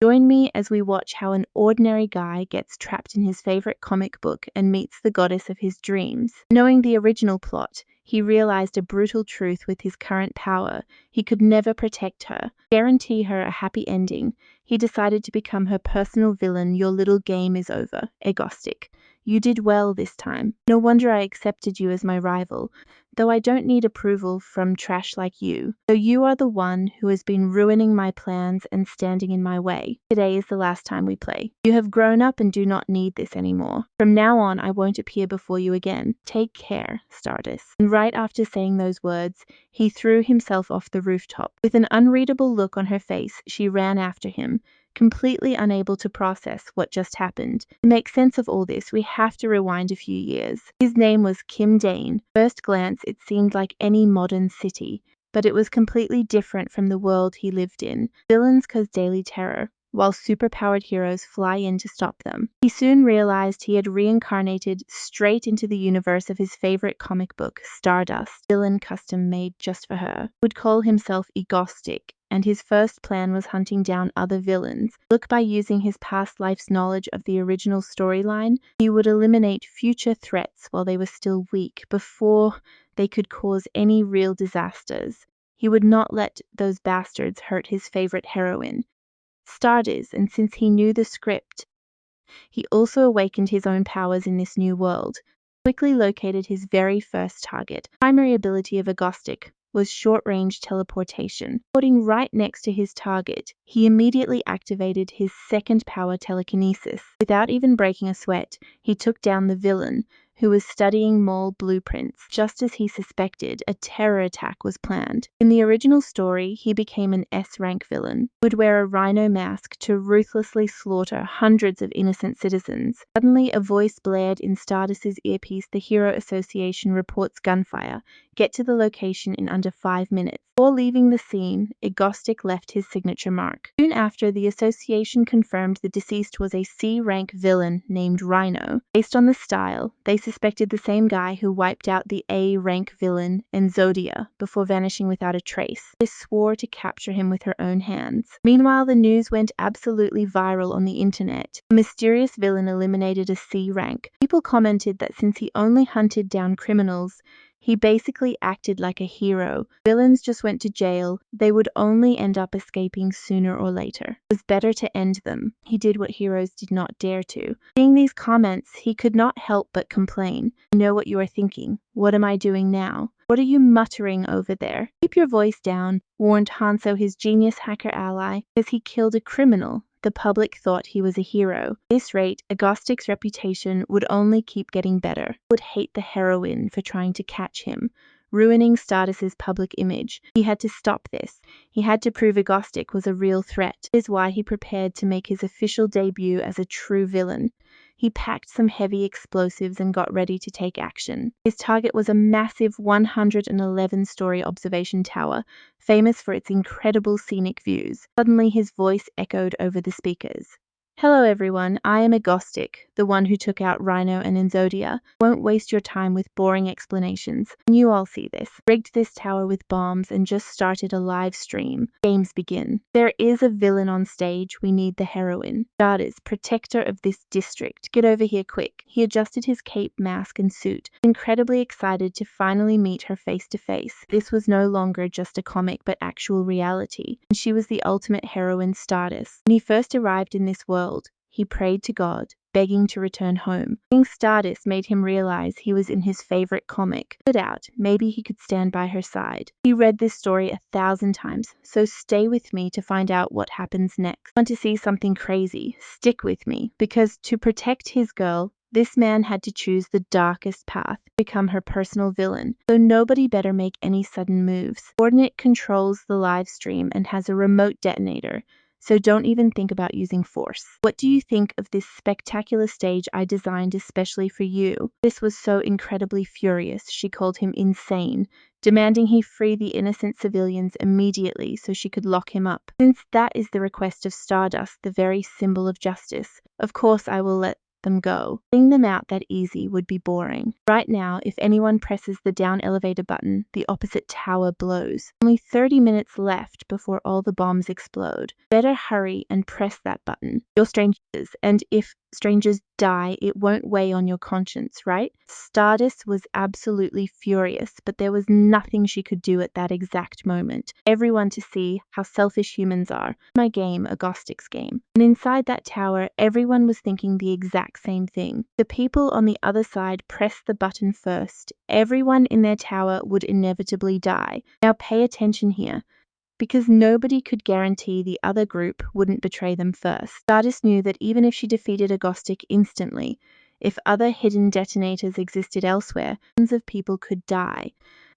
Join me as we watch how an ordinary guy gets trapped in his favorite comic book and meets the goddess of his dreams. Knowing the original plot, he realized a brutal truth with his current power. He could never protect her, guarantee her a happy ending. He decided to become her personal villain. Your little game is over, Agostic. You did well this time. No wonder I accepted you as my rival, though I don't need approval from trash like you. So you are the one who has been ruining my plans and standing in my way. Today is the last time we play. You have grown up and do not need this anymore. From now on, I won't appear before you again. Take care, Stardust. And right after saying those words, he threw himself off the rooftop. With an unreadable look on her face, she ran after him, completely unable to process what just happened. To make sense of all this, we have to rewind a few years. His name was Kim Dane. First glance, it seemed like any modern city, but it was completely different from the world he lived in. Villains cause daily terror, while superpowered heroes fly in to stop them. He soon realized he had reincarnated straight into the universe of his favorite comic book, Stardust, villain custom made just for her. Would call himself Egostic, and his first plan was hunting down other villains. Look, by using his past life's knowledge of the original storyline, he would eliminate future threats while they were still weak, before they could cause any real disasters. He would not let those bastards hurt his favorite heroine, Stardust, and since he knew the script, he also awakened his own powers in this new world. Quickly located his very first target. Primary ability of Agostic was short-range teleportation. Putting right next to his target, he immediately activated his second power, telekinesis. Without even breaking a sweat, he took down the villain, who was studying mall blueprints. Just as he suspected, a terror attack was planned. In the original story, he became an S-rank villain, who would wear a rhino mask to ruthlessly slaughter hundreds of innocent citizens. Suddenly, a voice blared in Stardust's earpiece. The Hero Association reports gunfire. Get to the location in under 5 minutes. Before leaving the scene, Agostic left his signature mark. Soon after, the association confirmed the deceased was a C-rank villain named Rhino. Based on the style, they suspected the same guy who wiped out the A-rank villain Enzodia before vanishing without a trace. They swore to capture him with her own hands. Meanwhile, the news went absolutely viral on the internet. The mysterious villain eliminated a C-rank. People commented that since he only hunted down criminals, he basically acted like a hero. Villains just went to jail. They would only end up escaping sooner or later. It was better to end them. He did what heroes did not dare to. Seeing these comments, he could not help but complain. I know what you are thinking. What am I doing now? What are you muttering over there? Keep your voice down, warned Hanzo, his genius hacker ally, because he killed a criminal. The public thought he was a hero. At this rate, Agostic's reputation would only keep getting better. He would hate the heroine for trying to catch him, ruining Stardust's public image. He had to stop this. He had to prove Agostic was a real threat. This is why he prepared to make his official debut as a true villain. He packed some heavy explosives and got ready to take action. His target was a massive 111-story observation tower, famous for its incredible scenic views. Suddenly, his voice echoed over the speakers. Hello everyone, I am Agostic, the one who took out Rhino and Enzodia. Won't waste your time with boring explanations. You all see this. Rigged this tower with bombs and just started a live stream. Games begin. There is a villain on stage. We need the heroine. Stardust, protector of this district. Get over here quick. He adjusted his cape, mask, and suit, incredibly excited to finally meet her face to face. This was no longer just a comic, but actual reality. And she was the ultimate heroine, Stardust. When he first arrived in this world, he prayed to God, begging to return home. Seeing Stardust made him realize he was in his favorite comic. Put out, maybe he could stand by her side. He read this story 1,000 times, so stay with me to find out what happens next. Want to see something crazy? Stick with me, because to protect his girl, this man had to choose the darkest path, become her personal villain, so nobody better make any sudden moves. Coordinate controls the live stream and has a remote detonator, so don't even think about using force. What do you think of this spectacular stage I designed especially for you? This was so incredibly furious, she called him insane, demanding he free the innocent civilians immediately so she could lock him up. Since that is the request of Stardust, the very symbol of justice, of course I will let them go. Letting them out that easy would be boring. Right now, if anyone presses the down elevator button, the opposite tower blows. Only 30 minutes left before all the bombs explode. Better hurry and press that button. You're strangers, and if strangers die, it won't weigh on your conscience, right? Stardust was absolutely furious, but there was nothing she could do at that exact moment. Everyone to see how selfish humans are. My game, a Agostic's game. And inside that tower, everyone was thinking the exact same thing. The people on the other side pressed the button first. Everyone in their tower would inevitably die. Now pay attention here, because nobody could guarantee the other group wouldn't betray them first. Stardust knew that even if she defeated Agostic instantly, if other hidden detonators existed elsewhere, tons of people could die.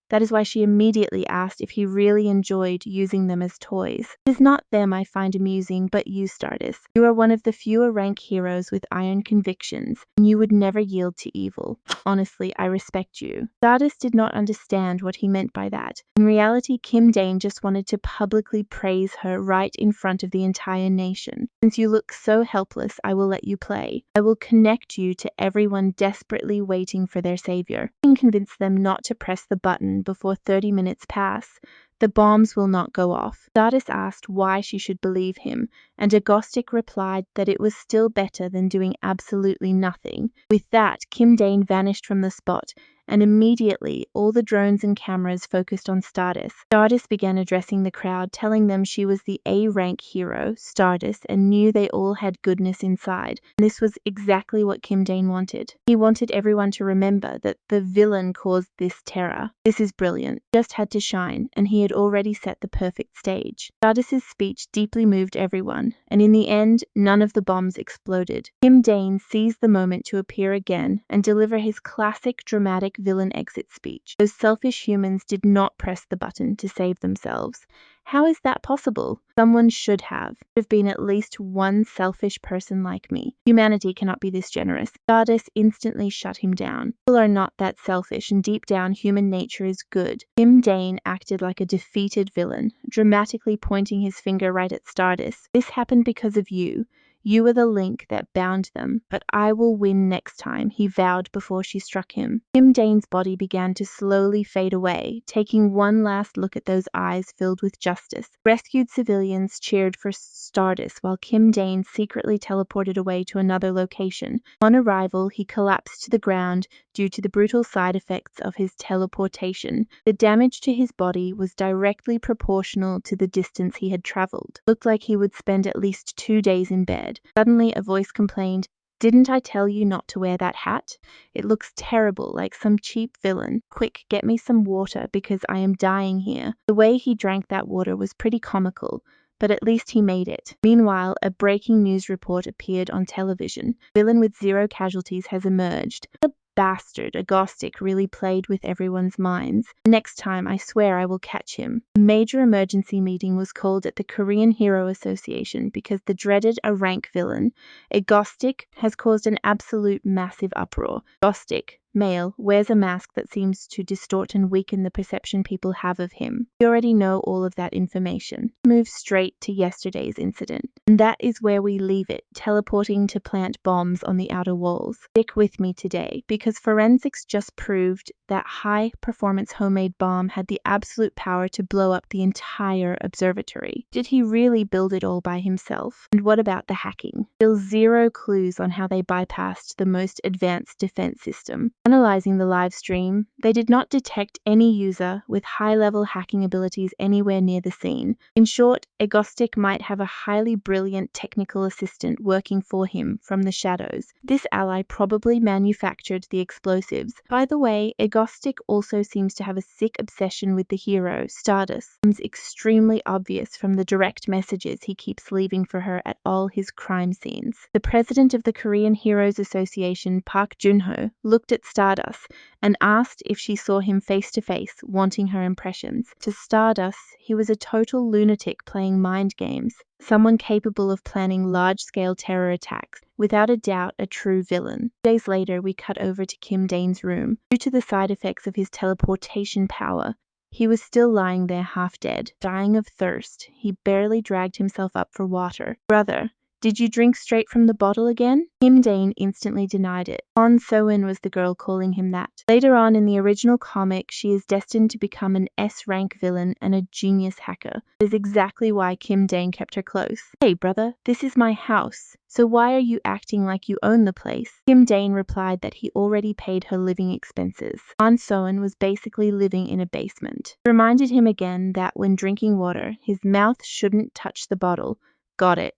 That is why she immediately asked if he really enjoyed using them as toys. It is not them I find amusing, but you, Stardust. You are one of the fewer rank heroes with iron convictions, and you would never yield to evil. Honestly, I respect you. Stardust did not understand what he meant by that. In reality, Kim Dane just wanted to publicly praise her right in front of the entire nation. Since you look so helpless, I will let you play. I will connect you to everyone desperately waiting for their savior, and convince them not to press the button before 30 minutes pass. The bombs will not go off. Stardust asked why she should believe him, and Agostic replied that it was still better than doing absolutely nothing. With that, Kim Dane vanished from the spot, and immediately all the drones and cameras focused on Stardust. Stardust began addressing the crowd, telling them she was the A-rank hero, Stardust, and knew they all had goodness inside. And this was exactly what Kim Dane wanted. He wanted everyone to remember that the villain caused this terror. This is brilliant. Just had to shine, and he had already set the perfect stage. Stardust's speech deeply moved everyone, and in the end, none of the bombs exploded. Kim Dane seized the moment to appear again and deliver his classic dramatic villain exit speech. Those selfish humans did not press the button to save themselves. How is that possible? Someone should have. There have been at least one selfish person like me. Humanity cannot be this generous. Stardust instantly shut him down. People are not that selfish, and deep down human nature is good. Kim Dane acted like a defeated villain, dramatically pointing his finger right at Stardust. This happened because of you. You were the link that bound them, but I will win next time, he vowed before she struck him. Kim Dane's body began to slowly fade away, taking one last look at those eyes filled with justice. Rescued civilians cheered for Stardust while Kim Dane secretly teleported away to another location. On arrival, he collapsed to the ground due to the brutal side effects of his teleportation. The damage to his body was directly proportional to the distance he had traveled. Looked like he would spend at least 2 days in bed. Suddenly, a voice complained, "Didn't I tell you not to wear that hat? It looks terrible, like some cheap villain. Quick, get me some water because I am dying here." The way he drank that water was pretty comical, but at least he made it. Meanwhile, a breaking news report appeared on television. A villain with 0 casualties has emerged. The bastard Agostic really played with everyone's minds. Next time, I swear I will catch him. A major emergency meeting was called at the Korean Hero Association because the dreaded A-rank villain, Agostic, has caused an absolute massive uproar. Agostic, male, wears a mask that seems to distort and weaken the perception people have of him. We already know all of that information. Move straight to yesterday's incident. And that is where we leave it, teleporting to plant bombs on the outer walls. Stick with me today, because forensics just proved that high-performance homemade bomb had the absolute power to blow up the entire observatory. Did he really build it all by himself? And what about the hacking? Still 0 clues on how they bypassed the most advanced defense system. Analyzing the live stream, they did not detect any user with high-level hacking abilities anywhere near the scene. In short, Agostic might have a highly brilliant technical assistant working for him from the shadows. This ally probably manufactured the explosives. By the way, Agostic also seems to have a sick obsession with the hero, Stardust. It's extremely obvious from the direct messages he keeps leaving for her at all his crime scenes. The president of the Korean Heroes Association, Park Junho, looked at Stardust and asked if she saw him face to face, wanting her impressions. To Stardust, he was a total lunatic playing mind games, someone capable of planning large-scale terror attacks, without a doubt a true villain. Days later, we cut over to Kim Dane's room. Due to the side effects of his teleportation power, he was still lying there half dead, dying of thirst. He barely dragged himself up for water. "Brother, Did you drink straight from the bottle again? Kim Dane instantly denied it. Han So-in was the girl calling him that. Later on in the original comic, she is destined to become an S-rank villain and a genius hacker. That is exactly why Kim Dane kept her close. Hey brother, this is my house, so why are you acting like you own the place? Kim Dane replied that he already paid her living expenses. Han So-in was basically living in a basement. He reminded him again that when drinking water, his mouth shouldn't touch the bottle. Got it.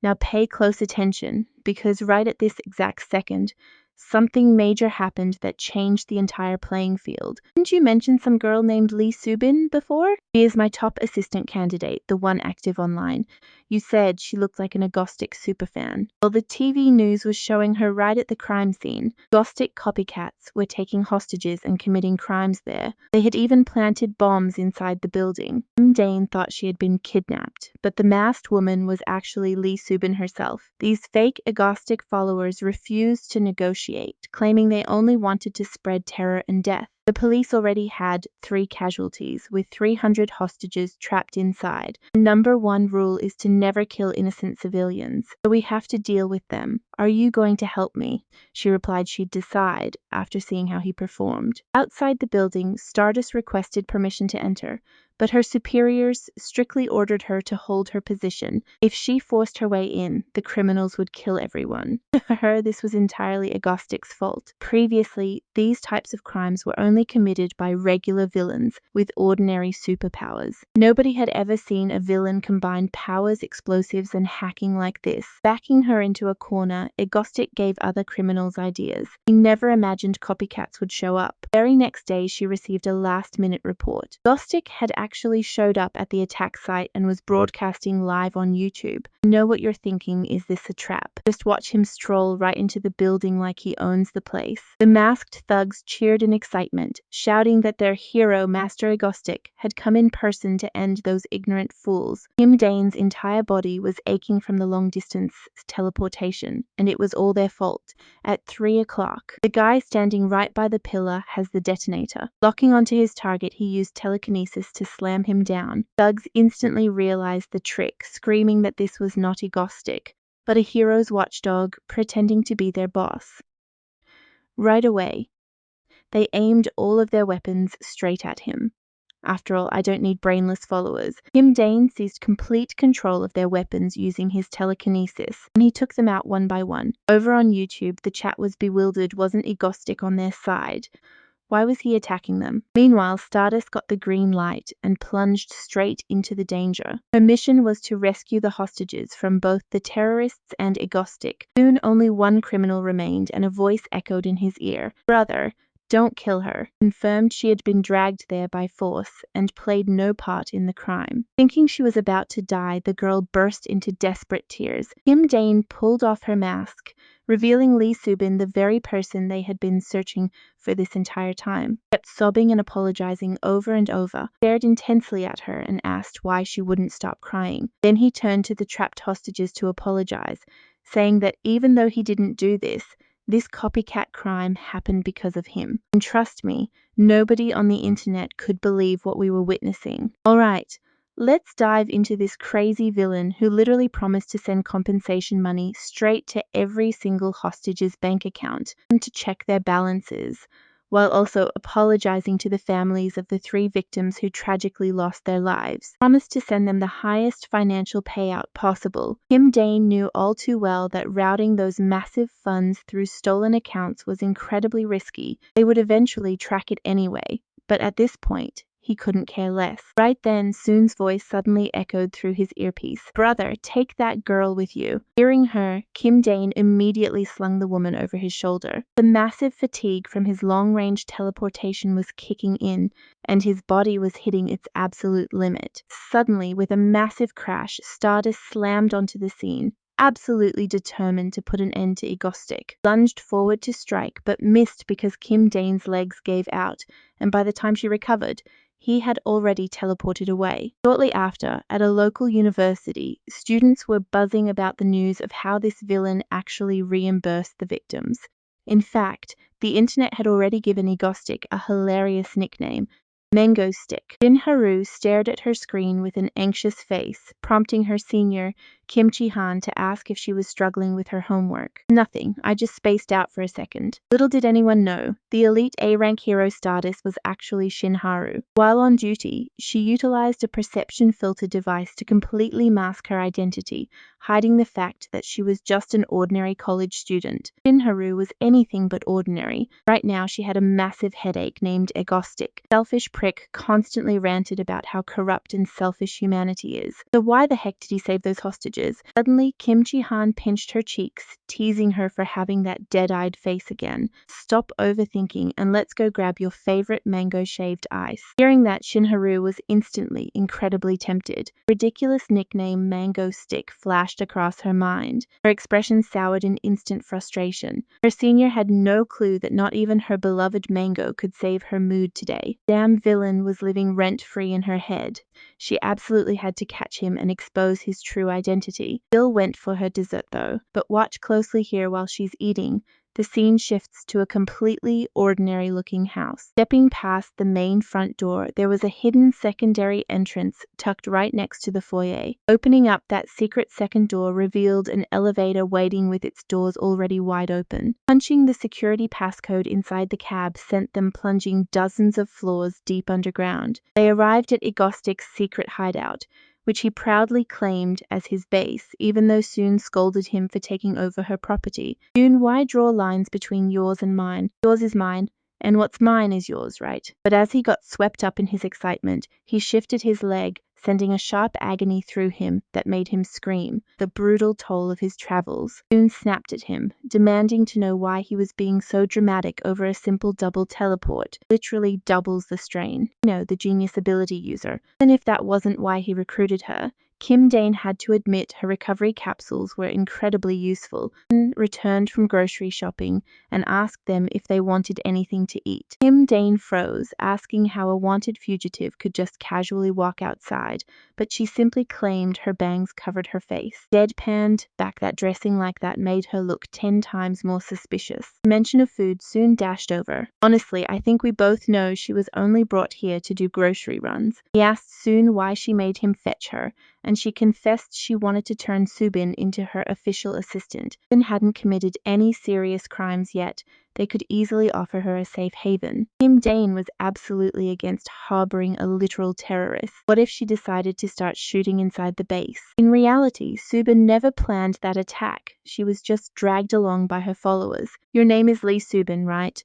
Now pay close attention, because right at this exact second, something major happened that changed the entire playing field. Didn't you mention some girl named Lee Subin before? She is my top assistant candidate, the one active online. You said she looked like an agnostic superfan. Well, the TV news was showing her right at the crime scene. Agnostic copycats were taking hostages and committing crimes there. They had even planted bombs inside the building. Kim Dane thought she had been kidnapped, but the masked woman was actually Lee Subin herself. These fake agnostic followers refused to negotiate, claiming they only wanted to spread terror and death. The police already had 3 casualties, with 300 hostages trapped inside. The number 1 rule is to never kill innocent civilians, so we have to deal with them. Are you going to help me? She replied she'd decide after seeing how he performed. Outside the building, Stardust requested permission to enter, but her superiors strictly ordered her to hold her position. If she forced her way in, the criminals would kill everyone. For her, this was entirely Agnostic's fault. Previously, these types of crimes were only committed by regular villains with ordinary superpowers. Nobody had ever seen a villain combine powers, explosives, and hacking like this. Backing her into a corner, Agnostic gave other criminals ideas. He never imagined copycats would show up. The very next day, she received a last-minute report. Agnostic had actually showed up at the attack site and was broadcasting live on YouTube. I know what you're thinking, is this a trap? Just watch him stroll right into the building like he owns the place. The masked thugs cheered in excitement, shouting that their hero, Master Agnostic, had come in person to end those ignorant fools. Kim Dane's entire body was aching from the long-distance teleportation, and it was all their fault. At 3 o'clock, the guy standing right by the pillar has the detonator. Locking onto his target, he used telekinesis to slam him down. Thugs instantly realized the trick, screaming that this was not Agnostic, but a hero's watchdog pretending to be their boss. Right away, they aimed all of their weapons straight at him. After all, I don't need brainless followers. Kim Dane seized complete control of their weapons using his telekinesis, and he took them out one by one. Over on YouTube, the chat was bewildered. Wasn't Agnostic on their side? Why was he attacking them? Meanwhile, Stardust got the green light and plunged straight into the danger. Her mission was to rescue the hostages from both the terrorists and Agnostic. Soon only one criminal remained, and a voice echoed in his ear. Brother, don't kill her. Confirmed she had been dragged there by force and played no part in the crime. Thinking she was about to die, the girl burst into desperate tears. Kim Dane pulled off her mask, revealing Lee Subin, the very person they had been searching for this entire time. He kept sobbing and apologizing over and over, stared intensely at her and asked why she wouldn't stop crying. Then he turned to the trapped hostages to apologize, saying that even though he didn't do this copycat crime happened because of him. And trust me, nobody on the internet could believe what we were witnessing. All right, let's dive into this crazy villain who literally promised to send compensation money straight to every single hostage's bank account and to check their balances, while also apologizing to the families of the 3 victims who tragically lost their lives. Promised to send them the highest financial payout possible. Kim Dane knew all too well that routing those massive funds through stolen accounts was incredibly risky. They would eventually track it anyway, but at this point, he couldn't care less. Right then, Soon's voice suddenly echoed through his earpiece. Brother, take that girl with you. Hearing her, Kim Dane immediately slung the woman over his shoulder. The massive fatigue from his long-range teleportation was kicking in, and his body was hitting its absolute limit. Suddenly, with a massive crash, Stardust slammed onto the scene, absolutely determined to put an end to Agnostic. Lunged forward to strike, but missed because Kim Dane's legs gave out, and by the time she recovered, he had already teleported away. Shortly after, at a local university, students were buzzing about the news of how this villain actually reimbursed the victims. In fact, the internet had already given Agnostic a hilarious nickname, Mango Stick. Jin Haru stared at her screen with an anxious face, prompting her senior, Kim Chi-han to ask if she was struggling with her homework. Nothing, I just spaced out for a second. Little did anyone know, the elite A-rank hero Stardust was actually Shinharu. While on duty, she utilized a perception filter device to completely mask her identity, hiding the fact that she was just an ordinary college student. Shinharu was anything but ordinary. Right now she had a massive headache named Egostic. Selfish prick constantly ranted about how corrupt and selfish humanity is. So why the heck did he save those hostages? Suddenly, Kim Chi-han pinched her cheeks, teasing her for having that dead-eyed face again. Stop overthinking and let's go grab your favorite mango shaved ice. Hearing that, Shinharu was instantly incredibly tempted. Ridiculous nickname Mango Stick flashed across her mind. Her expression soured in instant frustration. Her senior had no clue that not even her beloved Mango could save her mood today. Damn villain was living rent-free in her head. She absolutely had to catch him and expose his true identity. Bill went for her dessert though, but watch closely here while she's eating. The scene shifts to a completely ordinary-looking house. Stepping past the main front door, there was a hidden secondary entrance tucked right next to the foyer. Opening up that secret second door revealed an elevator waiting with its doors already wide open. Punching the security passcode inside the cab sent them plunging dozens of floors deep underground. They arrived at Egostic's secret hideout, which he proudly claimed as his base, even though Soon scolded him for taking over her property. Soon, why draw lines between yours and mine? Yours is mine, and what's mine is yours, right? But as he got swept up in his excitement, he shifted his leg, sending a sharp agony through him that made him scream. The brutal toll of his travels. Soon snapped at him, demanding to know why he was being so dramatic over a simple double teleport. Literally doubles the strain. You know, the genius ability user. And if that wasn't why he recruited her, Kim Dane had to admit her recovery capsules were incredibly useful. Returned from grocery shopping and asked them if they wanted anything to eat. Kim Dane froze, asking how a wanted fugitive could just casually walk outside, but she simply claimed her bangs covered her face. Deadpanned back that dressing like that made her look 10 times more suspicious. The mention of food soon dashed over. Honestly, I think we both know she was only brought here to do grocery runs. He asked Soon why she made him fetch her, and she confessed she wanted to turn Subin into her official assistant. Subin hadn't committed any serious crimes yet. They could easily offer her a safe haven. Kim Dane was absolutely against harboring a literal terrorist. What if she decided to start shooting inside the base? In reality, Subin never planned that attack. She was just dragged along by her followers. Your name is Lee Subin, right?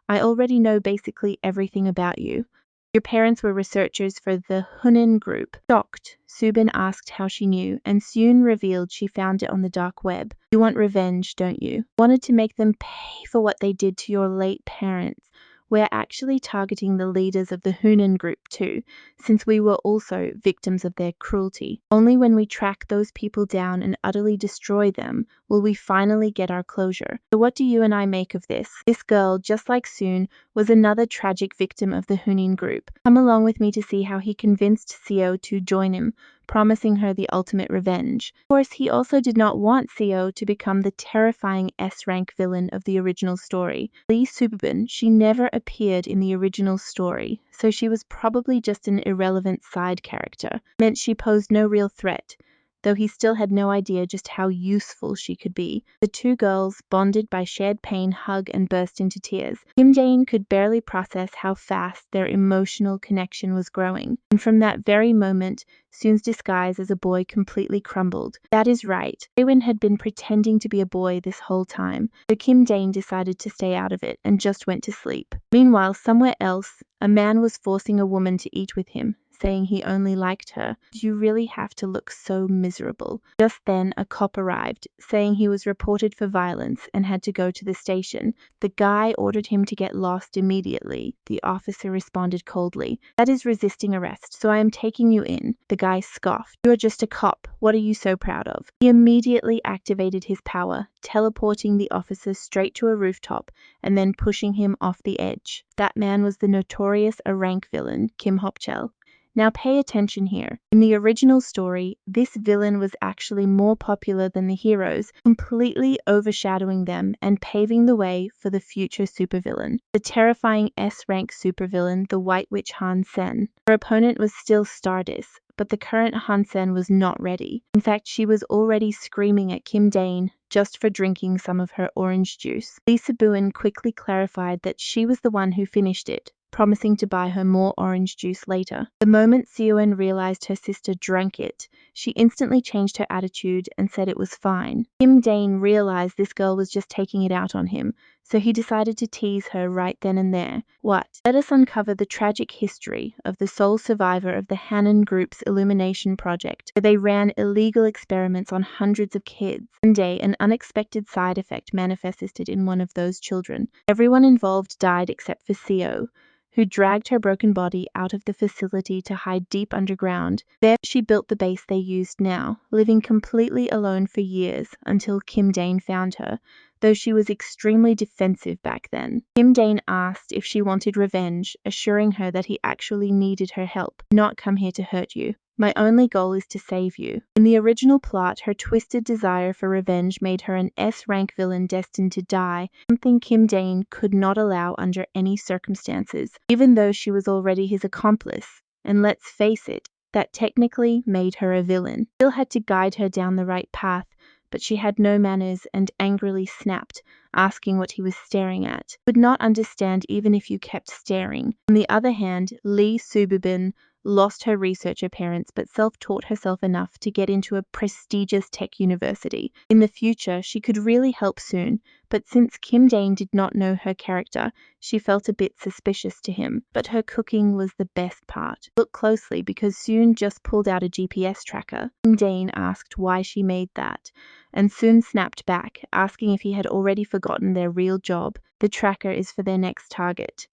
I already know basically everything about you. Your parents were researchers for the Hunan group. Shocked, Subin asked how she knew, and soon revealed she found it on the dark web. You want revenge, don't you? Wanted to make them pay for what they did to your late parents. We're actually targeting the leaders of the Hunan group too, since we were also victims of their cruelty. Only when we track those people down and utterly destroy them will we finally get our closure. So what do you and I make of this? This girl, just like Soon, was another tragic victim of the Hunan group. Come along with me to see how he convinced Seo to join him, promising her the ultimate revenge. Of course, he also did not want Seo to become the terrifying S-rank villain of the original story. Lee Subin, she never appeared in the original story, so she was probably just an irrelevant side character. Meant she posed no real threat, though he still had no idea just how useful she could be. The two girls, bonded by shared pain, hug and burst into tears. Kim Jane could barely process how fast their emotional connection was growing, and from that very moment, Soon's disguise as a boy completely crumbled. That is right, Taewin had been pretending to be a boy this whole time, so Kim Dane decided to stay out of it and just went to sleep. Meanwhile, somewhere else, a man was forcing a woman to eat with him, saying he only liked her. Did you really have to look so miserable? Just then, a cop arrived, saying he was reported for violence and had to go to the station. The guy ordered him to get lost immediately. The officer responded coldly, "That is resisting arrest, so I am taking you in." The guy scoffed, "You are just a cop. What are you so proud of?" He immediately activated his power, teleporting the officer straight to a rooftop and then pushing him off the edge. That man was the notorious A-rank villain, Kim Hopchel. Now pay attention here. In the original story, this villain was actually more popular than the heroes, completely overshadowing them and paving the way for the future supervillain, the terrifying S-rank supervillain, the White Witch Han Sen. Her opponent was still Stardust, but the current Hansen was not ready. In fact, she was already screaming at Kim Dane just for drinking some of her orange juice. Lee Sabuin quickly clarified that she was the one who finished it, promising to buy her more orange juice later. The moment Seoen realized her sister drank it, she instantly changed her attitude and said it was fine. Kim Dane realized this girl was just taking it out on him, so he decided to tease her right then and there. What? Let us uncover the tragic history of the sole survivor of the Hannon Group's Illumination project, where they ran illegal experiments on hundreds of kids. One day, an unexpected side effect manifested in one of those children. Everyone involved died except for Seo, who dragged her broken body out of the facility to hide deep underground. There she built the base they used now, living completely alone for years until Kim Dane found her, though she was extremely defensive back then. Kim Dane asked if she wanted revenge, assuring her that he actually needed her help, not come here to hurt you. My only goal is to save you. In the original plot, her twisted desire for revenge made her an S-rank villain destined to die, something Kim Dane could not allow under any circumstances, even though she was already his accomplice. And let's face it, that technically made her a villain. Still had to guide her down the right path, but she had no manners and angrily snapped, asking what he was staring at. Would not understand even if you kept staring. On the other hand, Lee Sububin lost her researcher parents but self-taught herself enough to get into a prestigious tech university. In the future, she could really help soon, but since Kim Dane did not know her character, she felt a bit suspicious to him. But her cooking was the best part. Look closely because Soon just pulled out a GPS tracker. Kim Dane asked why she made that, and Soon snapped back, asking if he had already forgotten their real job. The tracker is for their next target.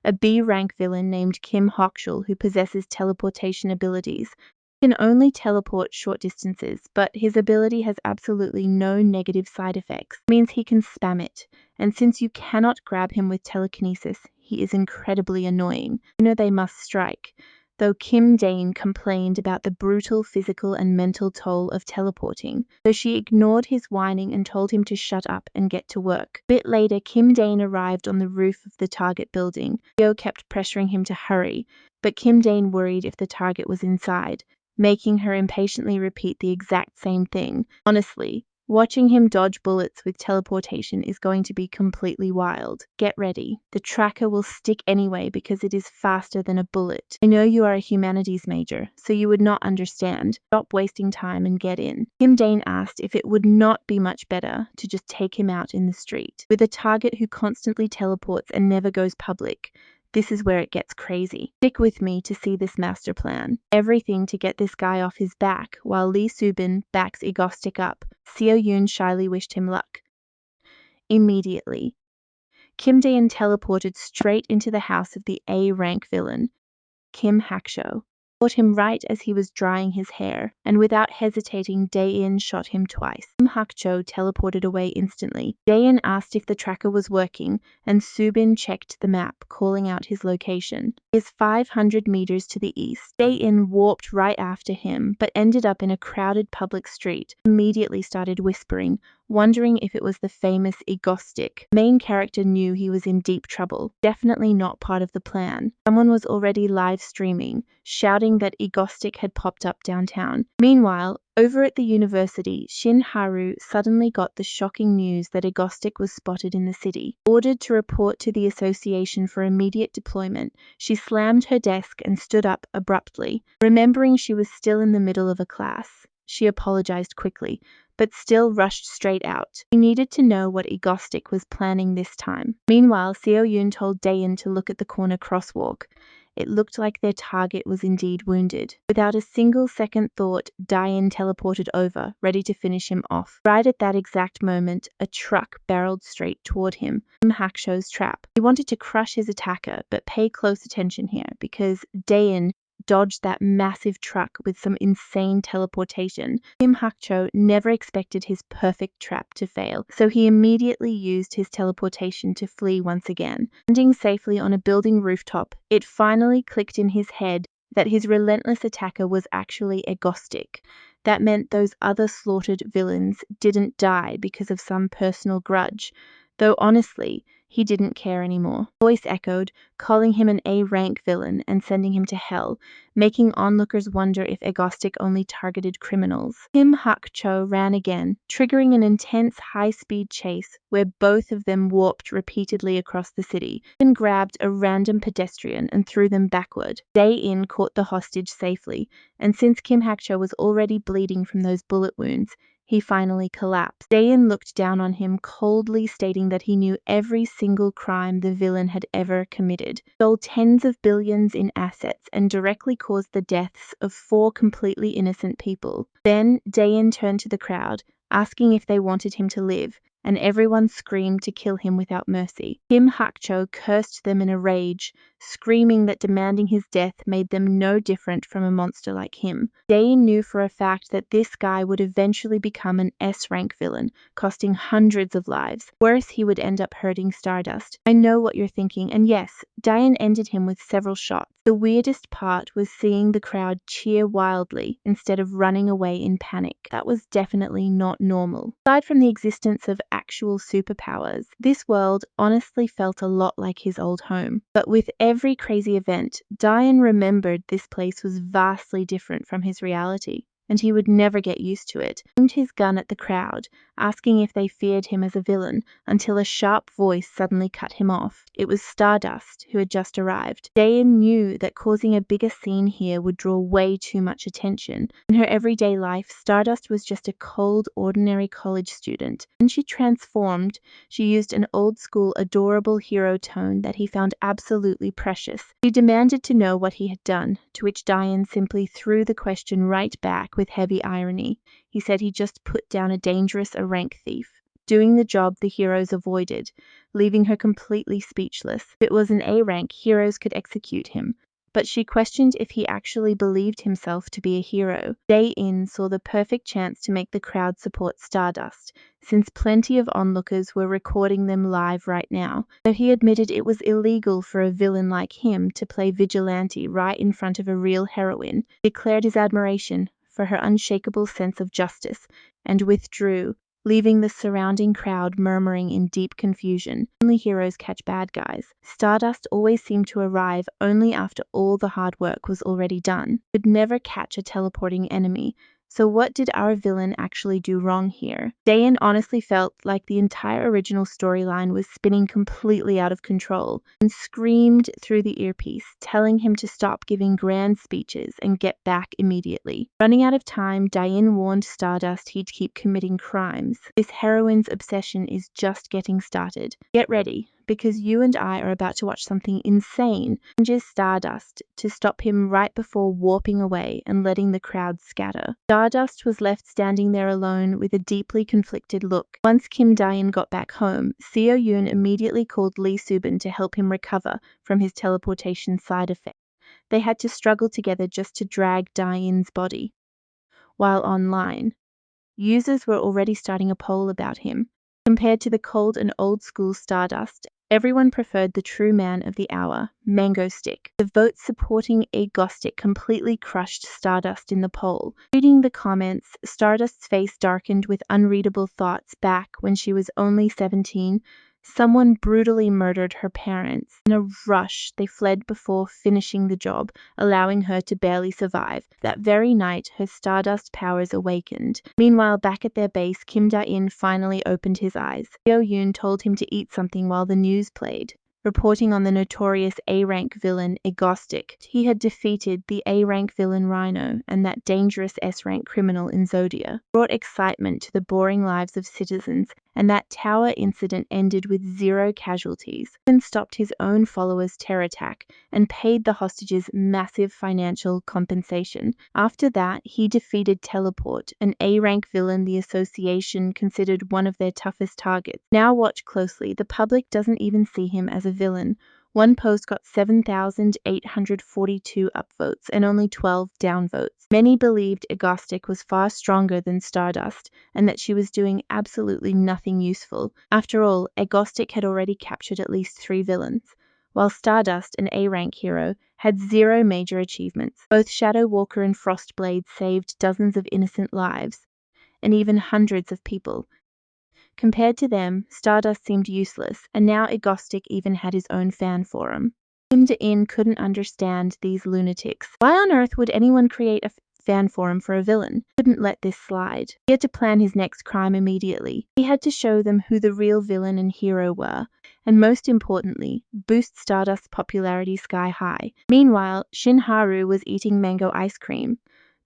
A B-rank villain named Kim Hokshul who possesses teleportation abilities. He can only teleport short distances, but his ability has absolutely no negative side effects. It means he can spam it, and since you cannot grab him with telekinesis, he is incredibly annoying. You know they must strike. Though Kim Dane complained about the brutal physical and mental toll of teleporting, so she ignored his whining and told him to shut up and get to work. A bit later, Kim Dane arrived on the roof of the target building. Leo kept pressuring him to hurry, but Kim Dane worried if the target was inside, making her impatiently repeat the exact same thing. Honestly, watching him dodge bullets with teleportation is going to be completely wild. Get ready. The tracker will stick anyway because it is faster than a bullet. I know you are a humanities major, so you would not understand. Stop wasting time and get in. Kim Dane asked if it would not be much better to just take him out in the street. With a target who constantly teleports and never goes public, this is where it gets crazy. Stick with me to see this master plan. Everything to get this guy off his back, while Lee Subin backs Egostic up. Seo Yoon shyly wished him luck. Immediately, Kim Dae-in teleported straight into the house of the A-rank villain, Kim Hak-sho. Caught him right as he was drying his hair, and without hesitating, Dae-in shot him twice. Kim Hak-cho teleported away instantly. Dae-in asked if the tracker was working, and Subin checked the map, calling out his location. He is 500 meters to the east. Dae-in warped right after him, but ended up in a crowded public street. Immediately started whispering, wondering if it was the famous Egostic. Main character knew he was in deep trouble. Definitely not part of the plan. Someone was already live streaming, shouting that Egostic had popped up downtown. Meanwhile, over at the university, Shin Haru suddenly got the shocking news that Egostic was spotted in the city. Ordered to report to the association for immediate deployment, she slammed her desk and stood up abruptly. Remembering she was still in the middle of a class, she apologized quickly, but still rushed straight out. He needed to know what Egostic was planning this time. Meanwhile, Seo Yoon told Dae-in to look at the corner crosswalk. It looked like their target was indeed wounded. Without a single second thought, Dae-in teleported over, ready to finish him off. Right at that exact moment, a truck barreled straight toward him. Kim Hak-sho's trap. He wanted to crush his attacker, but pay close attention here, because Dae-in dodged that massive truck with some insane teleportation. Kim Hak-cho never expected his perfect trap to fail, so he immediately used his teleportation to flee once again. Landing safely on a building rooftop, it finally clicked in his head that his relentless attacker was actually Egostic. That meant those other slaughtered villains didn't die because of some personal grudge. though honestly, he didn't care anymore. Voice echoed, calling him an A-rank villain and sending him to hell, making onlookers wonder if Agostic only targeted criminals. Kim Hak-cho ran again, triggering an intense high-speed chase where both of them warped repeatedly across the city, then grabbed a random pedestrian and threw them backward. Day-in caught the hostage safely, and since Kim Hak-cho was already bleeding from those bullet wounds, he finally collapsed. Dayan looked down on him, coldly stating that he knew every single crime the villain had ever committed, stole tens of billions in assets, and directly caused the deaths of 4 completely innocent people. Then Dayan turned to the crowd, asking if they wanted him to live, and everyone screamed to kill him without mercy. Kim Hak-cho cursed them in a rage, screaming that demanding his death made them no different from a monster like him. Dayan knew for a fact that this guy would eventually become an S-rank villain, costing hundreds of lives. Worse, he would end up hurting Stardust. I know what you're thinking, and yes, Dayan ended him with several shots. The weirdest part was seeing the crowd cheer wildly instead of running away in panic. That was definitely not normal. Aside from the existence of actual superpowers, this world honestly felt a lot like his old home. But with every crazy event, Dayan remembered this place was vastly different from his reality, and he would never get used to it. He aimed his gun at the crowd, asking if they feared him as a villain, until a sharp voice suddenly cut him off. It was Stardust, who had just arrived. Dayan knew that causing a bigger scene here would draw way too much attention. In her everyday life, Stardust was just a cold, ordinary college student. When she transformed, she used an old-school, adorable hero tone that he found absolutely precious. She demanded to know what he had done, to which Dayan simply threw the question right back with heavy irony. He said he just put down a dangerous A-rank thief, doing the job the heroes avoided, leaving her completely speechless. If it was an A-rank, heroes could execute him. But she questioned if he actually believed himself to be a hero. Day-in saw the perfect chance to make the crowd support Stardust, since plenty of onlookers were recording them live right now. Though he admitted it was illegal for a villain like him to play vigilante right in front of a real heroine, he declared his admiration for her unshakable sense of justice, and withdrew, leaving the surrounding crowd murmuring in deep confusion. Only heroes catch bad guys. Stardust always seemed to arrive only after all the hard work was already done. Could never catch a teleporting enemy. So what did our villain actually do wrong here? Dayan honestly felt like the entire original storyline was spinning completely out of control, and screamed through the earpiece, telling him to stop giving grand speeches and get back immediately. Running out of time, Dayan warned Stardust he'd keep committing crimes. This heroine's obsession is just getting started. Get ready, because you and I are about to watch something insane. Challenges Stardust to stop him right before warping away and letting the crowd scatter. Stardust was left standing there alone with a deeply conflicted look. Once Kim Dayan got back home, Seo Yoon immediately called Lee Subin to help him recover from his teleportation side effect. They had to struggle together just to drag Dayan's body. While online, users were already starting a poll about him. Compared to the cold and old-school Stardust, everyone preferred the true man of the hour, Mango Stick. The votes supporting Agostic completely crushed Stardust in the poll. Reading the comments, Stardust's face darkened with unreadable thoughts back when she was only 17. Someone brutally murdered her parents. In a rush, they fled before finishing the job, allowing her to barely survive. That very night, her Stardust powers awakened. Meanwhile, back at their base, Kim Da-in finally opened his eyes. Seo Yoon told him to eat something while the news played, reporting on the notorious A-rank villain Agostic. He had defeated the A-rank villain Rhino and that dangerous S-rank criminal in Zodia, brought excitement to the boring lives of citizens, and that tower incident ended with 0 casualties. He even stopped his own followers' terror attack and paid the hostages massive financial compensation. After that, he defeated Teleport, an A-rank villain the association considered one of their toughest targets. Now watch closely. The public doesn't even see him as a villain. One post got 7,842 upvotes and only 12 downvotes. Many believed Agostic was far stronger than Stardust and that she was doing absolutely nothing useful. After all, Agostic had already captured at least 3 villains, while Stardust, an A-rank hero, had 0 major achievements. Both Shadow Walker and Frostblade saved dozens of innocent lives, and even hundreds of people. Compared to them, Stardust seemed useless, and now Egostic even had his own fan forum. Kim De-in couldn't understand these lunatics. Why on earth would anyone create a fan forum for a villain? Couldn't let this slide. He had to plan his next crime immediately. He had to show them who the real villain and hero were, and most importantly, boost Stardust's popularity sky high. Meanwhile, Shinharu was eating mango ice cream,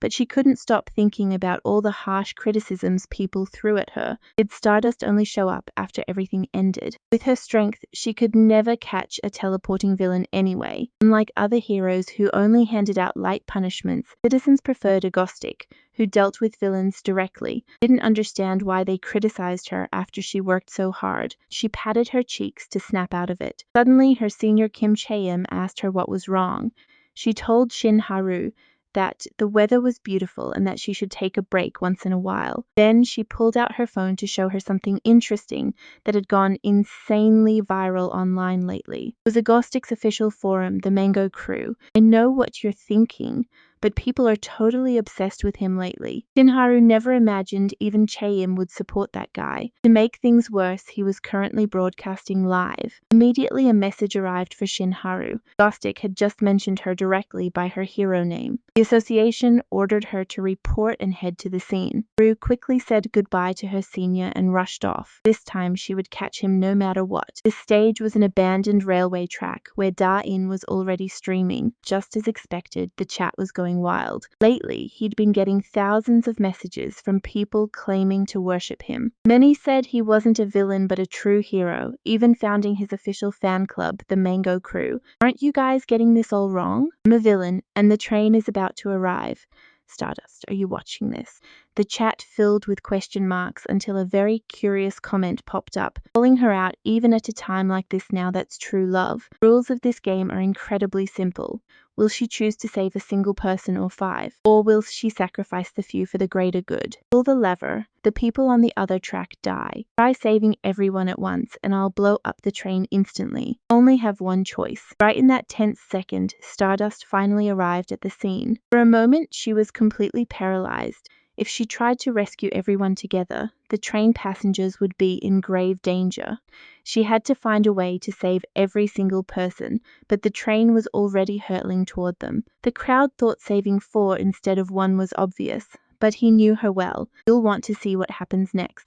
but she couldn't stop thinking about all the harsh criticisms people threw at her. Did Stardust only show up after everything ended? With her strength, she could never catch a teleporting villain anyway. Unlike other heroes who only handed out light punishments, citizens preferred Agostic, who dealt with villains directly, didn't understand why they criticized her after she worked so hard. She patted her cheeks to snap out of it. Suddenly, her senior Kim Chae-im asked her what was wrong. She told Shinharu that the weather was beautiful and that she should take a break once in a while. Then she pulled out her phone to show her something interesting that had gone insanely viral online lately. It was Agostic's official forum, the Mango Crew. I know what you're thinking, but people are totally obsessed with him lately. Shinharu never imagined even Chae-im would support that guy. To make things worse, he was currently broadcasting live. Immediately a message arrived for Shinharu. Agostic had just mentioned her directly by her hero name. The association ordered her to report and head to the scene. Rue quickly said goodbye to her senior and rushed off. This time she would catch him no matter what. The stage was an abandoned railway track where Da-in was already streaming. Just as expected, the chat was going wild. Lately, he'd been getting thousands of messages from people claiming to worship him. Many said he wasn't a villain but a true hero, even founding his official fan club, the Mango Crew. Aren't you guys getting this all wrong? I'm a villain, and the train is about to arrive. Stardust, are you watching this? The chat filled with question marks until a very curious comment popped up, calling her out even at a time like this. Now that's true love. Rules of this game are incredibly simple. Will she choose to save a single person or 5? Or will she sacrifice the few for the greater good? Pull the lever. The people on the other track die. Try saving everyone at once and I'll blow up the train instantly. Only have one choice. Right in that tense second, Stardust finally arrived at the scene. For a moment, she was completely paralyzed. If she tried to rescue everyone together, the train passengers would be in grave danger. She had to find a way to save every single person, but the train was already hurtling toward them. The crowd thought saving 4 instead of 1 was obvious, but he knew her well. You'll want to see what happens next.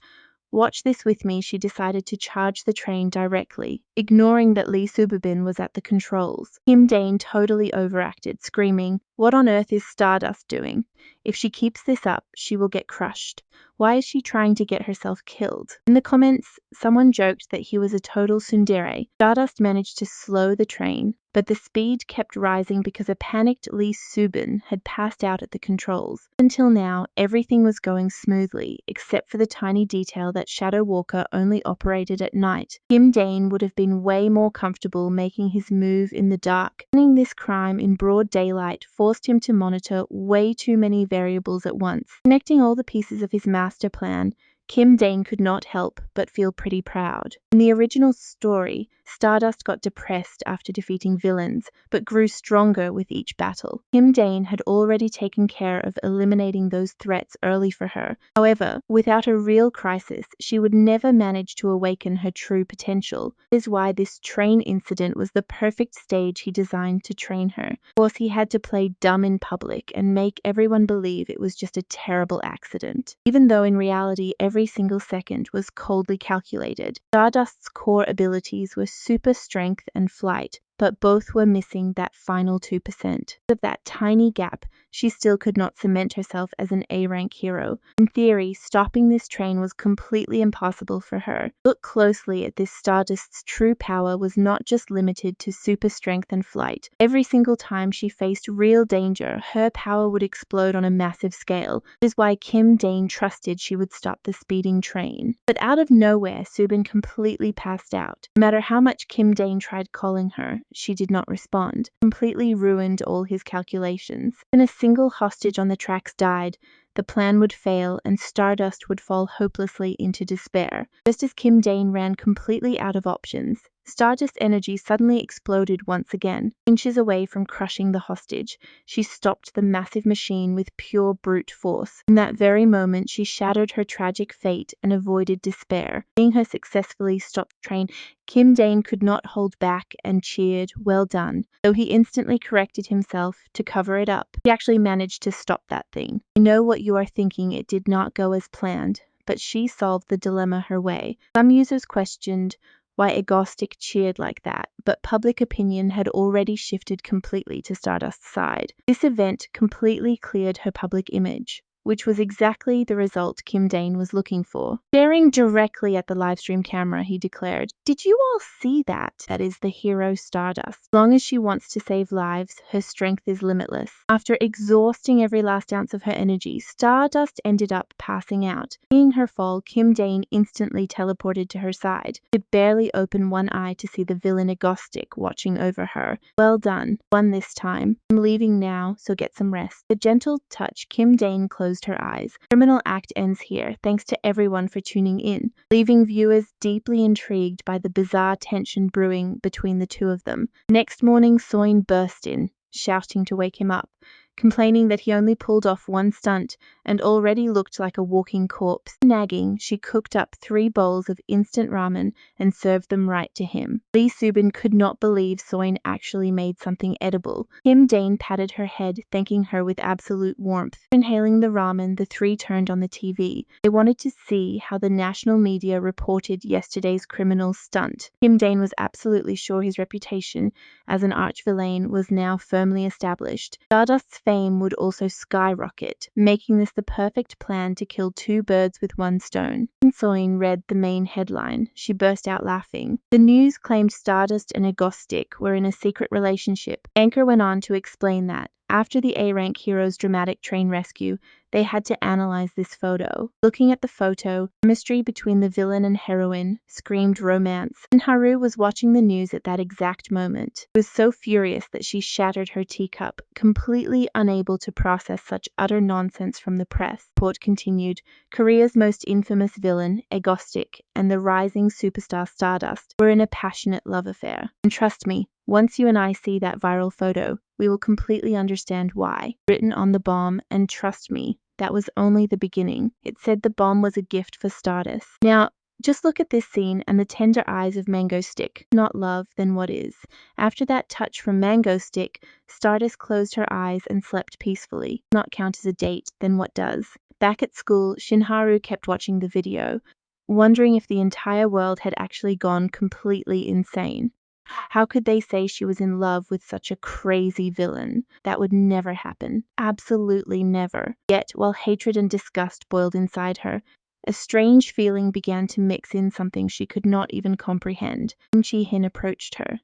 Watch this with me. She decided to charge the train directly, ignoring that Lee Subabin was at the controls. Kim Dane totally overacted, screaming, "What on earth is Stardust doing? If she keeps this up, she will get crushed. Why is she trying to get herself killed?" In the comments, someone joked that he was a total tsundere. Stardust managed to slow the train, but the speed kept rising because a panicked Lee Subin had passed out at the controls. Until now, everything was going smoothly, except for the tiny detail that Shadow Walker only operated at night. Kim Dane would have been way more comfortable making his move in the dark. Planning this crime in broad daylight forced him to monitor way too many variables at once. Connecting all the pieces of his master plan, Kim Dane could not help but feel pretty proud. In the original story, Stardust got depressed after defeating villains, but grew stronger with each battle. Kim Dane had already taken care of eliminating those threats early for her. However, without a real crisis, she would never manage to awaken her true potential. That is why this train incident was the perfect stage he designed to train her. Of course, he had to play dumb in public and make everyone believe it was just a terrible accident, even though in reality every single second was coldly calculated. Stardust's core abilities were super strength and flight, but both were missing that final 2%. Of that tiny gap, she still could not cement herself as an A-rank hero. In theory, stopping this train was completely impossible for her. Look closely at this. Stardust's true power was not just limited to super strength and flight. Every single time she faced real danger, her power would explode on a massive scale. This is why Kim Dane trusted she would stop the speeding train. But out of nowhere, Subin completely passed out. No matter how much Kim Dane tried calling her, she did not respond. Completely ruined all his calculations. When a single hostage on the tracks died, the plan would fail and Stardust would fall hopelessly into despair. Just as Kim Dane ran completely out of options, Stardust energy suddenly exploded once again. Inches away from crushing the hostage, she stopped the massive machine with pure brute force. In that very moment, she shattered her tragic fate and avoided despair. Seeing her successfully stop the train, Kim Dane could not hold back and cheered, "Well done," though he instantly corrected himself to cover it up. He actually managed to stop that thing. I know what you are thinking, it did not go as planned, but she solved the dilemma her way. Some users questioned why Agostic cheered like that, but public opinion had already shifted completely to Stardust's side. This event completely cleared her public image, which was exactly the result Kim Dane was looking for. Staring directly at the livestream camera, he declared, "Did you all see that? That is the hero Stardust. As long as she wants to save lives, her strength is limitless." After exhausting every last ounce of her energy, Stardust ended up passing out. Seeing her fall, Kim Dane instantly teleported to her side. She could barely open one eye to see the villain Agostic watching over her. "Well done. Won this time. I'm leaving now, so get some rest." The gentle touch, Kim Dane closed her eyes. Criminal act ends here. Thanks to everyone for tuning in, leaving viewers deeply intrigued by the bizarre tension brewing between the two of them. Next morning, Soin burst in, shouting to wake him up, complaining that he only pulled off one stunt and already looked like a walking corpse. Nagging, she cooked up 3 bowls of instant ramen and served them right to him. Lee Subin could not believe Soin actually made something edible. Kim Dane patted her head, thanking her with absolute warmth. Inhaling the ramen, the 3 turned on the TV. They wanted to see how the national media reported yesterday's criminal stunt. Kim Dane was absolutely sure his reputation as an arch-villain was now firmly established. Stardust's fame would also skyrocket, making this the perfect plan to kill 2 birds with 1 stone. When Soin read the main headline, she burst out laughing. The news claimed Stardust and Agostic were in a secret relationship. Anchor went on to explain that after the A-rank hero's dramatic train rescue, they had to analyze this photo. Looking at the photo, chemistry between the villain and heroine screamed romance. And Haru was watching the news at that exact moment. She was so furious that she shattered her teacup, completely unable to process such utter nonsense from the press. The report continued, Korea's most infamous villain, Agostic, and the rising superstar Stardust were in a passionate love affair. And trust me, once you and I see that viral photo, we will completely understand why. Written on the bomb, and trust me, that was only the beginning. It said the bomb was a gift for Stardust. Now, just look at this scene and the tender eyes of Mango Stick. Not love, then what is? After that touch from Mango Stick, Stardust closed her eyes and slept peacefully. Not count as a date, then what does? Back at school, Shinharu kept watching the video, wondering if the entire world had actually gone completely insane. How could they say she was in love with such a crazy villain? That would never happen. Absolutely never. Yet, while hatred and disgust boiled inside her, a strange feeling began to mix in something she could not even comprehend. Chi-hin approached her.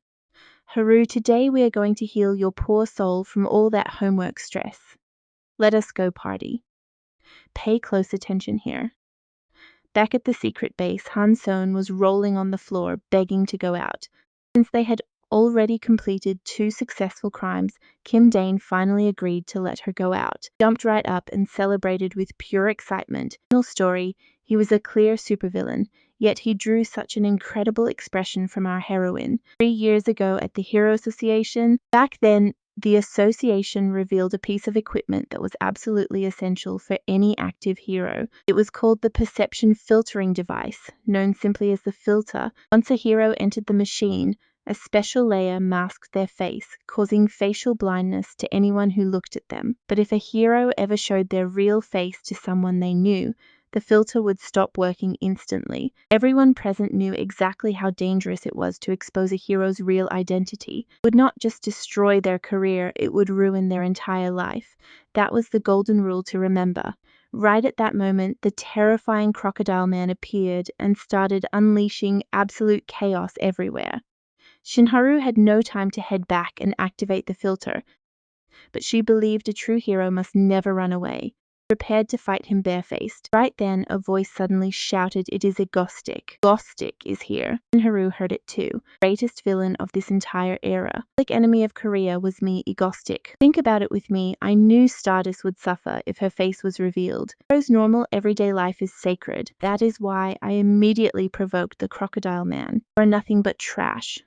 Haru, today we are going to heal your poor soul from all that homework stress. Let us go party. Pay close attention here. Back at the secret base, Han Son was rolling on the floor, begging to go out. Since they had already completed 2 successful crimes, Kim Dane finally agreed to let her go out. Jumped right up and celebrated with pure excitement. In the story, he was a clear supervillain, yet he drew such an incredible expression from our heroine. 3 years ago at the Hero Association, back then, the association revealed a piece of equipment that was absolutely essential for any active hero. It was called the Perception Filtering Device, known simply as the filter. Once a hero entered the machine, a special layer masked their face, causing facial blindness to anyone who looked at them. But if a hero ever showed their real face to someone they knew, the filter would stop working instantly. Everyone present knew exactly how dangerous it was to expose a hero's real identity. It would not just destroy their career, it would ruin their entire life. That was the golden rule to remember. Right at that moment, the terrifying Crocodile Man appeared and started unleashing absolute chaos everywhere. Shinharu had no time to head back and activate the filter, but she believed a true hero must never run away. prepared to fight him barefaced. Right then, a voice suddenly shouted, "It is Egostic. Gostic is here." Haru heard it too. Greatest villain of this entire era. Like enemy of Korea was me, Egostic. Think about it with me. I knew Stardust would suffer if her face was revealed. Rose normal everyday life is sacred. That is why I immediately provoked the Crocodile Man. For nothing but trash.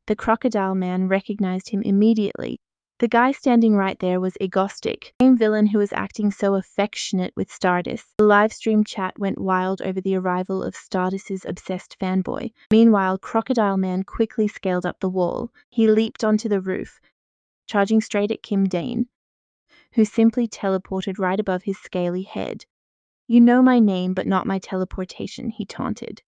The Crocodile Man recognized him immediately. The guy standing right there was Egostic, the same villain who was acting so affectionate with Stardust. The livestream chat went wild over the arrival of Stardust's obsessed fanboy. Meanwhile, Crocodile Man quickly scaled up the wall. He leaped onto the roof, charging straight at Kim Dane, who simply teleported right above his scaly head. "You know my name, but not my teleportation," he taunted,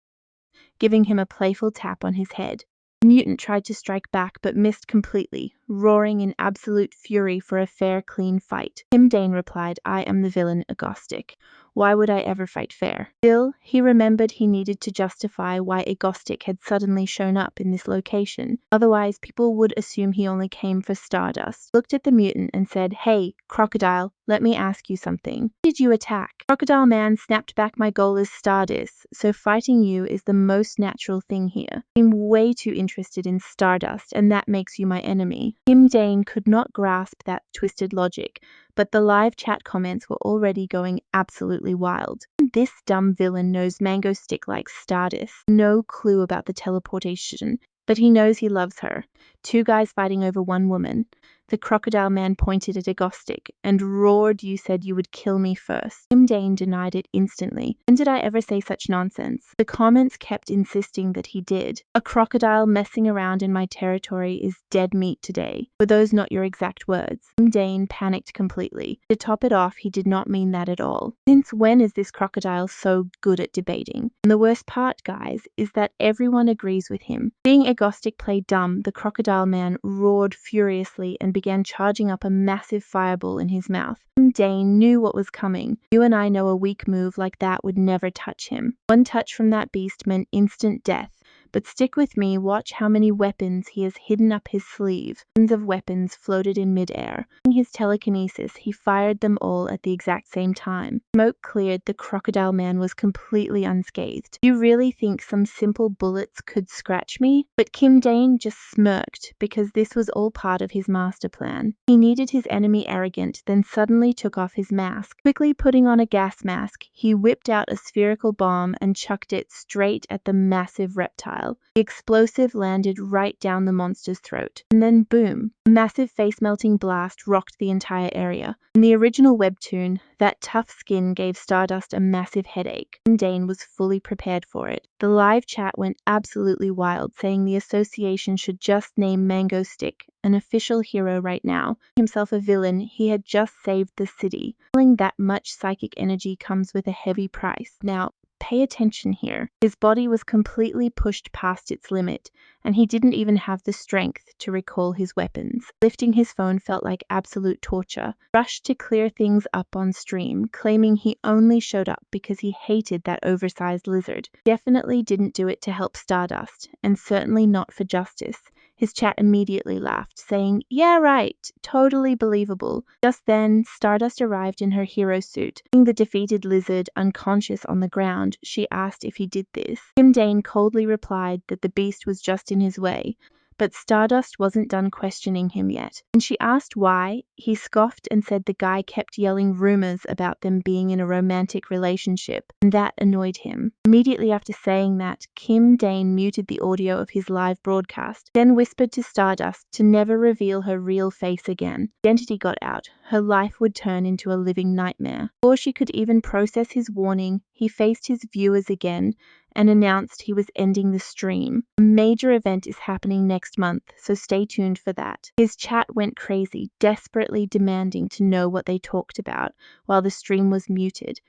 giving him a playful tap on his head. The mutant tried to strike back but missed completely, roaring in absolute fury for a fair, clean fight. Kim Dane replied, "I am the villain, Egostic. Why would I ever fight fair?" Still, he remembered he needed to justify why Egostic had suddenly shown up in this location. Otherwise, people would assume he only came for Stardust. Looked at the mutant and said, "Hey, Crocodile, let me ask you something. Who did you attack?" Crocodile Man snapped back, "My goal is Stardust, so fighting you is the most natural thing here. I'm way too interested in Stardust, and that makes you my enemy." Kim Dane could not grasp that twisted logic, but the live chat comments were already going absolutely wild. This dumb villain knows Mango Stick likes Stardust. No clue about the teleportation, but he knows he loves her. Two guys fighting over one woman. The Crocodile Man pointed at Egostic and roared, "You said you would kill me first." Kim Dane denied it instantly. When did I ever say such nonsense? The comments kept insisting that he did. "A crocodile messing around in my territory is dead meat today. Were those not your exact words?" Kim Dane panicked completely. To top it off, he did not mean that at all. Since when is this crocodile so good at debating? And the worst part, guys, is that everyone agrees with him. Seeing Egostic play dumb, the Crocodile Man roared furiously and began charging up a massive fireball in his mouth. Kim Dane knew what was coming. You and I know a weak move like that would never touch him. One touch from that beast meant instant death. But stick with me, watch how many weapons he has hidden up his sleeve. Tons of weapons floated in midair. In his telekinesis, he fired them all at the exact same time. Smoke cleared, the Crocodile Man was completely unscathed. "You really think some simple bullets could scratch me?" But Kim Dane just smirked, because this was all part of his master plan. He needed his enemy arrogant, then suddenly took off his mask. Quickly putting on a gas mask, he whipped out a spherical bomb and chucked it straight at the massive reptile. The explosive landed right down the monster's throat. And then boom, a massive face-melting blast rocked the entire area. In the original webtoon, that tough skin gave Stardust a massive headache, and Dane was fully prepared for it. The live chat went absolutely wild, saying the association should just name Mango Stick an official hero right now. Himself a villain, he had just saved the city. Feeling that much psychic energy comes with a heavy price. Now, pay attention here. His body was completely pushed past its limit, and he didn't even have the strength to recall his weapons. Lifting his phone felt like absolute torture. Rushed to clear things up on stream, claiming he only showed up because he hated that oversized lizard. Definitely didn't do it to help Stardust, and certainly not for justice. His chat immediately laughed, saying, "Yeah, right, totally believable." Just then, Stardust arrived in her hero suit. Seeing the defeated lizard unconscious on the ground, she asked if he did this. Kim Dane coldly replied that the beast was just in his way. But Stardust wasn't done questioning him yet. When she asked why, he scoffed and said the guy kept yelling rumors about them being in a romantic relationship, and that annoyed him. Immediately after saying that, Kim Dane muted the audio of his live broadcast, then whispered to Stardust to never reveal her real face again. Identity got out. Her life would turn into a living nightmare. Before she could even process his warning, he faced his viewers again and announced he was ending the stream. A major event is happening next month, so stay tuned for that. His chat went crazy, desperately demanding to know what they talked about while the stream was muted.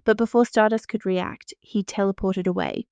But before Stardust could react, he teleported away.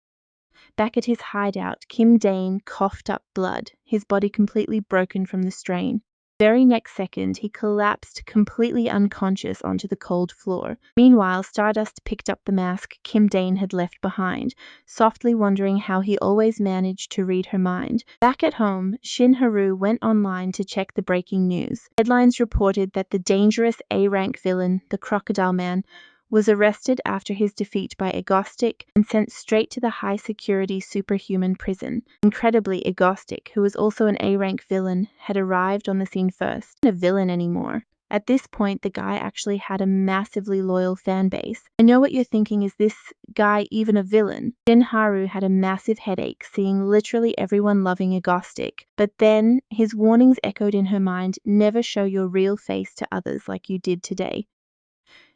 Back at his hideout, Kim Dane coughed up blood, his body completely broken from the strain. Very next second, he collapsed completely unconscious onto the cold floor. Meanwhile, Stardust picked up the mask Kim Dane had left behind, softly wondering how he always managed to read her mind. Back at home, Shin Haru went online to check the breaking news. Headlines reported that the dangerous A-rank villain, the Crocodile Man, was arrested after his defeat by Agostic and sent straight to the high-security superhuman prison. Incredibly, Agostic, who was also an A-rank villain, had arrived on the scene first. Not a villain anymore. At this point, the guy actually had a massively loyal fan base. I know what you're thinking, is this guy even a villain? Shin Haru had a massive headache seeing literally everyone loving Agostic, but then his warnings echoed in her mind, never show your real face to others like you did today.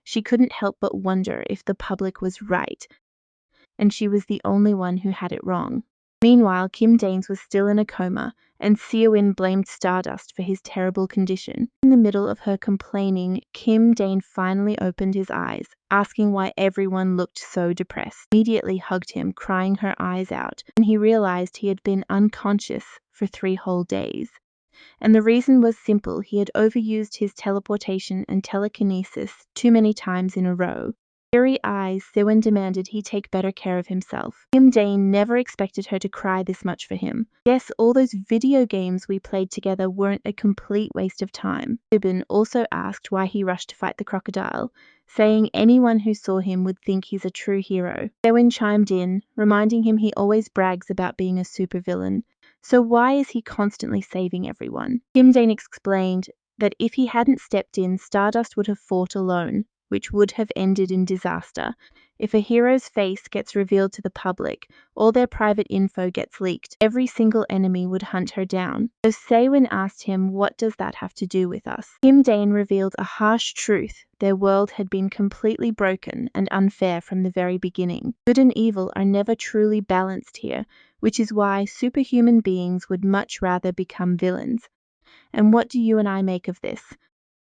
She couldn't help but wonder if the public was right, and she was the only one who had it wrong. Meanwhile, Kim Danes was still in a coma, and Seo-in blamed Stardust for his terrible condition. In the middle of her complaining, Kim Dane finally opened his eyes, asking why everyone looked so depressed. Immediately hugged him, crying her eyes out, and he realized he had been unconscious for 3 whole days. And the reason was simple, he had overused his teleportation and telekinesis too many times in a row. Teary eyes, Seo-in demanded he take better care of himself. Kim Dane never expected her to cry this much for him. Yes, all those video games we played together weren't a complete waste of time. Subin also asked why he rushed to fight the crocodile, saying anyone who saw him would think he's a true hero. Seo-in chimed in, reminding him he always brags about being a supervillain. So why is he constantly saving everyone? Kim Dane explained that if he hadn't stepped in, Stardust would have fought alone, which would have ended in disaster. If a hero's face gets revealed to the public, all their private info gets leaked, every single enemy would hunt her down. So Seo-in asked him, what does that have to do with us? Kim Dane revealed a harsh truth. Their world had been completely broken and unfair from the very beginning. Good and evil are never truly balanced here, which is why superhuman beings would much rather become villains. And what do you and I make of this?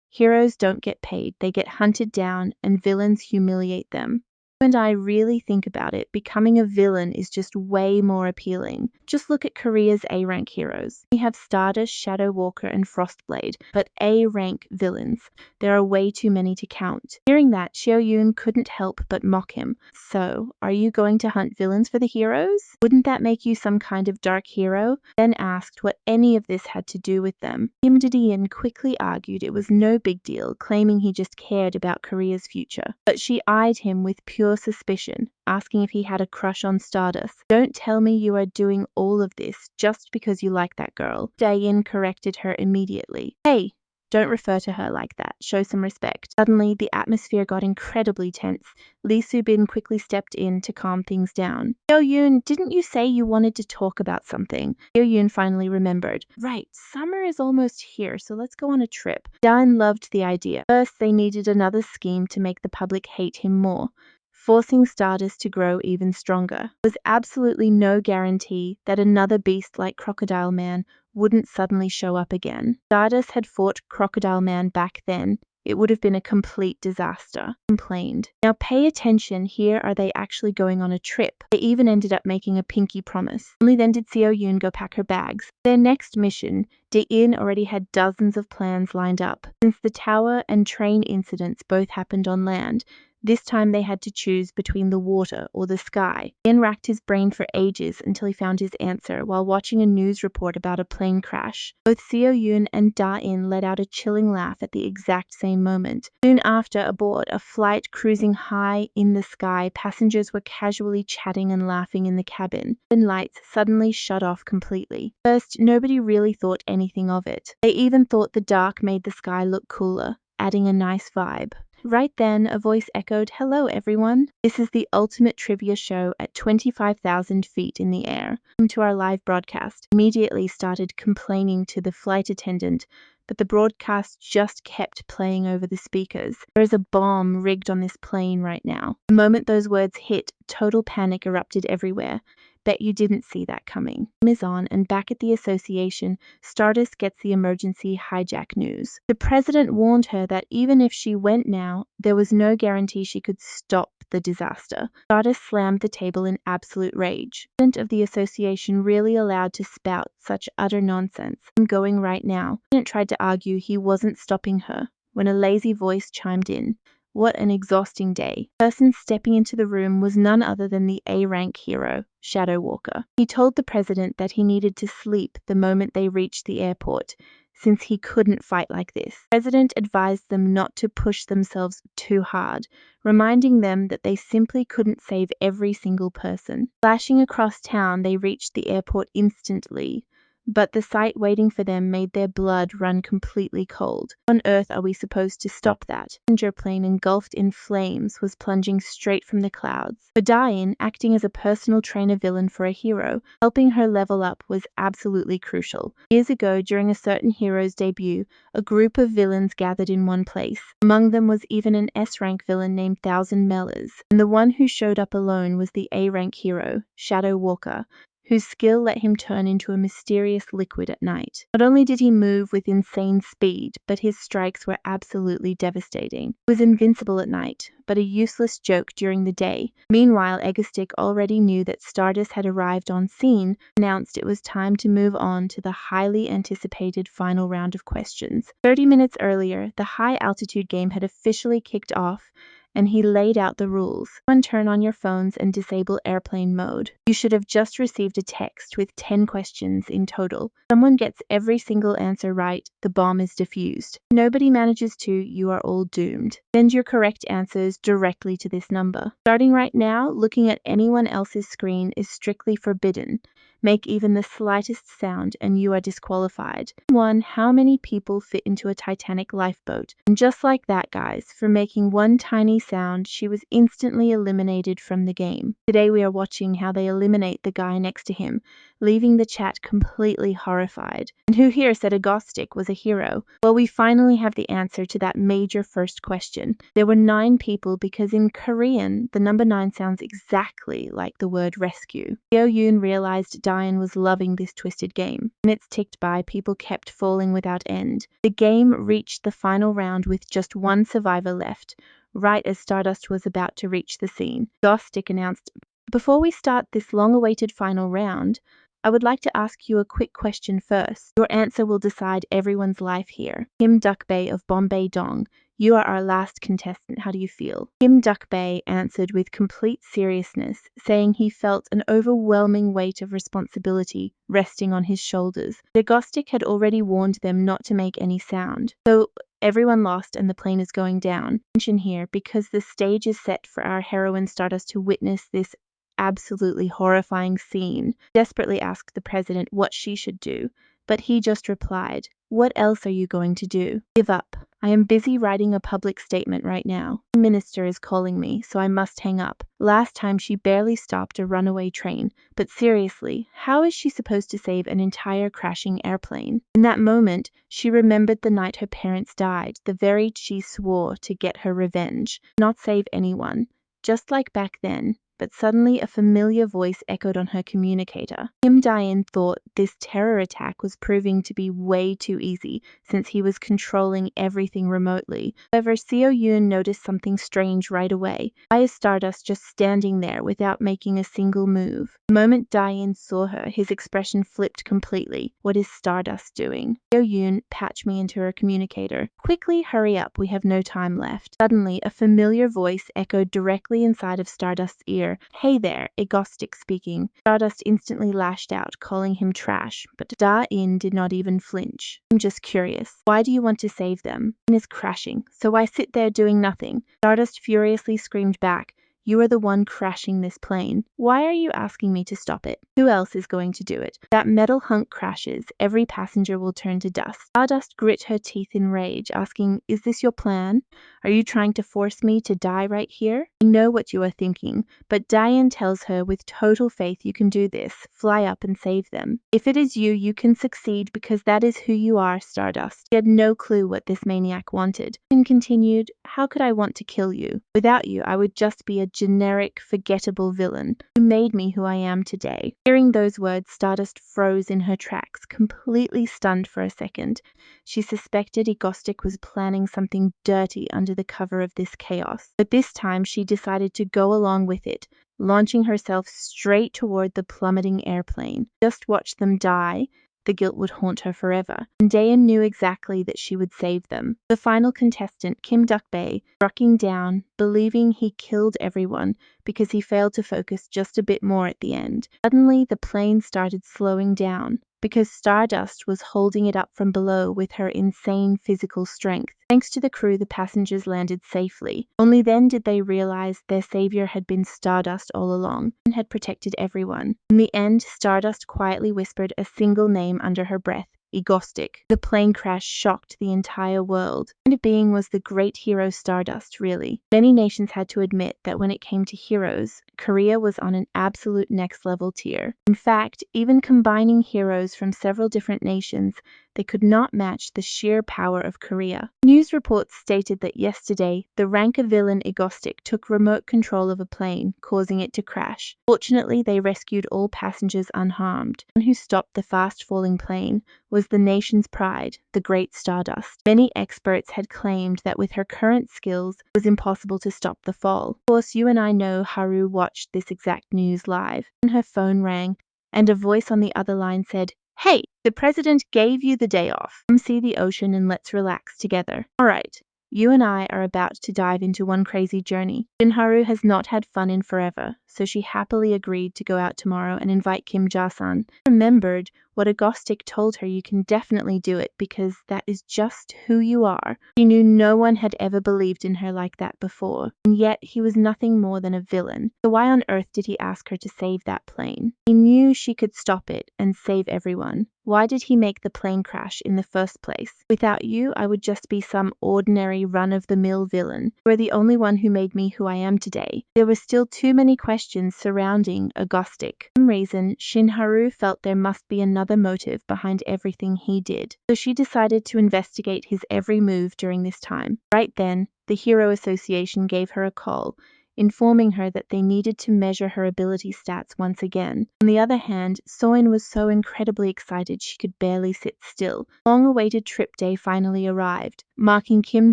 Heroes don't get paid, they get hunted down, and villains humiliate them. And I really think about it, becoming a villain is just way more appealing. Just look at Korea's A-rank heroes. We have Stardust, Shadow Walker, and Frostblade, but A-rank villains. There are way too many to count. Hearing that, Seo-in couldn't help but mock him. So, are you going to hunt villains for the heroes? Wouldn't that make you some kind of dark hero? Then asked what any of this had to do with them. Kim Dae-in quickly argued it was no big deal, claiming he just cared about Korea's future. But she eyed him with pure suspicion, asking if he had a crush on Stardust. Don't tell me you are doing all of this just because you like that girl. Dae-in corrected her immediately. Hey, don't refer to her like that. Show some respect. Suddenly, the atmosphere got incredibly tense. Lee Soo-bin quickly stepped in to calm things down. Seo-in, didn't you say you wanted to talk about something? Seo-in finally remembered. Right, summer is almost here, so let's go on a trip. Dan loved the idea. First, they needed another scheme to make the public hate him more, forcing Stardust to grow even stronger. There was absolutely no guarantee that another beast like Crocodile Man wouldn't suddenly show up again. Stardust had fought Crocodile Man back then. It would have been a complete disaster. Complained. Now pay attention, here are they actually going on a trip. They even ended up making a pinky promise. Only then did Seo-in go pack her bags. Their next mission, Dae-in already had dozens of plans lined up. Since the tower and train incidents both happened on land, this time they had to choose between the water or the sky. Dae-in racked his brain for ages until he found his answer while watching a news report about a plane crash. Both Seo-in and Da-in let out a chilling laugh at the exact same moment. Soon after, aboard a flight cruising high in the sky, passengers were casually chatting and laughing in the cabin. The lights suddenly shut off completely. First, nobody really thought anything of it. They even thought the dark made the sky look cooler, adding a nice vibe. Right then, a voice echoed, "Hello, everyone. This is the ultimate trivia show at 25,000 feet in the air. Welcome to our live broadcast." Immediately started complaining to the flight attendant, but the broadcast just kept playing over the speakers. There is a bomb rigged on this plane right now. The moment those words hit, total panic erupted everywhere. Bet you didn't see that coming. Is on, and back at the association, Stardust gets the emergency hijack news. The president warned her that even if she went now, there was no guarantee she could stop the disaster. Stardust slammed the table in absolute rage. The president of the association really allowed to spout such utter nonsense. I'm going right now. The president tried to argue he wasn't stopping her when a lazy voice chimed in. What an exhausting day. The person stepping into the room was none other than the A-rank hero, Shadow Walker. He told the president that he needed to sleep the moment they reached the airport, since he couldn't fight like this. The president advised them not to push themselves too hard, reminding them that they simply couldn't save every single person. Flashing across town, they reached the airport instantly, but the sight waiting for them made their blood run completely cold. On Earth are we supposed to stop that? The passenger plane, engulfed in flames, was plunging straight from the clouds. For Diane, acting as a personal trainer villain for a hero, helping her level up was absolutely crucial. Years ago, during a certain hero's debut, a group of villains gathered in one place. Among them was even an S-rank villain named Thousand Mellors, and the one who showed up alone was the A-rank hero, Shadow Walker, whose skill let him turn into a mysterious liquid at night. Not only did he move with insane speed, but his strikes were absolutely devastating. He was invincible at night, but a useless joke during the day. Meanwhile, Egostick already knew that Stardust had arrived on scene, announced it was time to move on to the highly anticipated final round of questions. 30 minutes earlier, the high-altitude game had officially kicked off, and he laid out the rules. Everyone turn on your phones and disable airplane mode. You should have just received a text with 10 questions in total. If someone gets every single answer right, the bomb is defused. If nobody manages to, you are all doomed. Send your correct answers directly to this number. Starting right now, looking at anyone else's screen is strictly forbidden. Make even the slightest sound and you are disqualified. 1. How many people fit into a Titanic lifeboat? And just like that, guys, for making one tiny sound, she was instantly eliminated from the game. Today we are watching how they eliminate the guy next to him, leaving the chat completely horrified. And who here said Agostic was a hero? Well, we finally have the answer to that major first question. There were 9 people because in Korean, the number 9 sounds exactly like the word rescue. Seo Yoon realized Diane was loving this twisted game. Minutes ticked by, people kept falling without end. The game reached the final round with just one survivor left, right as Stardust was about to reach the scene. Agostic announced, "Before we start this long-awaited final round, I would like to ask you a quick question first. Your answer will decide everyone's life here. Kim Dukbae of Bombay Dong, you are our last contestant. How do you feel?" Kim Dukbae answered with complete seriousness, saying he felt an overwhelming weight of responsibility resting on his shoulders. Agostic had already warned them not to make any sound. So everyone lost and the plane is going down. Mention here because the stage is set for our heroine Stardust to witness this absolutely horrifying scene. Desperately asked the president what she should do, but he just replied, "What else are you going to do? Give up. I am busy writing a public statement right now. The minister is calling me, so I must hang up." Last time she barely stopped a runaway train, but seriously, how is she supposed to save an entire crashing airplane? In that moment, she remembered the night her parents died, the very she swore to get her revenge, not save anyone, just like back then. But suddenly a familiar voice echoed on her communicator. Kim Diane thought this terror attack was proving to be way too easy since he was controlling everything remotely. However, Seo Yoon noticed something strange right away. Why is Stardust just standing there without making a single move? The moment Diane saw her, his expression flipped completely. What is Stardust doing? Seo Yoon patched me into her communicator. "Quickly, hurry up, we have no time left." Suddenly, a familiar voice echoed directly inside of Stardust's ear. "Hey there, Agostic speaking." Stardust instantly lashed out, calling him trash, but Da-in did not even flinch. "I'm just curious. Why do you want to save them? The plane is crashing, so why sit there doing nothing?" Stardust furiously screamed back, "You are the one crashing this plane. Why are you asking me to stop it? Who else is going to do it? If that metal hunk crashes, every passenger will turn to dust." Stardust grit her teeth in rage, asking, "Is this your plan? Are you trying to force me to die right here?" "I know what you are thinking, but Diane tells her with total faith you can do this. Fly up and save them. If it is you, you can succeed because that is who you are, Stardust." She had no clue what this maniac wanted, and continued, "How could I want to kill you? Without you, I would just be a generic, forgettable villain who made me who I am today." Hearing those words, Stardust froze in her tracks, completely stunned for a second. She suspected Egostic was planning something dirty under the cover of this chaos. But this time she decided to go along with it, launching herself straight toward the plummeting airplane. Just watch them die. The guilt would haunt her forever. And Dayan knew exactly that she would save them. The final contestant, Kim Duck-bae, struck down, believing he killed everyone because he failed to focus just a bit more at the end. Suddenly, the plane started slowing down because Stardust was holding it up from below with her insane physical strength. Thanks to the crew, the passengers landed safely. Only then did they realize their savior had been Stardust all along and had protected everyone. In the end, Stardust quietly whispered a single name under her breath: Egostic. The plane crash shocked the entire world. The kind of being was the great hero Stardust, really. Many nations had to admit that when it came to heroes, Korea was on an absolute next level tier. In fact, even combining heroes from several different nations, they could not match the sheer power of Korea. News reports stated that yesterday, the rank of villain Egostic took remote control of a plane, causing it to crash. Fortunately, they rescued all passengers unharmed. The one who stopped the fast-falling plane was the nation's pride, the great Stardust. Many experts had claimed that with her current skills, it was impossible to stop the fall. Of course, you and I know Haru watched this exact news live. And her phone rang, and a voice on the other line said, "Hey, the president gave you the day off. Come see the ocean and let's relax together." All right, you and I are about to dive into one crazy journey. Shinharu has not had fun in forever, so she happily agreed to go out tomorrow and invite Kim Ja-sun. Remembered what Egostic told her: you can definitely do it because that is just who you are. She knew no one had ever believed in her like that before, and yet he was nothing more than a villain. So why on earth did he ask her to save that plane? He knew she could stop it and save everyone. Why did he make the plane crash in the first place? Without you, I would just be some ordinary run-of-the-mill villain. You are the only one who made me who I am today. There were still too many questions surrounding Egostic. For some reason, Shinharu felt there must be another motive behind everything he did. So she decided to investigate his every move during this time. Right then, the Hero Association gave her a call, informing her that they needed to measure her ability stats once again. On the other hand, Soin was so incredibly excited she could barely sit still. Long-awaited trip day finally arrived, marking Kim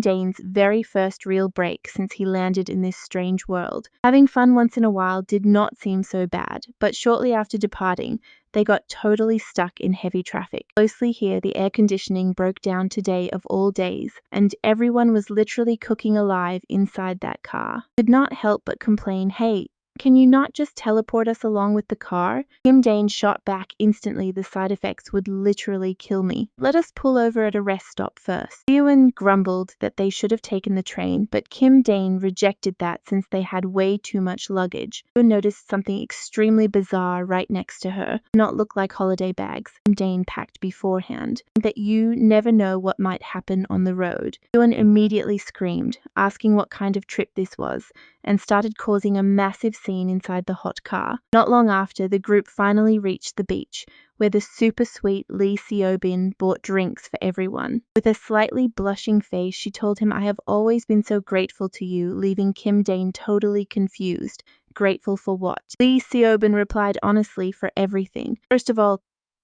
Dane's very first real break since he landed in this strange world. Having fun once in a while did not seem so bad, but shortly after departing, they got totally stuck in heavy traffic. Closely here, the air conditioning broke down today of all days, and everyone was literally cooking alive inside that car. Could not help but complain, "Hey, can you not just teleport us along with the car?" Kim Dane shot back instantly. "The side effects would literally kill me. Let us pull over at a rest stop first." Ewan grumbled that they should have taken the train, but Kim Dane rejected that since they had way too much luggage. Ewan noticed something extremely bizarre right next to her. Not look like holiday bags Kim Dane packed beforehand, and that you never know what might happen on the road. Ewan immediately screamed, asking what kind of trip this was, and started causing a massive scene inside the hot car. Not long after, the group finally reached the beach, where the super sweet Lee Seobin bought drinks for everyone. With a slightly blushing face, she told him, "I have always been so grateful to you," leaving Kim Dane totally confused. Grateful for what? Lee Seobin replied, "Honestly, for everything. First of all,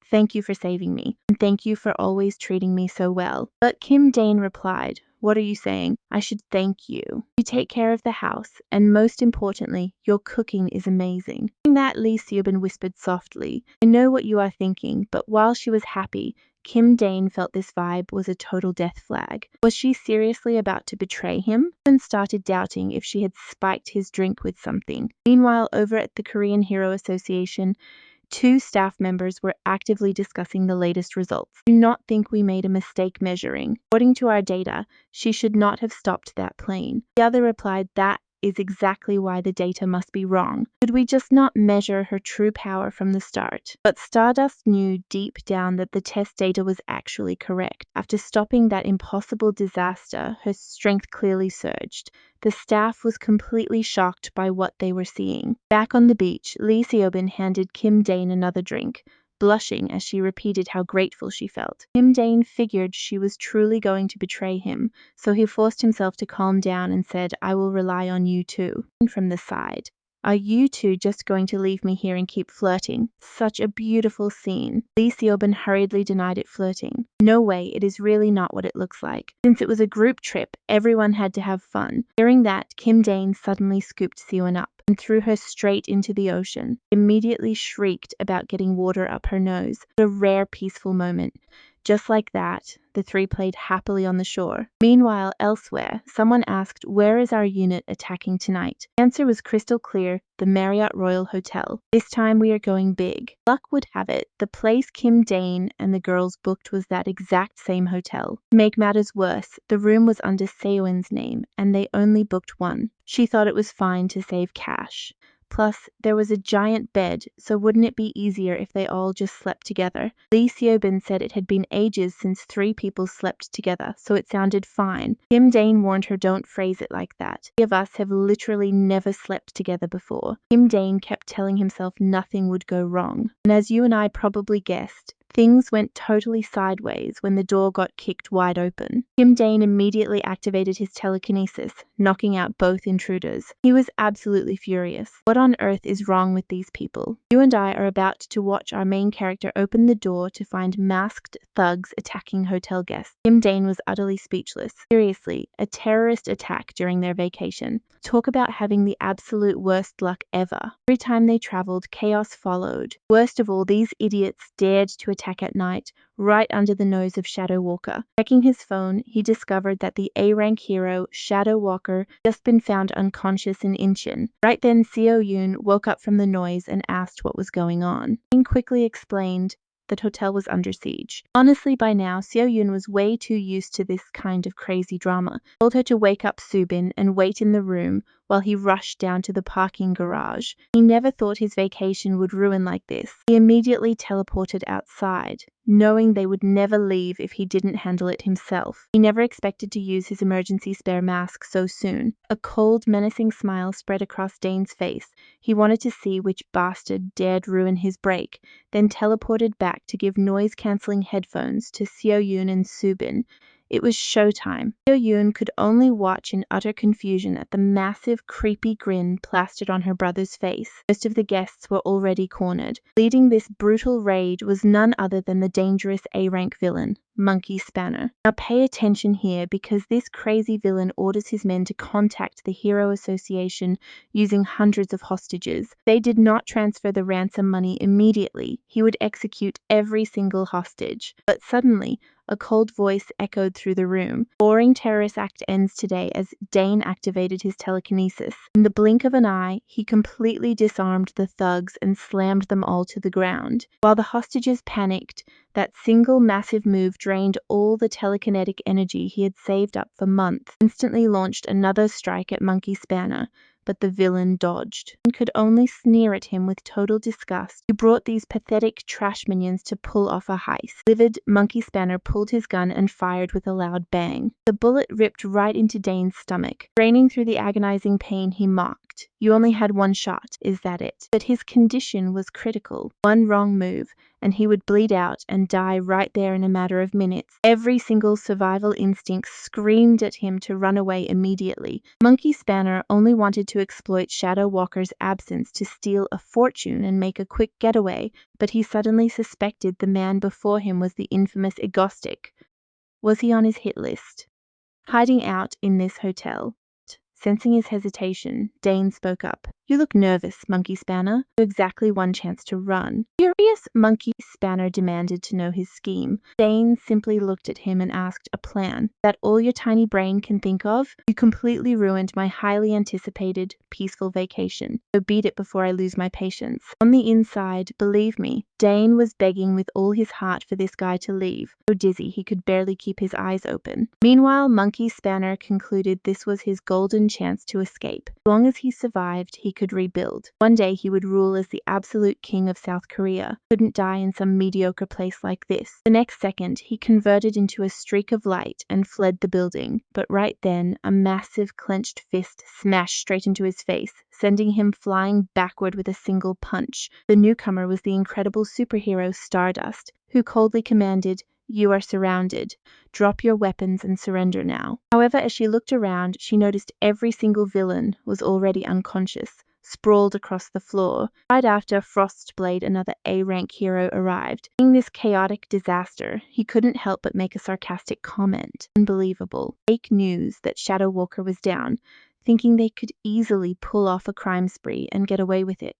thank you for saving me, and thank you for always treating me so well." But Kim Dane replied, "What are you saying? I should thank you. You take care of the house, and most importantly, your cooking is amazing." Hearing that, Lee Seobin whispered softly, "I know what you are thinking," but while she was happy, Kim Dane felt this vibe was a total death flag. Was she seriously about to betray him? And started doubting if she had spiked his drink with something. Meanwhile, over at the Korean Hero Association, 2 staff members were actively discussing the latest results. "Do not think we made a mistake measuring. According to our data, she should not have stopped that plane." The other replied, "That is exactly why the data must be wrong. Could we just not measure her true power from the start?" But Stardust knew deep down that the test data was actually correct. After stopping that impossible disaster, her strength clearly surged. The staff was completely shocked by what they were seeing. Back on the beach, Lee Seobin handed Kim Dane another drink, blushing as she repeated how grateful she felt. Kim Dane figured she was truly going to betray him, so he forced himself to calm down and said, "I will rely on you too." From the side, "Are you two just going to leave me here and keep flirting?" Such a beautiful scene. Lee Seobin hurriedly denied it flirting. "No way, it is really not what it looks like. Since it was a group trip, everyone had to have fun." Hearing that, Kim Dane suddenly scooped Seoin up and threw her straight into the ocean. Immediately shrieked about getting water up her nose. A rare peaceful moment. Just like that, the three played happily on the shore. Meanwhile, elsewhere, someone asked, "Where is our unit attacking tonight?" The answer was crystal clear: the Marriott Royal Hotel. "This time we are going big." Luck would have it, the place Kim Dane and the girls booked was that exact same hotel. To make matters worse, the room was under Seoin's name, and they only booked one. She thought it was fine to save cash. Plus, there was a giant bed, so wouldn't it be easier if they all just slept together? Lee Seobin said it had been ages since 3 people slept together, so it sounded fine. Kim Dane warned her, "Don't phrase it like that. 3 of us have literally never slept together before." Kim Dane kept telling himself nothing would go wrong. And as you and I probably guessed, things went totally sideways when the door got kicked wide open. Kim Dane immediately activated his telekinesis, knocking out both intruders. He was absolutely furious. What on earth is wrong with these people? You and I are about to watch our main character open the door to find masked thugs attacking hotel guests. Kim Dane was utterly speechless. Seriously, a terrorist attack during their vacation. Talk about having the absolute worst luck ever. Every time they traveled, chaos followed. Worst of all, these idiots dared to attack at night, right under the nose of Shadow Walker. Checking his phone, he discovered that the A-rank hero, Shadow Walker, just been found unconscious in Incheon. Right then, Seo Yoon woke up from the noise and asked what was going on. He quickly explained that hotel was under siege. Honestly, by now, Seo Yoon was way too used to this kind of crazy drama. Told her to wake up Subin and wait in the room while he rushed down to the parking garage. He never thought his vacation would ruin like this. He immediately teleported outside, knowing they would never leave if he didn't handle it himself. He never expected to use his emergency spare mask so soon. A cold, menacing smile spread across Dane's face. He wanted to see which bastard dared ruin his break, then teleported back to give noise-cancelling headphones to Seo Yoon and Subin. It was showtime. Seo Yoon could only watch in utter confusion at the massive, creepy grin plastered on her brother's face. Most of the guests were already cornered. Leading this brutal raid was none other than the dangerous A-rank villain, Monkey Spanner. Now pay attention here, because this crazy villain orders his men to contact the Hero Association using hundreds of hostages. If they did not transfer the ransom money immediately, he would execute every single hostage. But suddenly, a cold voice echoed through the room. "Boring terrorist act ends today," as Dane activated his telekinesis. In the blink of an eye, he completely disarmed the thugs and slammed them all to the ground. While the hostages panicked, that single massive move drained all the telekinetic energy he had saved up for months. Instantly launched another strike at Monkey Spanner, but the villain dodged and could only sneer at him with total disgust. "You brought these pathetic trash minions to pull off a heist." Livid, Monkey Spanner pulled his gun and fired with a loud bang. The bullet ripped right into Dane's stomach. Straining through the agonizing pain, he mocked, "You only had one shot, is that it?" But his condition was critical. One wrong move, and he would bleed out and die right there in a matter of minutes. Every single survival instinct screamed at him to run away immediately. Monkey Spanner only wanted to exploit Shadow Walker's absence to steal a fortune and make a quick getaway, but he suddenly suspected the man before him was the infamous Egostic. Was he on his hit list? Hiding out in this hotel. Sensing his hesitation, Dane spoke up. "You look nervous, Monkey Spanner. You exactly one chance to run." Furious, Monkey Spanner demanded to know his scheme. Dane simply looked at him and asked, "A plan? That all your tiny brain can think of? You completely ruined my highly anticipated, peaceful vacation. So beat it before I lose my patience." On the inside, believe me, Dane was begging with all his heart for this guy to leave. So dizzy, he could barely keep his eyes open. Meanwhile, Monkey Spanner concluded this was his golden chance to escape. As long as he survived, he could rebuild. One day he would rule as the absolute king of South Korea. Couldn't die in some mediocre place like this. The next second, he converted into a streak of light and fled the building. But right then, a massive clenched fist smashed straight into his face, sending him flying backward with a single punch. The newcomer was the incredible superhero Stardust, who coldly commanded, "You are surrounded. Drop your weapons and surrender now." However, as she looked around, she noticed every single villain was already unconscious, sprawled across the floor. Right after Frostblade, another A-rank hero, arrived. Seeing this chaotic disaster, he couldn't help but make a sarcastic comment. Unbelievable. Fake news that Shadow Walker was down. Thinking they could easily pull off a crime spree and get away with it.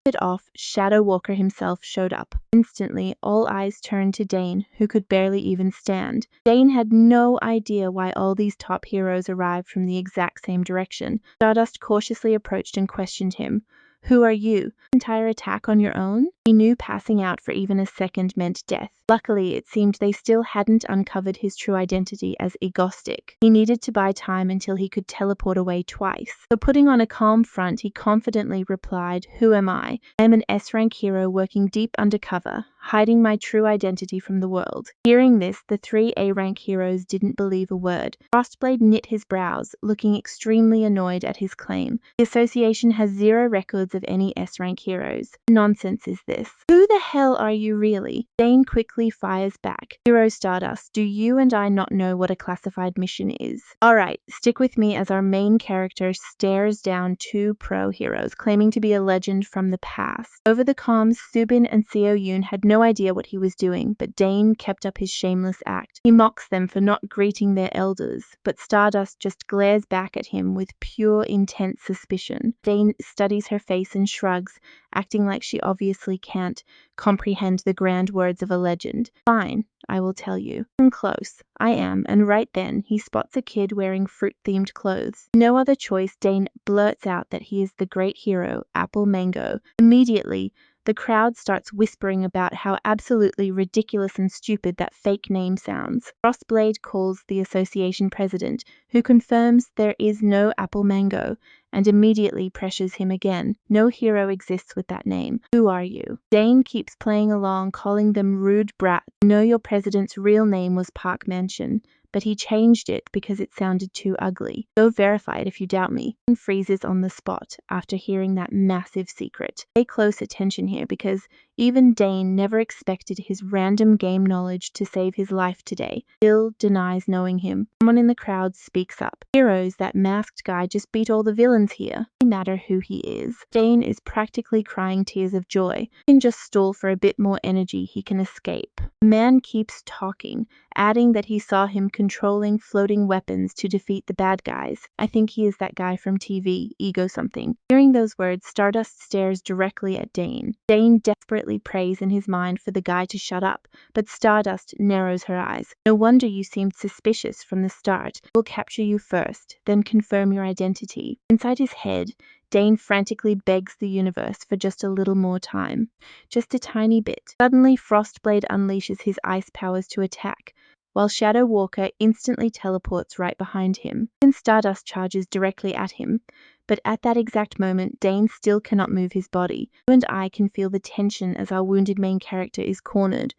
Shadow Walker himself showed up. Instantly, all eyes turned to Dane, who could barely even stand. Dane had no idea why all these top heroes arrived from the exact same direction. Stardust cautiously approached and questioned him. "Who are you? Entire attack on your own?" He knew passing out for even a second meant death. Luckily, it seemed they still hadn't uncovered his true identity as Egostic. He needed to buy time until he could teleport away twice. So putting on a calm front, he confidently replied, "Who am I? I am an S-rank hero working deep undercover, hiding my true identity from the world." Hearing this, the 3 A-rank heroes didn't believe a word. Frostblade knit his brows, looking extremely annoyed at his claim. The association has 0 records of any S-rank heroes. Nonsense is this. "Who the hell are you really?" Dane quickly fires back. "Hero Stardust, do you and I not know what a classified mission is?" Alright, stick with me as our main character stares down 2 pro heroes claiming to be a legend from the past. Over the comms, Subin and Seo Yoon had no idea what he was doing, but Dane kept up his shameless act. He mocks them for not greeting their elders, but Stardust just glares back at him with pure intense suspicion. Dane studies her face and shrugs, acting like she obviously can't comprehend the grand words of a legend. "Fine, I will tell you. I'm close. I am." And right then, he spots a kid wearing fruit-themed clothes. No other choice, Dane blurts out that he is the great hero, Apple Mango. Immediately, the crowd starts whispering about how absolutely ridiculous and stupid that fake name sounds. Frostblade calls the association president, who confirms there is no Apple Mango, and immediately pressures him again. "No hero exists with that name. Who are you?" Dane keeps playing along, calling them rude brats. "Know your president's real name was Park Mansion, but he changed it because it sounded too ugly. Go verify it if you doubt me." And freezes on the spot after hearing that massive secret. Pay close attention here because even Dane never expected his random game knowledge to save his life today. Still denies knowing him. Someone in the crowd speaks up. "Heroes, that masked guy just beat all the villains here. No matter who he is." Dane is practically crying tears of joy. He can just stall for a bit more energy, he can escape. The man keeps talking, adding that he saw him controlling floating weapons to defeat the bad guys. "I think he is that guy from TV, Ego something." Hearing those words, Stardust stares directly at Dane. Dane desperately prays in his mind for the guy to shut up, but Stardust narrows her eyes. "No wonder you seemed suspicious from the start. We'll capture you first, then confirm your identity." Inside his head, Dane frantically begs the universe for just a little more time. Just a tiny bit. Suddenly, Frostblade unleashes his ice powers to attack, while Shadow Walker instantly teleports right behind him. Then Stardust charges directly at him, but at that exact moment, Dane still cannot move his body. You and I can feel the tension as our wounded main character is cornered,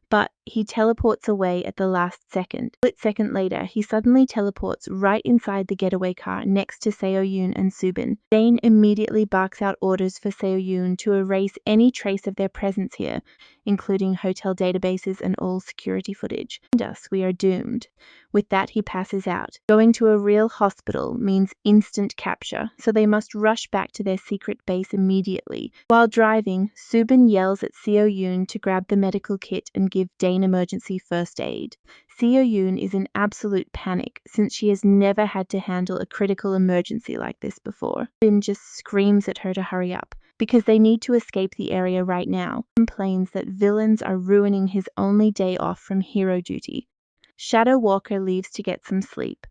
but he teleports away at the last second. A split second later, he suddenly teleports right inside the getaway car next to Seo Yoon and Subin. Dane immediately barks out orders for Seo Yoon to erase any trace of their presence here, including hotel databases and all security footage. And us, we are doomed. With that, he passes out. Going to a real hospital means instant capture, so they must rush back to their secret base immediately. While driving, Subin yells at Seo Yoon to grab the medical kit and give Dane emergency first aid. Seo Yoon is in absolute panic since she has never had to handle a critical emergency like this before. Subin just screams at her to hurry up, because they need to escape the area right now. He complains that villains are ruining his only day off from hero duty. Shadow Walker leaves to get some sleep,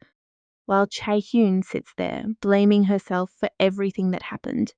while Chae-hyun sits there, blaming herself for everything that happened.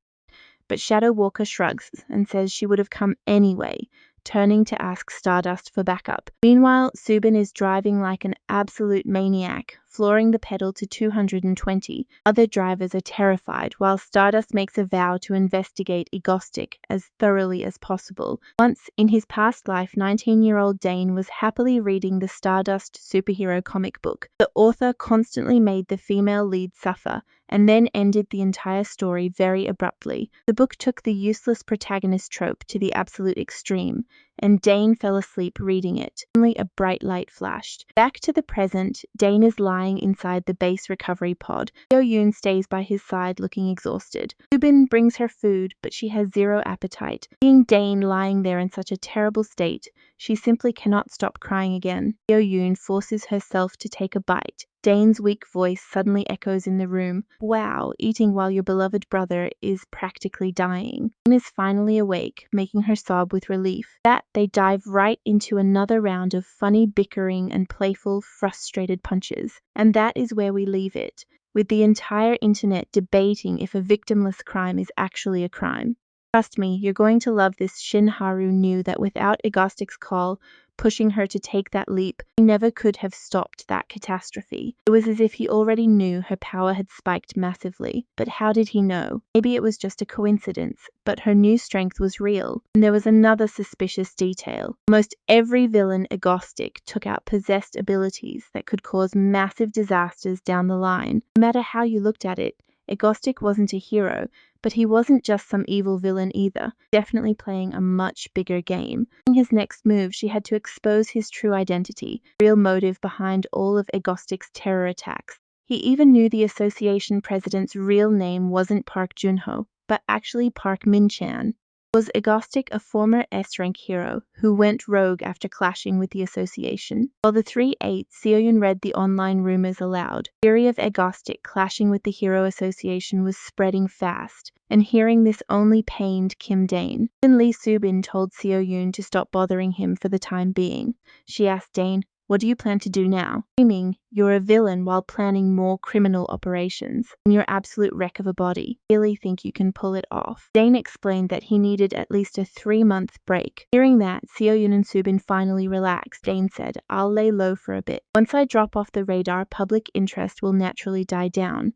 But Shadow Walker shrugs and says she would have come anyway, turning to ask Stardust for backup. Meanwhile, Subin is driving like an absolute maniac, flooring the pedal to 220. Other drivers are terrified, while Stardust makes a vow to investigate Egostic as thoroughly as possible. Once, in his past life, 19-year-old Dane was happily reading the Stardust superhero comic book. The author constantly made the female lead suffer, and then ended the entire story very abruptly. The book took the useless protagonist trope to the absolute extreme, and Dane fell asleep reading it. Only a bright light flashed. Back to the present, Dane is lying inside the base recovery pod. Seo-yoon stays by his side looking exhausted. Subin brings her food, but she has zero appetite. Seeing Dane lying there in such a terrible state, she simply cannot stop crying again. Seo-yoon forces herself to take a bite. Dane's weak voice suddenly echoes in the room. Wow, eating while your beloved brother is practically dying. Dane is finally awake, making her sob with relief. They dive right into another round of funny bickering and playful, frustrated punches. And that is where we leave it, with the entire internet debating if a victimless crime is actually a crime. Trust me, you're going to love this. Shinharu knew that without Egostic's call, pushing her to take that leap, he never could have stopped that catastrophe. It was as if he already knew her power had spiked massively. But how did he know? Maybe it was just a coincidence, but her new strength was real. And there was another suspicious detail. Almost every villain Egostic took out possessed abilities that could cause massive disasters down the line. No matter how you looked at it, Egostic wasn't a hero, but he wasn't just some evil villain either, definitely playing a much bigger game. In his next move, she had to expose his true identity, real motive behind all of Egostic's terror attacks. He even knew the association president's real name wasn't Park Junho, but actually Park Min-chan. Was Egostic a former S-rank hero who went rogue after clashing with the association? While the three ate, Seo-yoon read the online rumors aloud. Theory of Egostic clashing with the hero association was spreading fast, and hearing this only pained Kim Dane. Then Lee Subin told Seo-yoon to stop bothering him for the time being. She asked Dane, "What do you plan to do now?" Screaming, "You're a villain while planning more criminal operations, and you're absolute wreck of a body. Really think you can pull it off?" Dane explained that he needed at least a 3-month break. Hearing that, Seo-yoon and Subin finally relaxed. Dane said, "I'll lay low for a bit. Once I drop off the radar, public interest will naturally die down."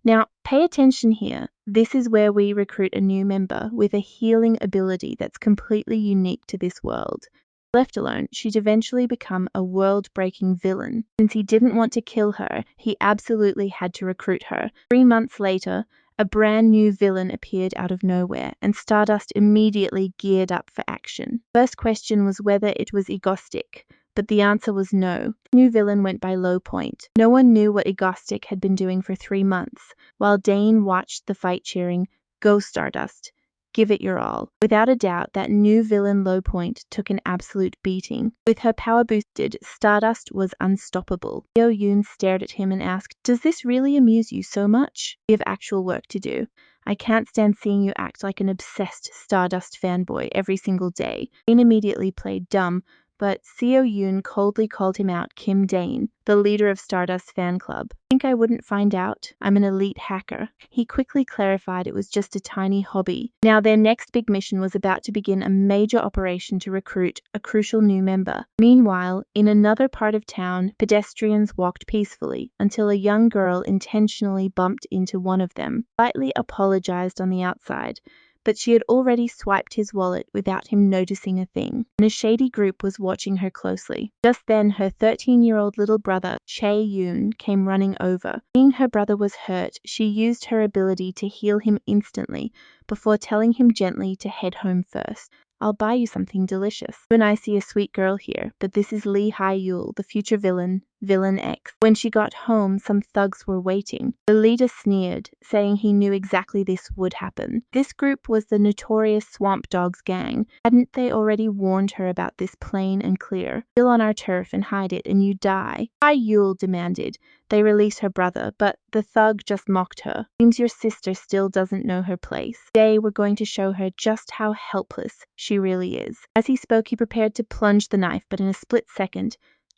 Now, pay attention here. This is where we recruit a new member with a healing ability that's completely unique to this world. Left alone, she'd eventually become a world-breaking villain. Since he didn't want to kill her, he absolutely had to recruit her. 3 months later, a brand new villain appeared out of nowhere, and Stardust immediately geared up for action. First question was whether it was Egostic, but the answer was no. The new villain went by Low Point. No one knew what Egostic had been doing for 3 months, while Dane watched the fight cheering, "Go Stardust. Give it your all." Without a doubt, that new villain Low Point took an absolute beating. With her power boosted, Stardust was unstoppable. Seo-yoon stared at him and asked, "Does this really amuse you so much? We have actual work to do. I can't stand seeing you act like an obsessed Stardust fanboy every single day." Dane immediately played dumb, but Seo-yoon coldly called him out Kim Dane, the leader of Stardust fan club. "Think I wouldn't find out? I'm an elite hacker." He quickly clarified it was just a tiny hobby. Now their next big mission was about to begin a major operation to recruit a crucial new member. Meanwhile, in another part of town, pedestrians walked peacefully until a young girl intentionally bumped into one of them, slightly apologized on the outside, but she had already swiped his wallet without him noticing a thing, and a shady group was watching her closely. Just then, her 13-year-old little brother, Chae-yoon, came running over. Seeing her brother was hurt, she used her ability to heal him instantly before telling him gently to head home first. "I'll buy you something delicious. You and I see a sweet girl here, but this is Lee Hae-yul, the future villain, Villain X." When she got home, some thugs were waiting. The leader sneered, saying he knew exactly this would happen. This group was the notorious Swamp Dogs gang. Hadn't they already warned her about this plain and clear? "Steal on our turf and hide it, and you die." Hae-yul demanded they release her brother, but the thug just mocked her. "Seems your sister still doesn't know her place. Today we're going to show her just how helpless she really is." As he spoke, he prepared to plunge the knife, but in a split second,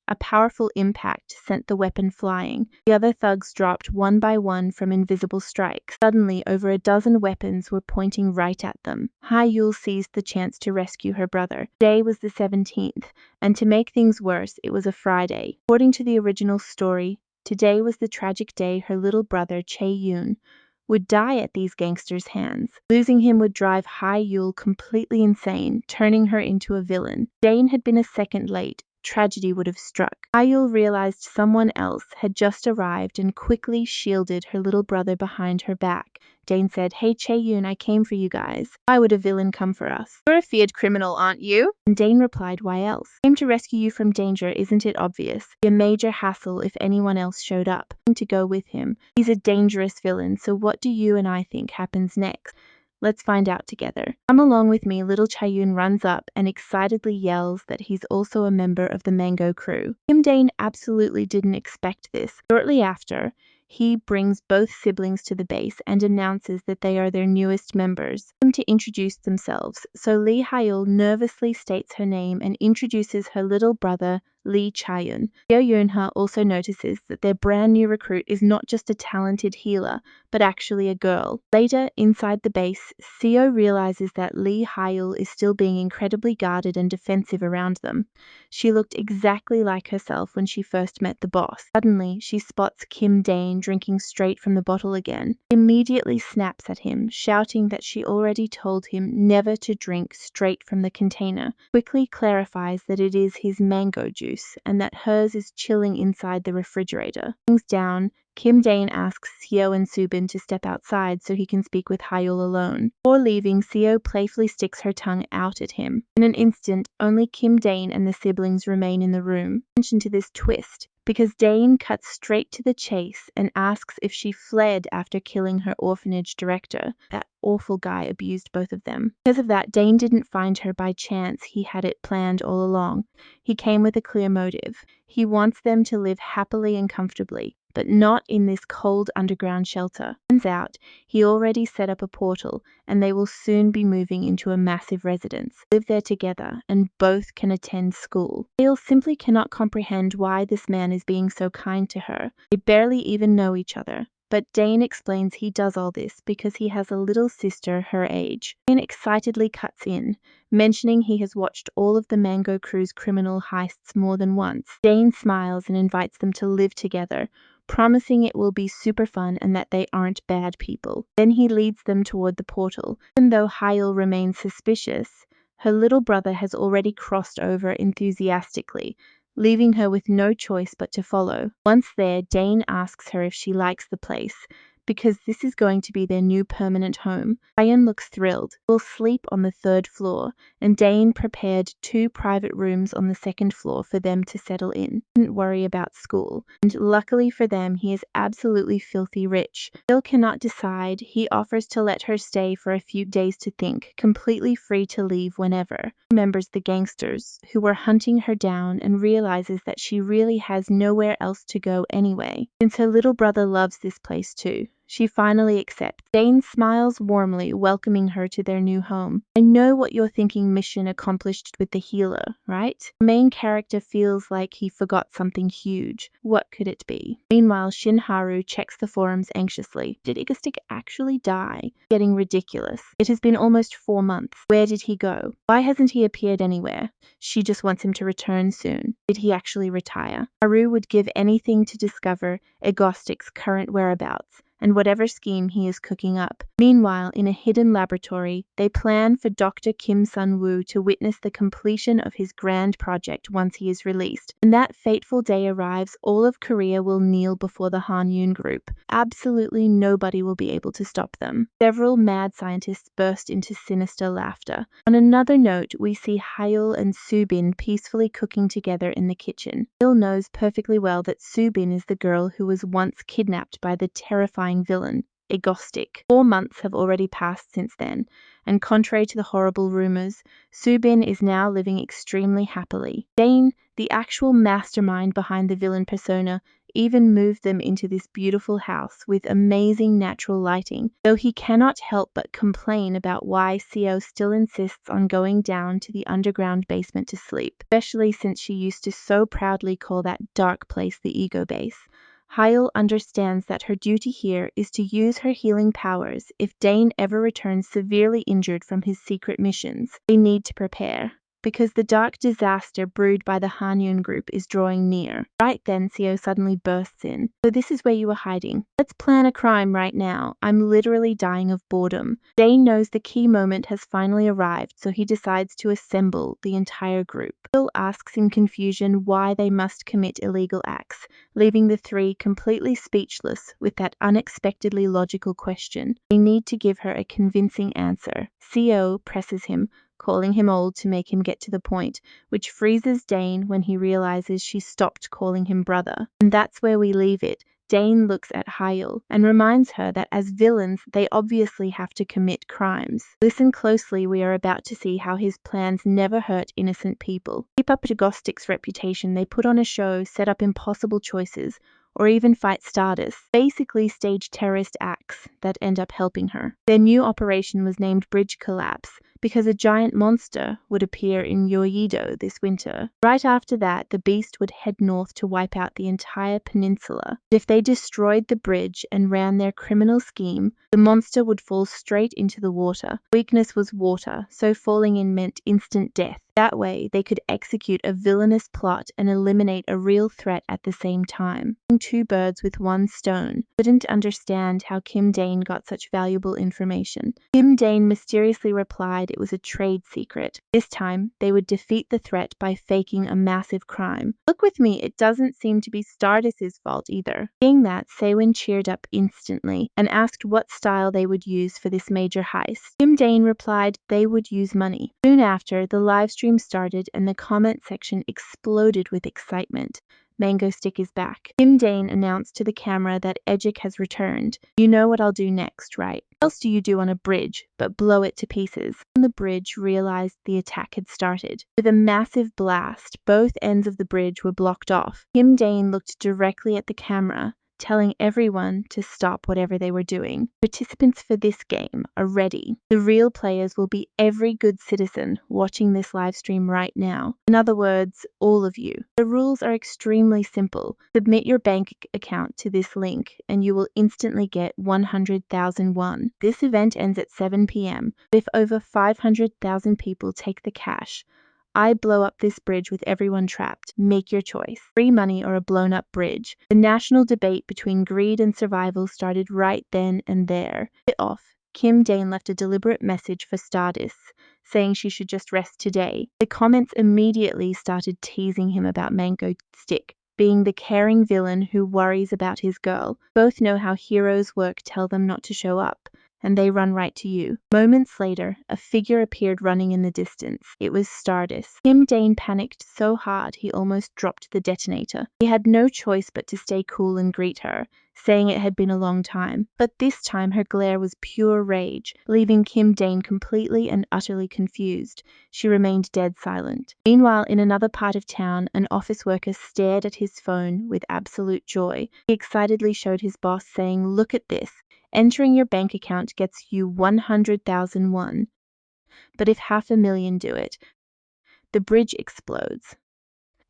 a powerful impact sent the weapon flying. The other thugs dropped one by one from invisible strikes. Suddenly, over a dozen weapons were pointing right at them. Hae-yul seized the chance to rescue her brother. Today was the 17th, and to make things worse, it was a Friday. According to the original story, Today was the tragic day her little brother, Chae-yoon, would die at these gangsters' hands. Losing him would drive Hae-yul completely insane, turning her into a villain. Dane had been a second late. Tragedy would have struck. Hae-yul realized someone else had just arrived and quickly shielded her little brother behind her back. Dane said, "Hey Chae-yoon, I came for you guys. Why would a villain come for us? You're a feared criminal, aren't you?" And Dane replied, "Why else? Came to rescue you from danger, isn't it obvious? Be a major hassle if anyone else showed up. To go with him. He's a dangerous villain, so what do you and I think happens next? Let's find out together. Come along with me." Little Chae-yoon runs up and excitedly yells that he's also a member of the Mango crew. Kim Dane absolutely didn't expect this. Shortly after, he brings both siblings to the base and announces that they are their newest members. Them to introduce themselves, so Lee Hae-yul nervously states her name and introduces her little brother, Lee Chae-yoon. Seo Yoon-ha also notices that their brand new recruit is not just a talented healer, but actually a girl. Later, inside the base, Seo realizes that Lee Hae-yul is still being incredibly guarded and defensive around them. She looked exactly like herself when she first met the boss. Suddenly, she spots Kim Dane drinking straight from the bottle again. Immediately snaps at him, shouting that she already told him never to drink straight from the container. Quickly clarifies that it is his mango juice and that hers is chilling inside the refrigerator. Things down, Kim Dane asks Seo and Subin to step outside so he can speak with Hae-yul alone. Before leaving, Seo playfully sticks her tongue out at him. In an instant, only Kim Dane and the siblings remain in the room. Attention to this twist, because Dane cuts straight to the chase and asks if she fled after killing her orphanage director. That awful guy abused both of them. Because of that, Dane didn't find her by chance. He had it planned all along. He came with a clear motive. He wants them to live happily and comfortably, but not in this cold underground shelter. Turns out, he already set up a portal, and they will soon be moving into a massive residence. Live there together, and both can attend school. Hale simply cannot comprehend why this man is being so kind to her. They barely even know each other. But Dane explains he does all this because he has a little sister her age. Dane excitedly cuts in, mentioning he has watched all of the Mango crew's criminal heists more than once. Dane smiles and invites them to live together, promising it will be super fun and that they aren't bad people. Then he leads them toward the portal. Even though Hae-yul remains suspicious, her little brother has already crossed over enthusiastically, leaving her with no choice but to follow. Once there, Dane asks her if she likes the place, because this is going to be their new permanent home. Ryan looks thrilled. We'll sleep on the 3rd floor, and Dane prepared 2 private rooms on the 2nd floor for them to settle in. Didn't worry about school, and luckily for them, he is absolutely filthy rich. Still cannot decide. He offers to let her stay for a few days to think, completely free to leave whenever. Remembers the gangsters who were hunting her down and realizes that she really has nowhere else to go anyway, since her little brother loves this place too. She finally accepts. Dane smiles warmly, welcoming her to their new home. I know what you're thinking, mission accomplished with the healer, right? The main character feels like he forgot something huge. What could it be? Meanwhile, Shinharu checks the forums anxiously. Did Igastick actually die? Getting ridiculous. It has been almost 4 months. Where did he go? Why hasn't he appeared anywhere? She just wants him to return soon. Did he actually retire? Haru would give anything to discover Igastick's current whereabouts and whatever scheme he is cooking up. Meanwhile, in a hidden laboratory, they plan for Dr. Kim Sun-woo to witness the completion of his grand project once he is released. When that fateful day arrives, all of Korea will kneel before the Hanyun group. Absolutely nobody will be able to stop them. Several mad scientists burst into sinister laughter. On another note, we see Hae-yul and Subin peacefully cooking together in the kitchen. Hae-yul knows perfectly well that Subin is the girl who was once kidnapped by the terrifying villain, Igastick. 4 months have already passed since then, and contrary to the horrible rumors, Subin is now living extremely happily. Dane, the actual mastermind behind the villain persona, even moved them into this beautiful house with amazing natural lighting, though he cannot help but complain about why Seo still insists on going down to the underground basement to sleep, especially since she used to so proudly call that dark place the ego base. Hae-yul understands that her duty here is to use her healing powers if Dane ever returns severely injured from his secret missions. They need to prepare. because the dark disaster brewed by the Hanyun group is drawing near. Right then, Seo suddenly bursts in. So this is where you were hiding. Let's plan a crime right now. I'm literally dying of boredom. Dane knows the key moment has finally arrived, so he decides to assemble the entire group. Bill asks in confusion why they must commit illegal acts, leaving the three completely speechless with that unexpectedly logical question. They need to give her a convincing answer. Seo presses him, calling him old to make him get to the point, which freezes Dane when he realizes she stopped calling him brother. And that's where we leave it. Dane looks at Hyul and reminds her that as villains, they obviously have to commit crimes. Listen closely, we are about to see how his plans never hurt innocent people. Keep up Agostic's reputation, they put on a show, set up impossible choices, or even fight Stardust, basically stage terrorist acts that end up helping her. Their new operation was named Bridge Collapse, because a giant monster would appear in Yoido this winter. Right after that, the beast would head north to wipe out the entire peninsula. But if they destroyed the bridge and ran their criminal scheme, the monster would fall straight into the water. Weakness was water, so falling in meant instant death. That way, they could execute a villainous plot and eliminate a real threat at the same time. Two birds with one stone. Couldn't understand how Kim Dane got such valuable information. Kim Dane mysteriously replied it was a trade secret. This time, they would defeat the threat by faking a massive crime. Look with me, it doesn't seem to be Stardust's fault either. Seeing that, Sewin cheered up instantly and asked what style they would use for this major heist. Kim Dane replied they would use money. Soon after, the live stream started and the comment section exploded with excitement. Mango Stick is back. Kim Dane announced to the camera that Ejik has returned. You know what I'll do next, right? What else do you do on a bridge but blow it to pieces? On the bridge realized the attack had started. With a massive blast, both ends of the bridge were blocked off. Kim Dane looked directly at the camera, telling everyone to stop whatever they were doing. Participants for this game are ready. The real players will be every good citizen watching this live stream right now. In other words, all of you. The rules are extremely simple. Submit your bank account to this link and you will instantly get 100,000 won. This event ends at 7 p.m. If over 500,000 people take the cash, I blow up this bridge with everyone trapped. Make your choice. Free money or a blown up bridge. The national debate between greed and survival started right then and there. Bit off. Kim Dane left a deliberate message for Stardust, saying she should just rest today. The comments immediately started teasing him about Mango Stick being the caring villain who worries about his girl. Both know how heroes work tell them not to show up, and they run right to you. Moments later, a figure appeared running in the distance. It was Stardust. Kim Dane panicked so hard he almost dropped the detonator. He had no choice but to stay cool and greet her, saying it had been a long time. But this time her glare was pure rage, leaving Kim Dane completely and utterly confused. She remained dead silent. Meanwhile, in another part of town, an office worker stared at his phone with absolute joy. He excitedly showed his boss, saying, "Look at this. Entering your bank account gets you 100,000 won. But if 500,000 do it, the bridge explodes."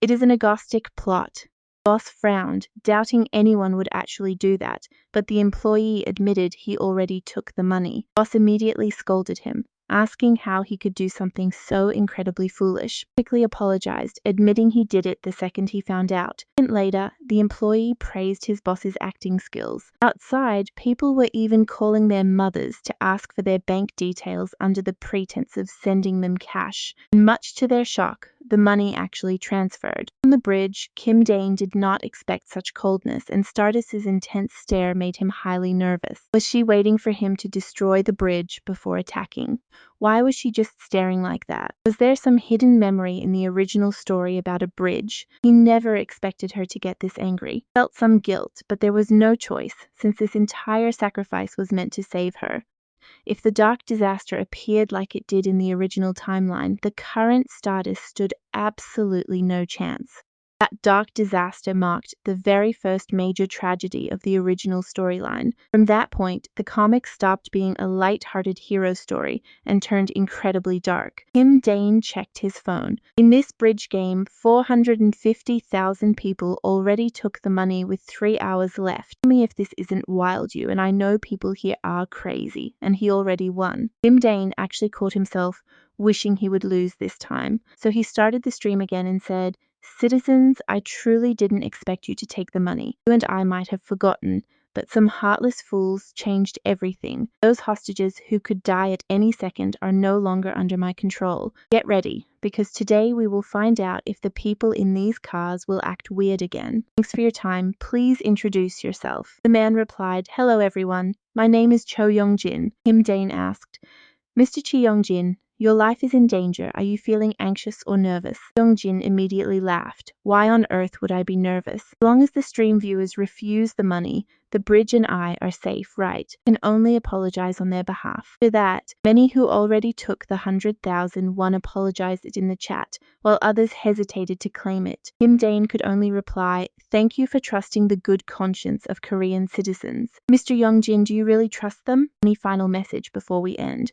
It is an agnostic plot. Boss frowned, doubting anyone would actually do that, but the employee admitted he already took the money. Boss immediately scolded him, asking how he could do something so incredibly foolish. Quickly apologized, admitting he did it the second he found out. A minute later, the employee praised his boss's acting skills. Outside, people were even calling their mothers to ask for their bank details under the pretense of sending them cash. And much to their shock, the money actually transferred. On the bridge, Kim Dane did not expect such coldness, and Stardust's intense stare made him highly nervous. Was she waiting for him to destroy the bridge before attacking? Why was she just staring like that? Was there some hidden memory in the original story about a bridge? He never expected her to get this angry. Felt some guilt, but there was no choice, since this entire sacrifice was meant to save her. If the dark disaster appeared like it did in the original timeline, the current Stardust stood absolutely no chance. That dark disaster marked the very first major tragedy of the original storyline. From that point, the comic stopped being a light-hearted hero story and turned incredibly dark. Kim Dane checked his phone. In this bridge game, 450,000 people already took the money with 3 hours left. Tell me if this isn't wild, you, and I know people here are crazy, and he already won. Kim Dane actually caught himself wishing he would lose this time. So he started the stream again and said, "Citizens, I truly didn't expect you to take the money. You and I might have forgotten, but some heartless fools changed everything. Those hostages who could die at any second are no longer under my control. Get ready, because today we will find out if the people in these cars will act weird again. Thanks for your time. Please introduce yourself." The man replied, "Hello everyone. My name is Cho Young-jin." Kim Dane asked, "Mr. Chi Young-jin, your life is in danger. Are you feeling anxious or nervous?" Young-jin immediately laughed. "Why on earth would I be nervous? As long as the stream viewers refuse the money, the bridge and I are safe, right? I can only apologize on their behalf." After that, many who already took the 100,000 won apologized in the chat, while others hesitated to claim it. Kim Dane could only reply, "Thank you for trusting the good conscience of Korean citizens." "Mr. Young-jin, do you really trust them? Any final message before we end?"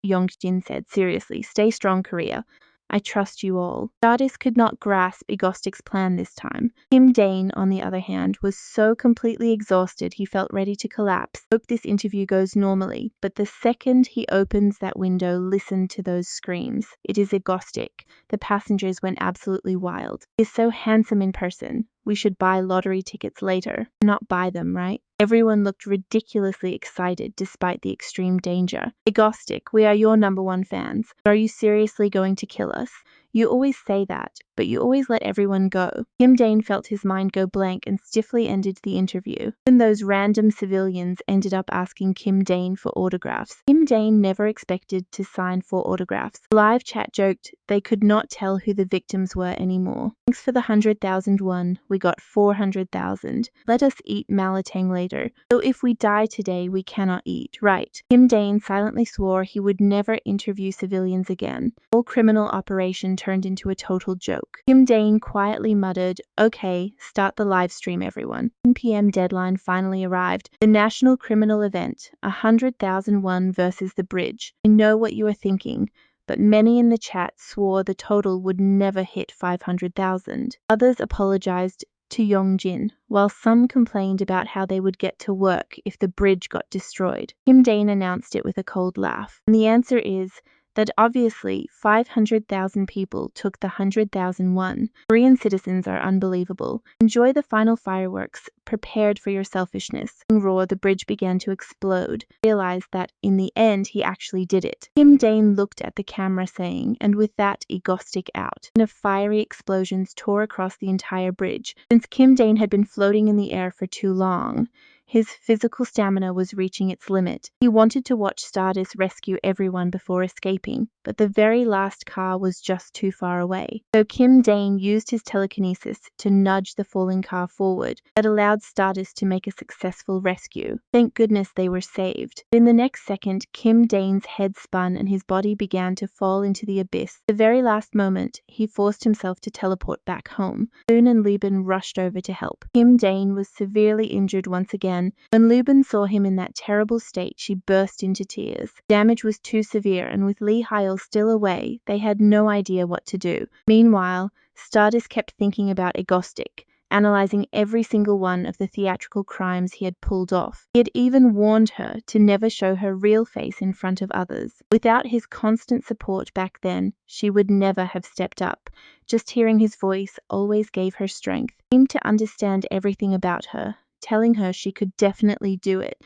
Young-jin said, "Seriously, stay strong, Korea. I trust you all." Stardust could not grasp Egostic's plan this time. Kim Dane, on the other hand, was so completely exhausted he felt ready to collapse. "Hope this interview goes normally," but the second he opens that window, listen to those screams. It is Egostic. The passengers went absolutely wild. "He is so handsome in person. We should buy lottery tickets later." Not buy them, right? Everyone looked ridiculously excited despite the extreme danger. "Egostic, we are your #1 fans. But are you seriously going to kill us? You always say that, but you always let everyone go." Kim Dane felt his mind go blank and stiffly ended the interview. Even those random civilians ended up asking Kim Dane for autographs. Kim Dane never expected to sign for autographs. The live chat joked they could not tell who the victims were anymore. "Thanks for the 100,000 won. We got 400,000. Let us eat malatang later. So if we die today, we cannot eat, right?" Kim Dane silently swore he would never interview civilians again. The whole criminal operation turned into a total joke. Kim Dane quietly muttered, "Okay, start the live stream, everyone." 10 p.m. deadline finally arrived. The national criminal event, 100,000 won versus the bridge. I know what you are thinking, but many in the chat swore the total would never hit 500,000. Others apologized to Young-jin, while some complained about how they would get to work if the bridge got destroyed. Kim Dane announced it with a cold laugh. And the answer is that obviously 500,000 people took the 100,000 won. Korean citizens are unbelievable. Enjoy the final fireworks, prepared for your selfishness. Roar, the bridge began to explode. Realized that in the end he actually did it. Kim Dane looked at the camera saying, and with that Egostic out. And fiery explosions tore across the entire bridge. Since Kim Dane had been floating in the air for too long, his physical stamina was reaching its limit. He wanted to watch Stardust rescue everyone before escaping, but the very last car was just too far away. So Kim Dane used his telekinesis to nudge the falling car forward. That allowed Stardust to make a successful rescue. Thank goodness they were saved. In the next second, Kim Dane's head spun and his body began to fall into the abyss. The very last moment, he forced himself to teleport back home. Soon and Lubin rushed over to help. Kim Dane was severely injured once again. When Lubin saw him in that terrible state, she burst into tears. Damage was too severe, and with Lee Heil still away, they had no idea what to do. Meanwhile, Stardust kept thinking about Egostic, analyzing every single one of the theatrical crimes he had pulled off. He had even warned her to never show her real face in front of others. Without his constant support back then, she would never have stepped up. Just hearing his voice always gave her strength. He seemed to understand everything about her, telling her she could definitely do it,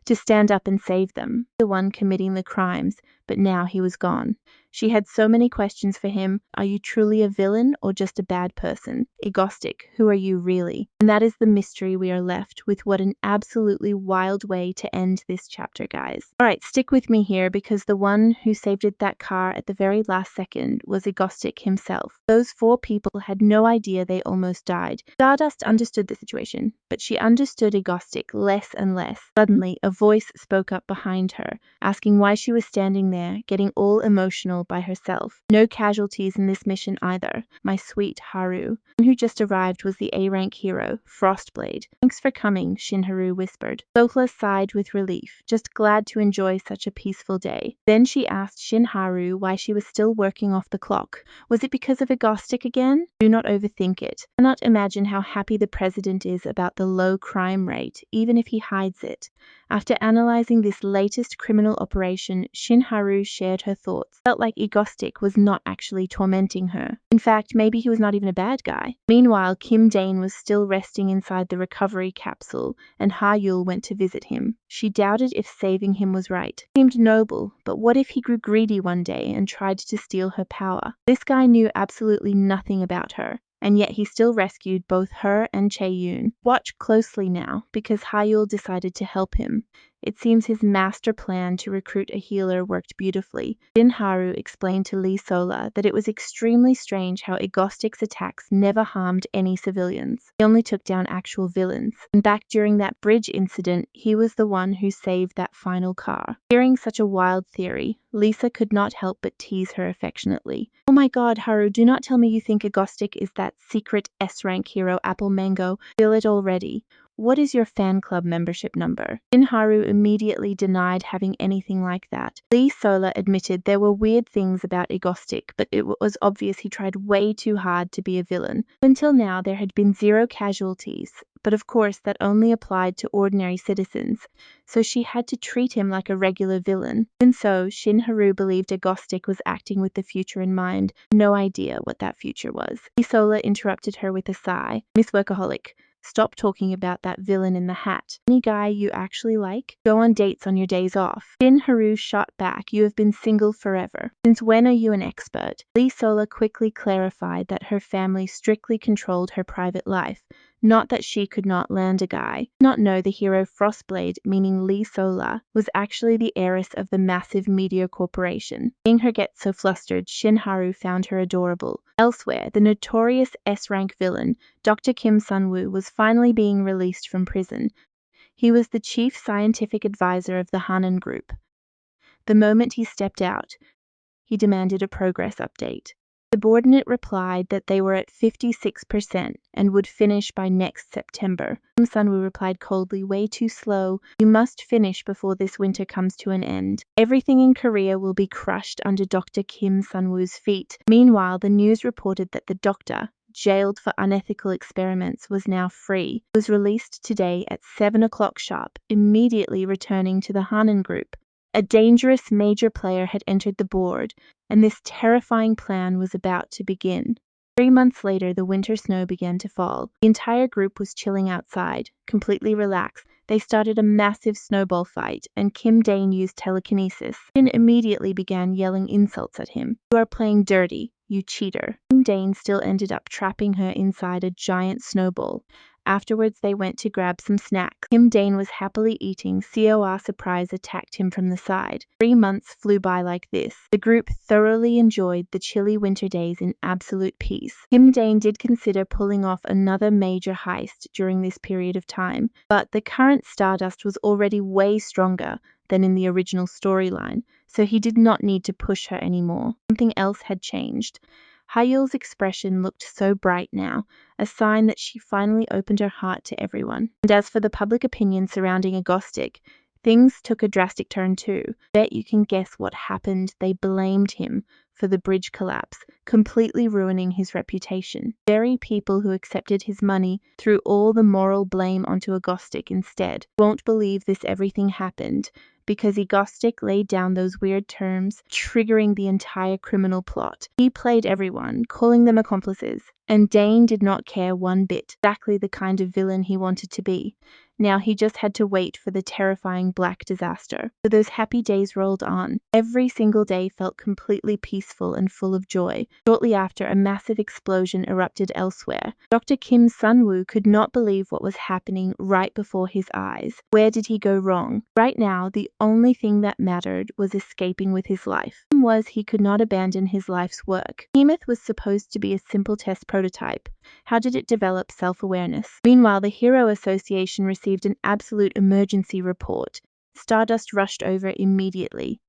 to stand up and save them, the one committing the crimes, but now he was gone. She had so many questions for him. Are you truly a villain or just a bad person? Egostic, who are you really? And that is the mystery we are left with. What an absolutely wild way to end this chapter, guys. Alright, stick with me here because the one who saved that car at the very last second was Egostic himself. Those 4 people had no idea they almost died. Stardust understood the situation, but she understood Egostic less and less. Suddenly, a voice spoke up behind her, asking why she was standing there there, getting all emotional by herself. No casualties in this mission either, my sweet Haru. The one who just arrived was the A-rank hero, Frostblade. Thanks for coming, Shinharu whispered. Sohla sighed with relief, just glad to enjoy such a peaceful day. Then she asked Shinharu why she was still working off the clock. Was it because of Agostic again? Do not overthink it. I cannot imagine how happy the president is about the low crime rate, even if he hides it. After analyzing this latest criminal operation, Shinharu shared her thoughts. Felt like Agostic was not actually tormenting her. In fact, maybe he was not even a bad guy. Meanwhile, Kim Dane was still resting inside the recovery capsule, and Ha-yul went to visit him. She doubted if saving him was right. He seemed noble, but what if he grew greedy one day and tried to steal her power? This guy knew absolutely nothing about her, and yet he still rescued both her and Chae-yoon. Watch closely now, because Ha-yul decided to help him. It seems his master plan to recruit a healer worked beautifully. Shinharu explained to Lee Sola that it was extremely strange how Agostic's attacks never harmed any civilians. He only took down actual villains. And back during that bridge incident, he was the one who saved that final car. Hearing such a wild theory, Lisa could not help but tease her affectionately. Oh my god, Haru, do not tell me you think Agostic is that secret S-rank hero Apple Mango. Feel it already. What is your fan club membership number? Shinharu immediately denied having anything like that. Lee Sola admitted there were weird things about Agostic, but it was obvious he tried way too hard to be a villain. Until now, there had been 0 casualties, but of course that only applied to ordinary citizens, so she had to treat him like a regular villain. And so, Shinharu believed Agostic was acting with the future in mind. No idea what that future was. Lee Sola interrupted her with a sigh. Miss Workaholic, stop talking about that villain in the hat. Any guy you actually like? Go on dates on your days off. Shinharu shot back. You have been single forever. Since when are you an expert? Lee Sola quickly clarified that her family strictly controlled her private life. Not that she could not land a guy. Not know the hero Frostblade, meaning Lee Sola, was actually the heiress of the massive media corporation. Seeing her get so flustered, Shinharu found her adorable. Elsewhere, the notorious S-rank villain, Dr. Kim Sun-woo, was finally being released from prison. He was the chief scientific advisor of the Hanan Group. The moment he stepped out, he demanded a progress update. The subordinate replied that they were at 56% and would finish by next September. Kim Sun-woo replied coldly, way too slow. You must finish before this winter comes to an end. Everything in Korea will be crushed under Dr. Kim Sun-woo's feet. Meanwhile, the news reported that the doctor, jailed for unethical experiments, was now free. He was released today at 7 o'clock sharp, immediately returning to the Hanan Group. A dangerous major player had entered the board, and this terrifying plan was about to begin. 3 months later, the winter snow began to fall. The entire group was chilling outside, completely relaxed. They started a massive snowball fight, and Kim Dane used telekinesis. Jin immediately began yelling insults at him. You are playing dirty, you cheater. Kim Dane still ended up trapping her inside a giant snowball. Afterwards, they went to grab some snacks. Kim Dane was happily eating. COR Surprise attacked him from the side. 3 months flew by like this. The group thoroughly enjoyed the chilly winter days in absolute peace. Kim Dane did consider pulling off another major heist during this period of time, but the current Stardust was already way stronger than in the original storyline, so he did not need to push her anymore. Something else had changed. Ha-yul's expression looked so bright now, a sign that she finally opened her heart to everyone. And as for the public opinion surrounding Agostic, things took a drastic turn too. Bet you can guess what happened. They blamed him for the bridge collapse, completely ruining his reputation. Very people who accepted his money threw all the moral blame onto Agostic instead. Won't believe this everything happened because Agostic laid down those weird terms, triggering the entire criminal plot. He played everyone, calling them accomplices, and Dane did not care one bit, exactly the kind of villain he wanted to be. Now he just had to wait for the terrifying black disaster. So those happy days rolled on. Every single day felt completely peaceful and full of joy. Shortly after, a massive explosion erupted elsewhere. Dr. Kim Sun-woo could not believe what was happening right before his eyes. Where did he go wrong? Right now, the only thing that mattered was escaping with his life. The problem was he could not abandon his life's work. Behemoth was supposed to be a simple test prototype. How did it develop self-awareness? Meanwhile, the Hero Association received an absolute emergency report. Stardust rushed over immediately.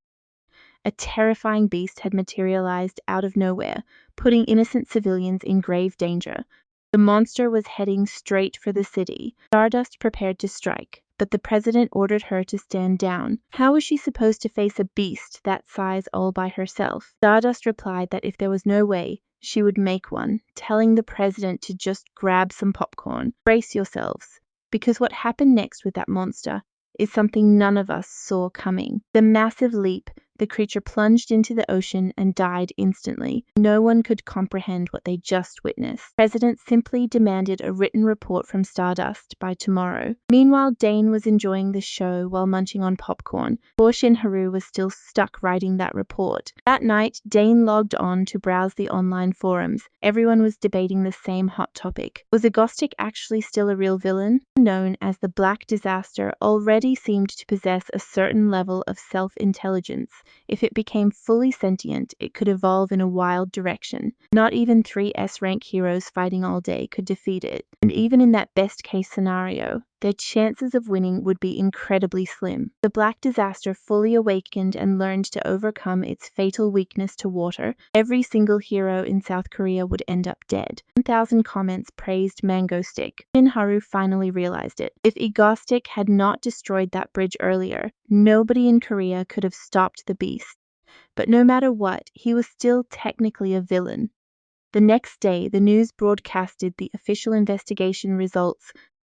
A terrifying beast had materialized out of nowhere, putting innocent civilians in grave danger. The monster was heading straight for the city. Stardust prepared to strike, but the president ordered her to stand down. How was she supposed to face a beast that size all by herself? Stardust replied that if there was no way, she would make one, telling the president to just grab some popcorn. Brace yourselves, because what happened next with that monster is something none of us saw coming. The massive leap, the creature plunged into the ocean and died instantly. No one could comprehend what they just witnessed. The president simply demanded a written report from Stardust by tomorrow. Meanwhile, Dane was enjoying the show while munching on popcorn. Poor Shinharu was still stuck writing that report. That night, Dane logged on to browse the online forums. Everyone was debating the same hot topic. Was Agostic actually still a real villain? Known as the Black Disaster, already seemed to possess a certain level of self-intelligence. If it became fully sentient, it could evolve in a wild direction. Not even 3 S-rank heroes fighting all day could defeat it. And even in that best-case scenario, their chances of winning would be incredibly slim. The Black Disaster fully awakened and learned to overcome its fatal weakness to water. Every single hero in South Korea would end up dead. 1,000 comments praised Mango Stick. Shinharu finally realized it. If Egostic had not destroyed that bridge earlier, nobody in Korea could have stopped the beast. But no matter what, he was still technically a villain. The next day, the news broadcasted the official investigation results.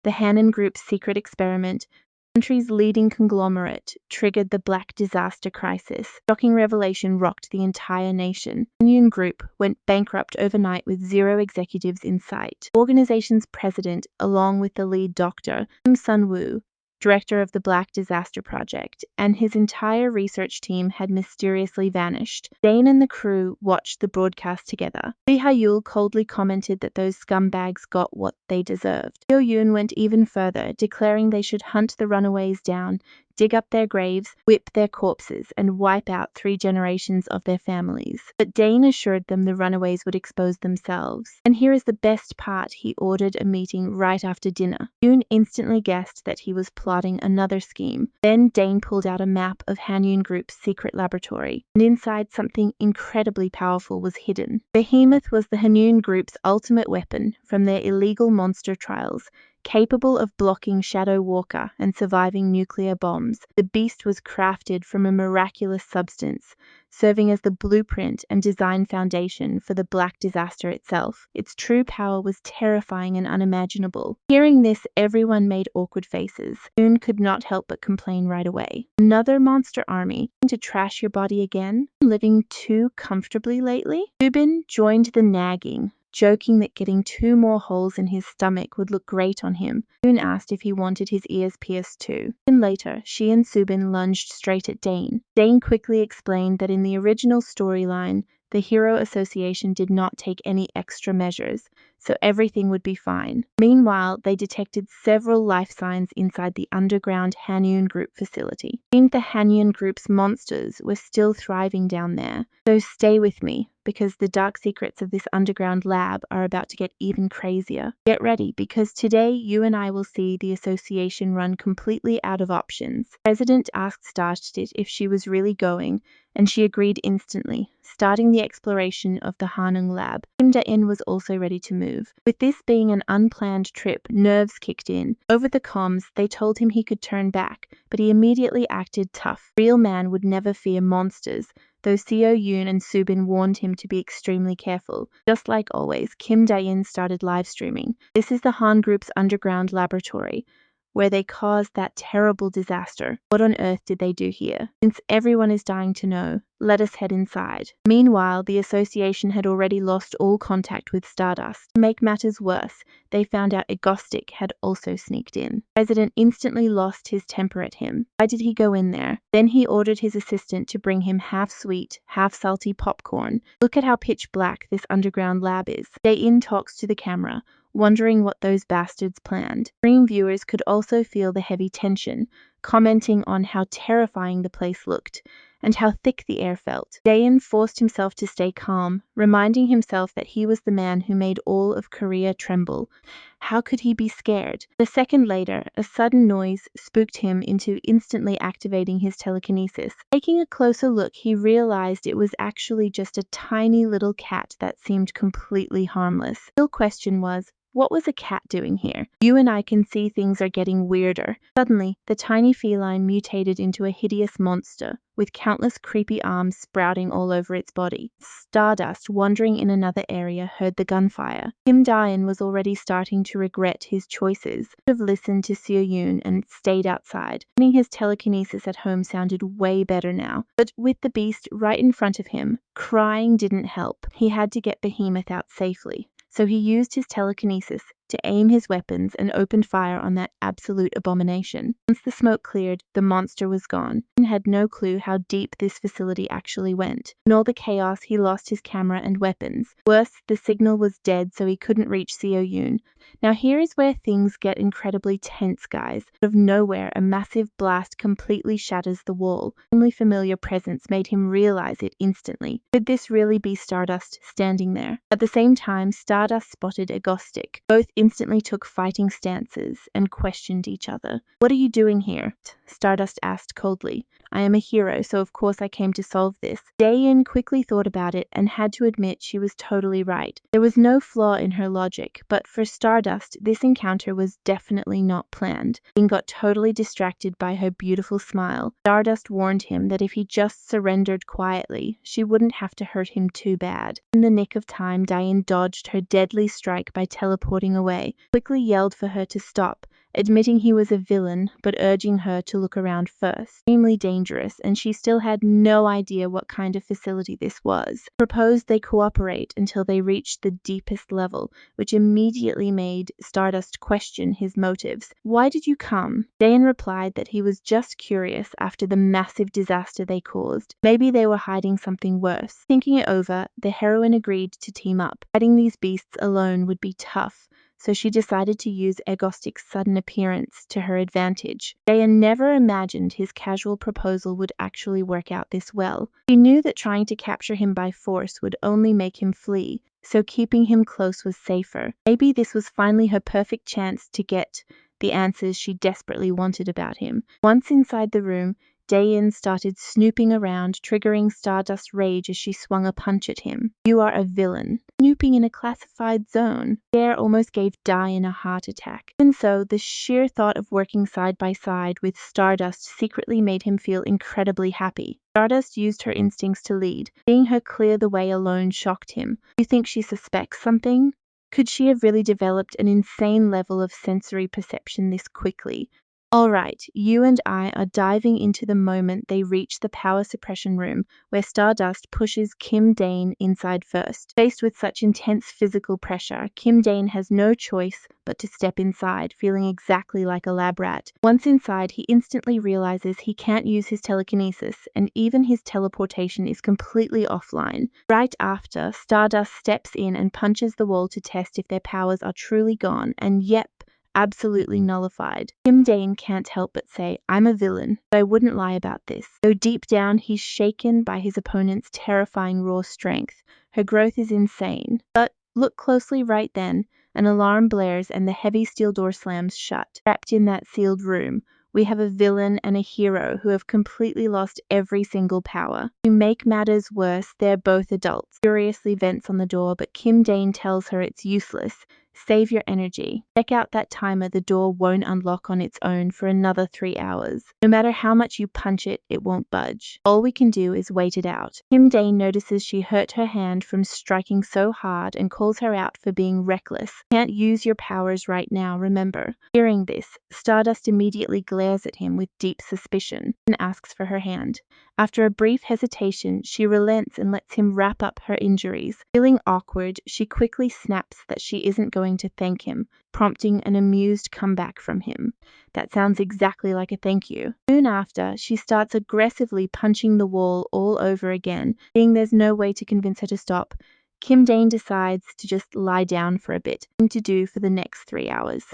The Hannon Group's secret experiment, the country's leading conglomerate, triggered the Black Disaster crisis. Shocking revelation rocked the entire nation. The Hanyon Group went bankrupt overnight with 0 executives in sight. The organization's president, along with the lead doctor, Kim Sun-woo, director of the Black Disaster Project, and his entire research team had mysteriously vanished. Dane and the crew watched the broadcast together. Lee Ha-yul coldly commented that those scumbags got what they deserved. Seo Yoon went even further, declaring they should hunt the runaways down, dig up their graves, whip their corpses, and wipe out 3 generations of their families. But Dane assured them the runaways would expose themselves. And here is the best part: he ordered a meeting right after dinner. Yoon instantly guessed that he was plotting another scheme. Then Dane pulled out a map of Hanyon Group's secret laboratory, and inside something incredibly powerful was hidden. Behemoth was the Hanyon Group's ultimate weapon from their illegal monster trials. Capable of blocking Shadow Walker and surviving nuclear bombs, the beast was crafted from a miraculous substance, serving as the blueprint and design foundation for the Black Disaster itself. Its true power was terrifying and unimaginable. Hearing this, everyone made awkward faces. Yoon could not help but complain right away. Another monster army to trash your body again? Living too comfortably lately? Subin joined the nagging, joking that getting 2 more holes in his stomach would look great on him. Yoon asked if he wanted his ears pierced too. Then later, she and Subin lunged straight at Dane. Dane quickly explained that in the original storyline, the Hero Association did not take any extra measures, so everything would be fine. Meanwhile, they detected several life signs inside the underground Hanyon Group facility. It seemed the Hanyon Group's monsters were still thriving down there. So stay with me, because the dark secrets of this underground lab are about to get even crazier. Get ready, because today you and I will see the association run completely out of options. The president asked Starship if she was really going, and she agreed instantly, starting the exploration of the Hanung lab. Kim Da-in was also ready to move. With this being an unplanned trip, nerves kicked in. Over the comms, they told him he could turn back, but he immediately acted tough. Real man would never fear monsters, though Seo Yoon and Subin warned him to be extremely careful. Just like always, Kim Da-in started live streaming. This is the Han Group's underground laboratory, where they caused that terrible disaster. What on earth did they do here? Since everyone is dying to know, let us head inside. Meanwhile, the association had already lost all contact with Stardust. To make matters worse, they found out Egostic had also sneaked in. The president instantly lost his temper at him. Why did he go in there? Then he ordered his assistant to bring him half-sweet, half-salty popcorn. Look at how pitch black this underground lab is. Dae-in talks to the camera, wondering what those bastards planned. Stream viewers could also feel the heavy tension, commenting on how terrifying the place looked, and how thick the air felt. Daein forced himself to stay calm, reminding himself that he was the man who made all of Korea tremble. How could he be scared? A second later, a sudden noise spooked him into instantly activating his telekinesis. Taking a closer look, he realized it was actually just a tiny little cat that seemed completely harmless. The real question was, what was a cat doing here? You and I can see things are getting weirder. Suddenly, the tiny feline mutated into a hideous monster, with countless creepy arms sprouting all over its body. Stardust, wandering in another area, heard the gunfire. Kim Daein was already starting to regret his choices. He could have listened to Seo Yoon and stayed outside. Getting his telekinesis at home sounded way better now. But with the beast right in front of him, crying didn't help. He had to get Behemoth out safely. So he used his telekinesis to aim his weapons and opened fire on that absolute abomination. Once the smoke cleared, the monster was gone, and had no clue how deep this facility actually went. In all the chaos, he lost his camera and weapons. Worse, the signal was dead, so he couldn't reach Seo Yoon. Now here is where things get incredibly tense, guys. Out of nowhere, a massive blast completely shatters the wall. Only familiar presence made him realize it instantly. Could this really be Stardust standing there? At the same time, Stardust spotted Agostic. Both instantly took fighting stances and questioned each other. "What are you doing here?" Stardust asked coldly. "I am a hero, so of course I came to solve this." Daein quickly thought about it and had to admit she was totally right. There was no flaw in her logic, but for Stardust, this encounter was definitely not planned. He got totally distracted by her beautiful smile. Stardust warned him that if he just surrendered quietly, she wouldn't have to hurt him too bad. In the nick of time, Daein dodged her deadly strike by teleporting away, quickly yelled for her to stop, admitting he was a villain, but urging her to look around first. Extremely dangerous, and she still had no idea what kind of facility this was. Proposed they cooperate until they reached the deepest level, which immediately made Stardust question his motives. "Why did you come?" Daein replied that he was just curious after the massive disaster they caused. Maybe they were hiding something worse. Thinking it over, the heroine agreed to team up. Fighting these beasts alone would be tough, so she decided to use Agostic's sudden appearance to her advantage. Daein never imagined his casual proposal would actually work out this well. She knew that trying to capture him by force would only make him flee, so keeping him close was safer. Maybe this was finally her perfect chance to get the answers she desperately wanted about him. Once inside the room, Daein started snooping around, triggering Stardust's rage as she swung a punch at him. "You are a villain. Snooping in a classified zone." Dare almost gave Daein a heart attack. And so, the sheer thought of working side by side with Stardust secretly made him feel incredibly happy. Stardust used her instincts to lead. Seeing her clear the way alone shocked him. "You think she suspects something?" Could she have really developed an insane level of sensory perception this quickly? All right, you and I are diving into the moment they reach the power suppression room, where Stardust pushes Kim Daein inside first. Faced with such intense physical pressure, Kim Daein has no choice but to step inside, feeling exactly like a lab rat. Once inside, he instantly realizes he can't use his telekinesis, and even his teleportation is completely offline. Right after, Stardust steps in and punches the wall to test if their powers are truly gone, and yep, absolutely nullified. Kim Daein can't help but say, "I'm a villain, but I wouldn't lie about this." Though deep down he's shaken by his opponent's terrifying raw strength. Her growth is insane. But look closely right then. An alarm blares and the heavy steel door slams shut. Trapped in that sealed room, we have a villain and a hero who have completely lost every single power. To make matters worse, they're both adults. Furiously vents on the door, but Kim Daein tells her it's useless. Save your energy. Check out that timer. The door won't unlock on its own for another 3 hours. No matter how much you punch it, it won't budge. All we can do is wait it out. Kim Daein notices she hurt her hand from striking so hard and calls her out for being reckless. Can't use your powers right now, remember. Hearing this, Stardust immediately glares at him with deep suspicion and asks for her hand. After a brief hesitation, she relents and lets him wrap up her injuries. Feeling awkward, she quickly snaps that she isn't going to thank him, prompting an amused comeback from him. That sounds exactly like a thank you. Soon after, she starts aggressively punching the wall all over again. Seeing there's no way to convince her to stop, Kim Daein decides to just lie down for a bit, thing to do for the next 3 hours.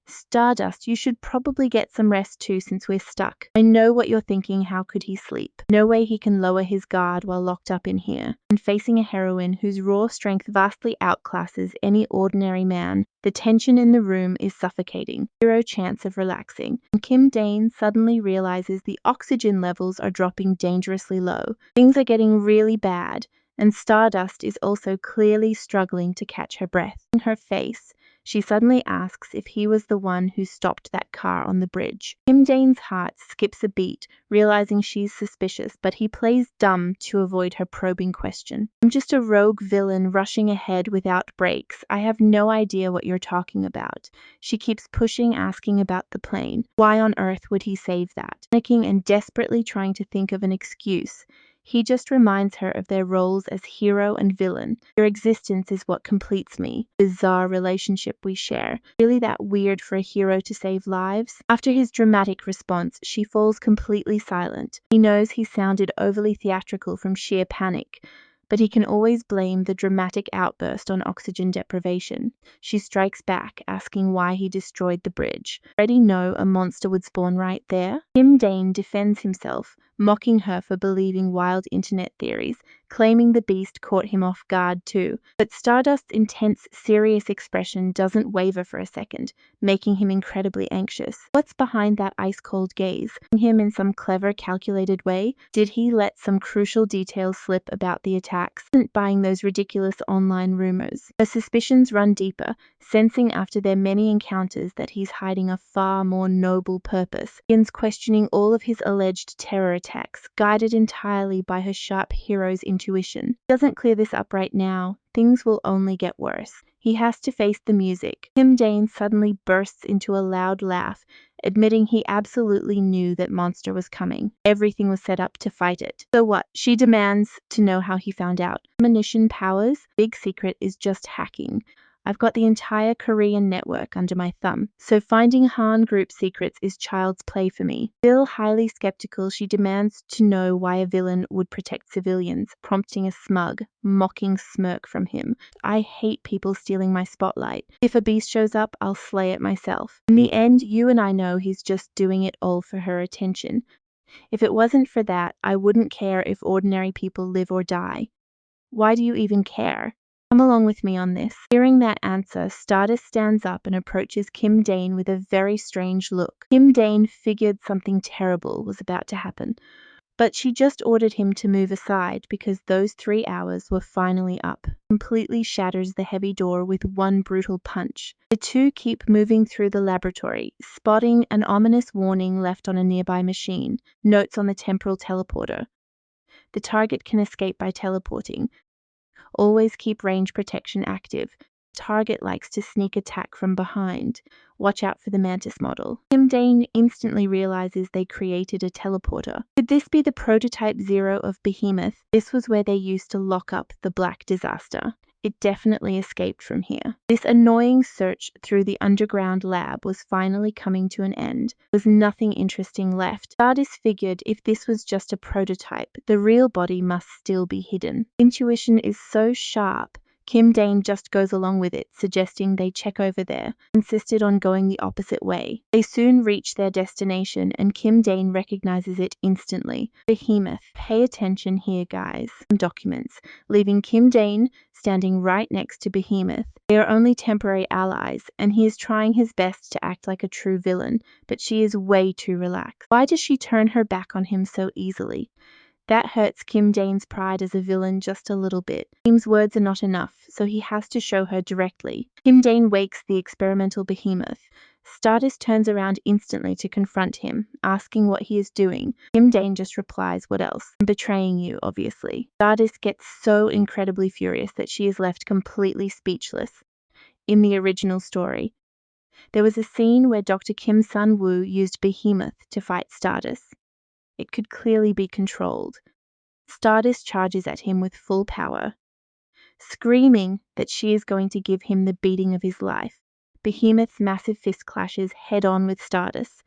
Stardust, you should probably get some rest too since we're stuck. I know what you're thinking, how could he sleep? No way he can lower his guard while locked up in here. And facing a heroine whose raw strength vastly outclasses any ordinary man, the tension in the room is suffocating. Zero chance of relaxing. And Kim Dane suddenly realizes the oxygen levels are dropping dangerously low. Things are getting really bad. And Stardust is also clearly struggling to catch her breath. In her face, she suddenly asks if he was the one who stopped that car on the bridge. Kim Dane's heart skips a beat, realizing she's suspicious, but he plays dumb to avoid her probing question. I'm just a rogue villain rushing ahead without brakes. I have no idea what you're talking about. She keeps pushing, asking about the plane. Why on earth would he save that? Panicking and desperately trying to think of an excuse, he just reminds her of their roles as hero and villain. Your existence is what completes me. Bizarre relationship we share. Really that weird for a hero to save lives? After his dramatic response, she falls completely silent. He knows he sounded overly theatrical from sheer panic, but he can always blame the dramatic outburst on oxygen deprivation. She strikes back, asking why he destroyed the bridge. Already know a monster would spawn right there? Kim Dane defends himself, mocking her for believing wild internet theories, claiming the beast caught him off guard too. But Stardust's intense, serious expression doesn't waver for a second, making him incredibly anxious. What's behind that ice-cold gaze? Him in some clever, calculated way? Did he let some crucial details slip about the attacks? Isn't buying those ridiculous online rumors. Her suspicions run deeper, sensing after their many encounters that he's hiding a far more noble purpose. Begins questioning all of his alleged terror attacks, guided entirely by her sharp hero's intuition. Doesn't clear this up right now, things will only get worse. He has to face the music. Kim Dane suddenly bursts into a loud laugh, admitting he absolutely knew that monster was coming. Everything was set up to fight it. So what? She demands to know how he found out. Premonition powers? Big secret is just hacking. I've got the entire Korean network under my thumb, so finding Han group secrets is child's play for me. Still highly skeptical, she demands to know why a villain would protect civilians, prompting a smug, mocking smirk from him. I hate people stealing my spotlight. If a beast shows up, I'll slay it myself. In the end, you and I know he's just doing it all for her attention. If it wasn't for that, I wouldn't care if ordinary people live or die. Why do you even care? Come along with me on this. Hearing that answer, Stardust stands up and approaches Kim Dane with a very strange look. Kim Dane figured something terrible was about to happen, but she just ordered him to move aside because those 3 hours were finally up. Completely shatters the heavy door with one brutal punch. The two keep moving through the laboratory, spotting an ominous warning left on a nearby machine, notes on the temporal teleporter. The target can escape by teleporting. Always keep range protection active. Target likes to sneak attack from behind. Watch out for the Mantis model. Kim Dane instantly realizes they created a teleporter. Could this be the prototype Zero of Behemoth? This was where they used to lock up the Black Disaster. It definitely escaped from here. This annoying search through the underground lab was finally coming to an end. There was nothing interesting left. Stardust figured if this was just a prototype, the real body must still be hidden. Intuition is so sharp, Kim Dane just goes along with it, suggesting they check over there, insisted on going the opposite way. They soon reach their destination, and Kim Dane recognizes it instantly. Behemoth. Pay attention here, guys. Documents, leaving Kim Dane standing right next to Behemoth. They are only temporary allies, and he is trying his best to act like a true villain, but she is way too relaxed. Why does she turn her back on him so easily? That hurts Kim Dane's pride as a villain just a little bit. Kim's words are not enough, so he has to show her directly. Kim Dane wakes the experimental behemoth. Stardust turns around instantly to confront him, asking what he is doing. Kim Dane just replies, "What else? I'm betraying you, obviously." Stardust gets so incredibly furious that she is left completely speechless. In the original story, there was a scene where Dr. Kim Sun-woo used Behemoth to fight Stardust. It could clearly be controlled. Stardust charges at him with full power, screaming that she is going to give him the beating of his life. Behemoth's massive fist clashes head-on with Stardust.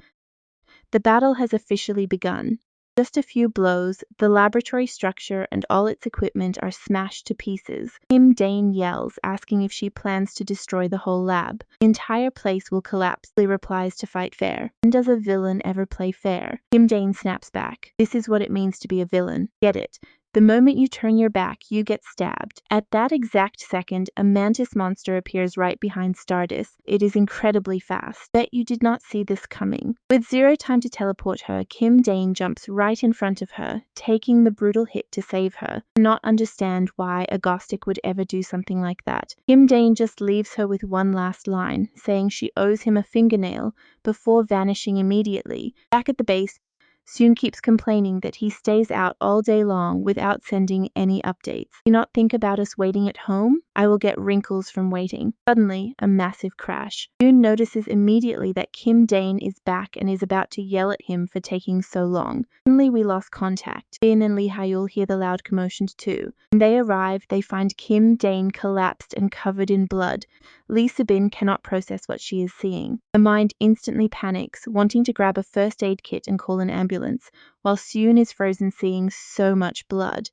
The battle has officially begun. Just a few blows, the laboratory structure and all its equipment are smashed to pieces. Kim Dane yells, asking if she plans to destroy the whole lab. The entire place will collapse. Lee replies to fight fair. When does a villain ever play fair? Kim Dane snaps back. This is what it means to be a villain. Get it? The moment you turn your back, you get stabbed. At that exact second, a mantis monster appears right behind Stardust. It is incredibly fast. Bet you did not see this coming. With zero time to teleport her, Kim Dane jumps right in front of her, taking the brutal hit to save her. I do not understand why a Gostic would ever do something like that. Kim Dane just leaves her with one last line, saying she owes him a fingernail, before vanishing immediately. Back at the base, Soon keeps complaining that he stays out all day long without sending any updates. Do you not think about us waiting at home? I will get wrinkles from waiting. Suddenly, a massive crash. Soon notices immediately that Kim Dane is back and is about to yell at him for taking so long. Suddenly we lost contact. Bin and Lee Hyul hear the loud commotion too. When they arrive, they find Kim Dane collapsed and covered in blood. Lee Subin cannot process what she is seeing. Her mind instantly panics, wanting to grab a first aid kit and call an ambulance, while Soon is frozen seeing so much blood.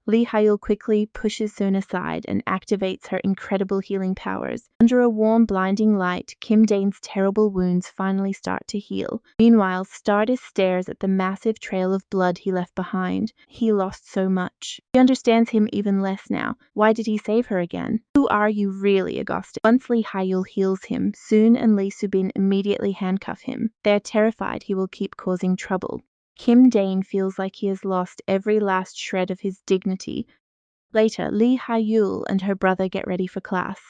Lee Hyul quickly pushes Soon aside and activates her incredible healing powers. Under a warm, blinding light, Kim Dane's terrible wounds finally start to heal. Meanwhile, Stardust stares at the massive trail of blood he left behind. He lost so much. She understands him even less now. Why did he save her again? Who are you really, Augustus? Once Lee Hyul heals him, Soon and Lee Subin immediately handcuff him. They are terrified he will keep causing trouble. Kim Dane feels like he has lost every last shred of his dignity. Later, Lee Hyul and her brother get ready for class.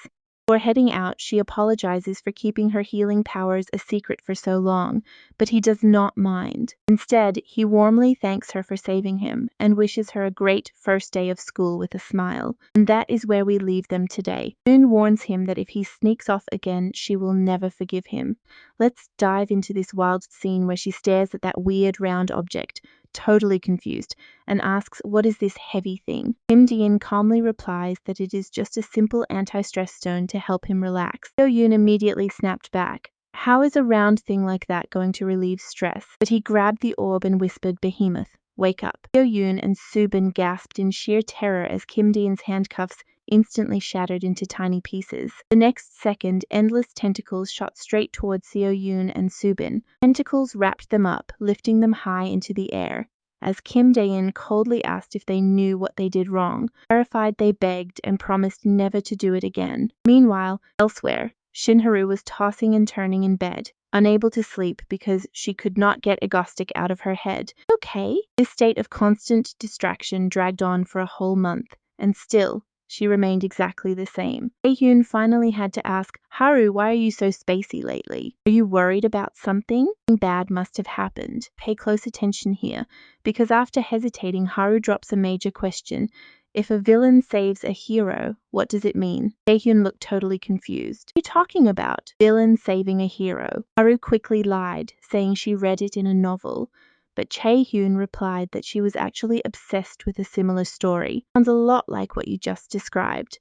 Before heading out, she apologizes for keeping her healing powers a secret for so long, but he does not mind. Instead, he warmly thanks her for saving him and wishes her a great first day of school with a smile. And that is where we leave them today. Soon warns him that if he sneaks off again, she will never forgive him. Let's dive into this wild scene where she stares at that weird round object, totally confused, and asks, "What is this heavy thing?" Kim Dean calmly replies that it is just a simple anti-stress stone to help him relax. Seo Yoon immediately snapped back. How is a round thing like that going to relieve stress? But he grabbed the orb and whispered, "Behemoth, wake up." Seo Yoon and Subin gasped in sheer terror as Kim Dean's handcuffs instantly shattered into tiny pieces. The next second, endless tentacles shot straight towards Seo Yoon and Subin. Tentacles wrapped them up, lifting them high into the air. As Kim Dae-in coldly asked if they knew what they did wrong, terrified they begged and promised never to do it again. Meanwhile, elsewhere, Shinharu was tossing and turning in bed, unable to sleep because she could not get Agostic out of her head. Okay. This state of constant distraction dragged on for a whole month, and still, she remained exactly the same. Taehyun finally had to ask, "Haru, why are you so spacey lately? Are you worried about something? Something bad must have happened." Pay close attention here, because after hesitating, Haru drops a major question. If a villain saves a hero, what does it mean? Taehyun looked totally confused. What are you talking about? Villain saving a hero. Haru quickly lied, saying she read it in a novel. But Chae-hyun replied that she was actually obsessed with a similar story. Sounds a lot like what you just described.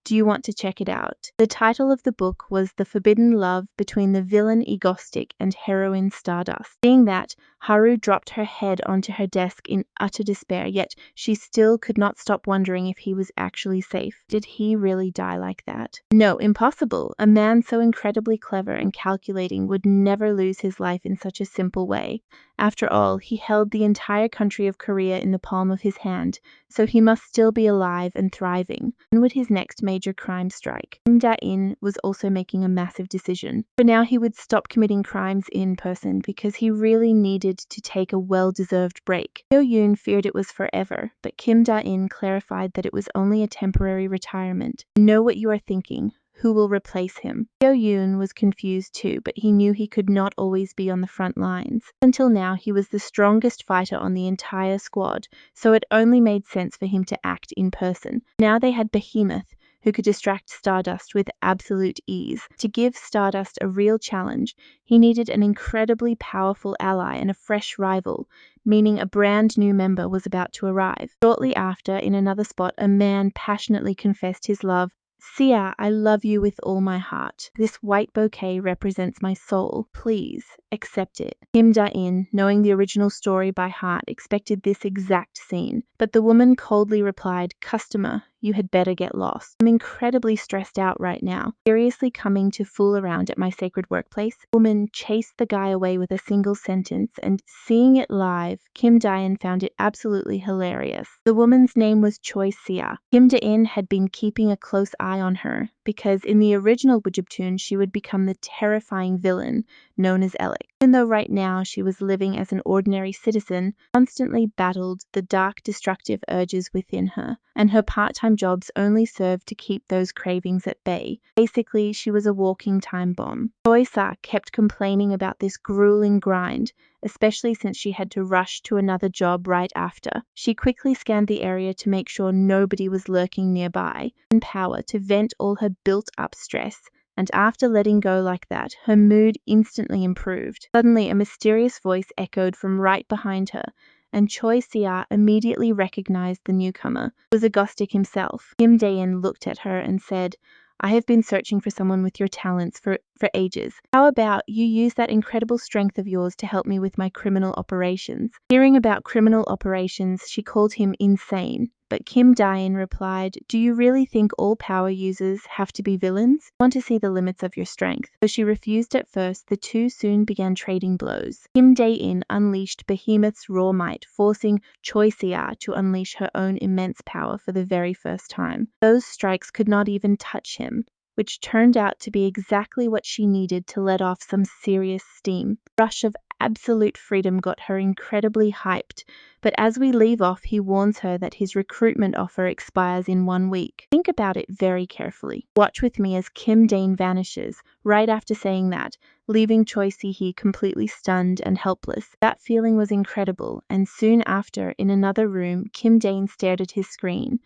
Do you want to check it out? The title of the book was The Forbidden Love Between the Villain Egostic and Heroine Stardust. Seeing that, Haru dropped her head onto her desk in utter despair, yet she still could not stop wondering if he was actually safe. Did he really die like that? No, impossible. A man so incredibly clever and calculating would never lose his life in such a simple way. After all, he held the entire country of Korea in the palm of his hand, so he must still be alive and thriving. When would his next major crime strike? Kim Da-in was also making a massive decision. For now, he would stop committing crimes in person because he really needed to take a well-deserved break. Seo Yoon feared it was forever, but Kim Da-in clarified that it was only a temporary retirement. I know what you are thinking. Who will replace him? Seo Yoon was confused too, but he knew he could not always be on the front lines. Until now, he was the strongest fighter on the entire squad, so it only made sense for him to act in person. Now they had Behemoth, who could distract Stardust with absolute ease. To give Stardust a real challenge, he needed an incredibly powerful ally and a fresh rival, meaning a brand new member was about to arrive. Shortly after, in another spot, a man passionately confessed his love Sia, I love you with all my heart. This white bouquet represents my soul. Please, accept it. Kim Da-in, knowing the original story by heart, expected this exact scene. But the woman coldly replied, "Customer, you had better get lost. I'm incredibly stressed out right now. Seriously coming to fool around at my sacred workplace?" The woman chased the guy away with a single sentence, and seeing it live, Kim Da-in found it absolutely hilarious. The woman's name was Choi Sia. Kim Da-in had been keeping a close eye on her because in the original webtoon she would become the terrifying villain known as Alec. Even though right now she was living as an ordinary citizen, constantly battled the dark destructive urges within her, and her part-time jobs only served to keep those cravings at bay. Basically, she was a walking time bomb. Choi Sa kept complaining about this grueling grind, especially since she had to rush to another job right after. She quickly scanned the area to make sure nobody was lurking nearby, and power to vent all her built-up stress. And after letting go like that, her mood instantly improved. Suddenly, a mysterious voice echoed from right behind her, and Choi Sia immediately recognized the newcomer. It was Agostic himself. Kim Da-in looked at her and said, "I have been searching for someone with your talents for ages. How about you use that incredible strength of yours to help me with my criminal operations?" Hearing about criminal operations, she called him insane. But Kim Da-in replied, "Do you really think all power users have to be villains? I want to see the limits of your strength." Though she refused at first, the two soon began trading blows. Kim Da-in unleashed Behemoth's raw might, forcing Choi Sia to unleash her own immense power for the very first time. Those strikes could not even touch him, which turned out to be exactly what she needed to let off some serious steam. The rush of absolute freedom got her incredibly hyped, but as we leave off, he warns her that his recruitment offer expires in 1 week. Think about it very carefully. Watch with me as Kim Da-in vanishes, right after saying that, leaving Choi Si-hee completely stunned and helpless. That feeling was incredible, and soon after, in another room, Kim Da-in stared at his screen,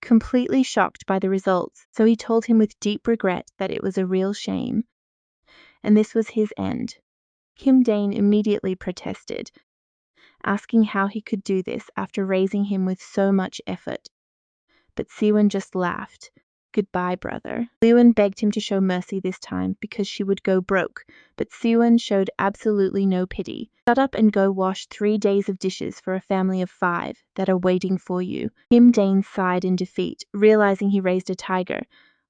completely shocked by the results, so he told him with deep regret that it was a real shame. And this was his end. Kim Da-in immediately protested, asking how he could do this after raising him with so much effort. But Siwon just laughed. "Goodbye, brother." Siwon begged him to show mercy this time because she would go broke, but Siwon showed absolutely no pity. "Shut up and go wash 3 days of dishes for a family of 5 that are waiting for you." Kim Da-in sighed in defeat, realizing he raised a tiger,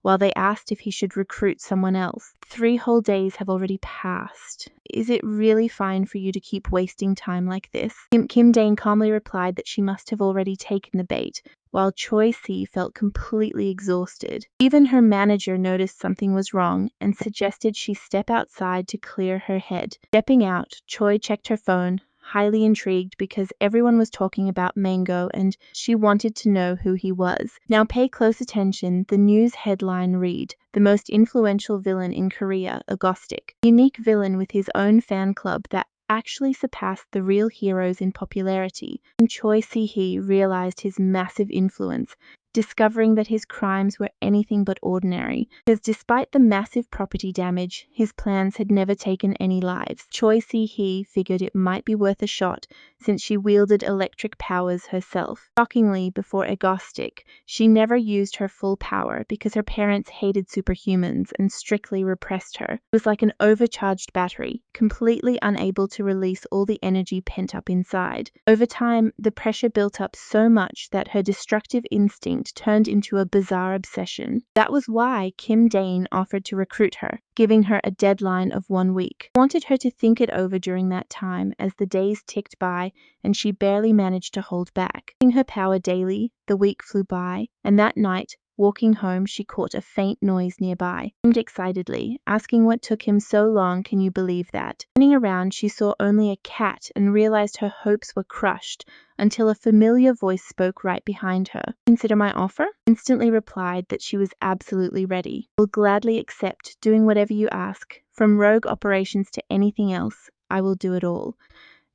while they asked if he should recruit someone else. 3 whole days have already passed. Is it really fine for you to keep wasting time like this? Kim Da-in calmly replied that she must have already taken the bait, while Choi Si felt completely exhausted. Even her manager noticed something was wrong and suggested she step outside to clear her head. Stepping out, Choi checked her phone, highly intrigued because everyone was talking about Mango and she wanted to know who he was. Now pay close attention. The news headline read, "The most influential villain in Korea, Agostic." Unique villain with his own fan club that actually surpassed the real heroes in popularity. And Choi Si-hee realized his massive influence, discovering that his crimes were anything but ordinary, because despite the massive property damage, his plans had never taken any lives. Choi Si-hee figured it might be worth a shot since she wielded electric powers herself. Shockingly, before Agostic, she never used her full power because her parents hated superhumans and strictly repressed her. It was like an overcharged battery, completely unable to release all the energy pent up inside. Over time, the pressure built up so much that her destructive instinct turned into a bizarre obsession. That was why Kim Da-in offered to recruit her, giving her a deadline of 1 week. He wanted her to think it over during that time as the days ticked by and she barely managed to hold back. Using her power daily, the week flew by, and that night, walking home, she caught a faint noise nearby. She screamed excitedly, asking what took him so long. Can you believe that? Turning around, she saw only a cat and realized her hopes were crushed until a familiar voice spoke right behind her. "Consider my offer?" Instantly replied that she was absolutely ready. "Will gladly accept doing whatever you ask. From rogue operations to anything else, I will do it all.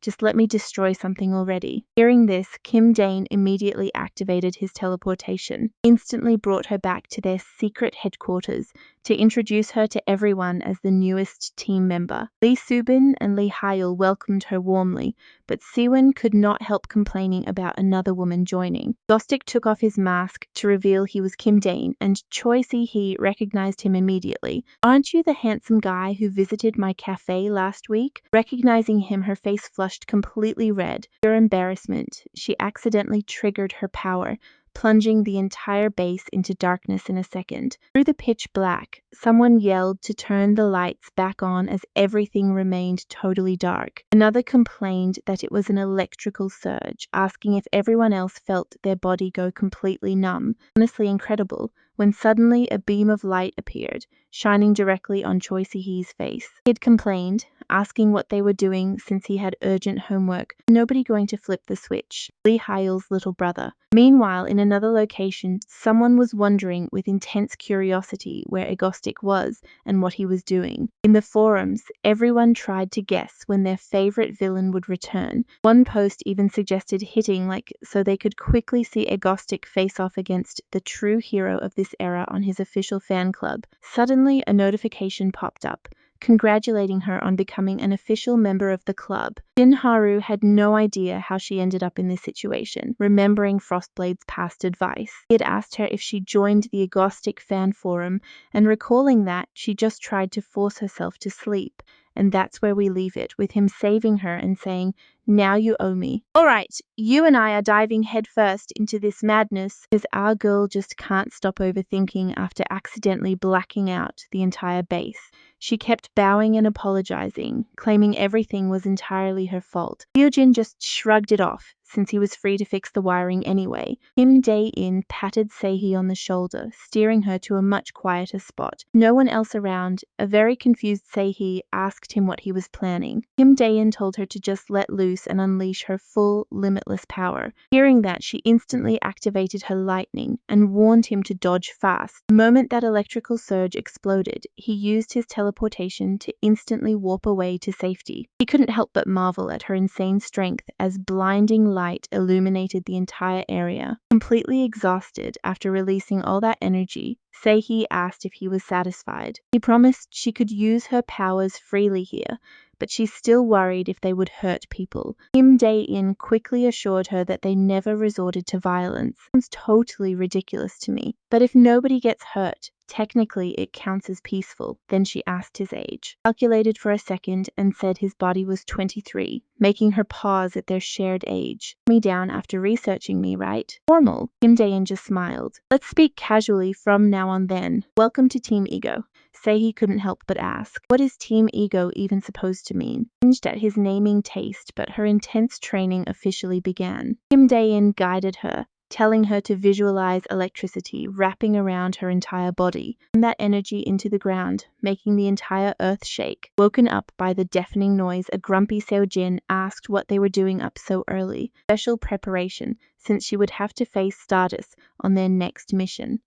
Just let me destroy something already." Hearing this, Kim Da-in immediately activated his teleportation, instantly brought her back to their secret headquarters, to introduce her to everyone as the newest team member. Lee Subin and Lee Hyul welcomed her warmly, but Siwon could not help complaining about another woman joining. Gostik took off his mask to reveal he was Kim Dae-in, and Choi Si-hee recognized him immediately. "Aren't you the handsome guy who visited my cafe last week?" Recognizing him, her face flushed completely red. Pure embarrassment. She accidentally triggered her power, plunging the entire base into darkness in a second. Through the pitch black, someone yelled to turn the lights back on as everything remained totally dark. Another complained that it was an electrical surge, asking if everyone else felt their body go completely numb. Honestly incredible, when suddenly a beam of light appeared, shining directly on Choi Si-hee's face. He had complained, asking what they were doing since he had urgent homework. Nobody going to flip the switch. Lee Hyul's little brother. Meanwhile, in another location, someone was wondering with intense curiosity where Agostic was and what he was doing. In the forums, everyone tried to guess when their favorite villain would return. One post even suggested hitting so they could quickly see Agostic face off against the true hero of this era on his official fan club. Suddenly, a notification popped up, congratulating her on becoming an official member of the club. Shin Haru had no idea how she ended up in this situation, remembering Frostblade's past advice. He had asked her if she joined the Agostic fan forum, and recalling that, she just tried to force herself to sleep. And that's where we leave it, with him saving her and saying, "Now you owe me." "All right, you and I are diving headfirst into this madness," because our girl just can't stop overthinking after accidentally blacking out the entire base. She kept bowing and apologizing, claiming everything was entirely her fault. Hyojin just shrugged it off, since he was free to fix the wiring anyway. Kim Dae-in patted Sehee on the shoulder, steering her to a much quieter spot. No one else around, a very confused Sehee asked him what he was planning. Kim Dae-in told her to just let loose and unleash her full, limitless power. Hearing that, she instantly activated her lightning and warned him to dodge fast. The moment that electrical surge exploded, he used his teleportation to instantly warp away to safety. He couldn't help but marvel at her insane strength as blinding light illuminated the entire area. Completely exhausted after releasing all that energy, Sehee asked if he was satisfied. He promised she could use her powers freely here, but she's still worried if they would hurt people. Kim Dae-in quickly assured her that they never resorted to violence. Sounds totally ridiculous to me. But if nobody gets hurt, technically it counts as peaceful. Then she asked his age, calculated for a second, and said his body was 23, making her pause at their shared age. "Me down after researching me, right?" "Formal." Kim Dae-in just smiled. "Let's speak casually from now on then. Welcome to Team Ego." Sehee couldn't help but ask, what is Team Ego even supposed to mean? Cringed at his naming taste, but her intense training officially began. Kim Dae-in guided her, telling her to visualize electricity wrapping around her entire body, and that energy into the ground, making the entire earth shake. Woken up by the deafening noise, a grumpy Seojin asked what they were doing up so early. Special preparation, since she would have to face Stardust on their next mission.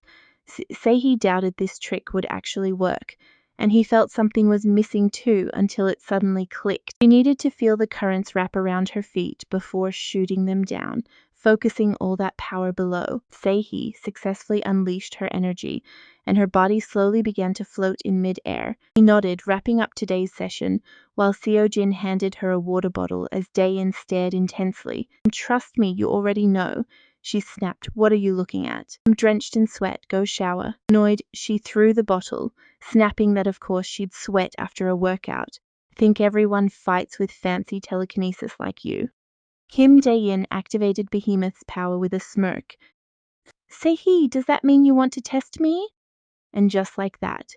Sehee doubted this trick would actually work, and he felt something was missing too until it suddenly clicked. She needed to feel the currents wrap around her feet before shooting them down, focusing all that power below. Sehee successfully unleashed her energy, and her body slowly began to float in mid-air. He nodded, wrapping up today's session, while Seojin handed her a water bottle as Dae-in stared intensely. "Trust me, you already know." She snapped, "What are you looking at?" "I'm drenched in sweat. Go shower." Annoyed, she threw the bottle, snapping that of course she'd sweat after a workout. "Think everyone fights with fancy telekinesis like you." Kim Dae-in activated Behemoth's power with a smirk. "Sehee, does that mean you want to test me?" And just like that,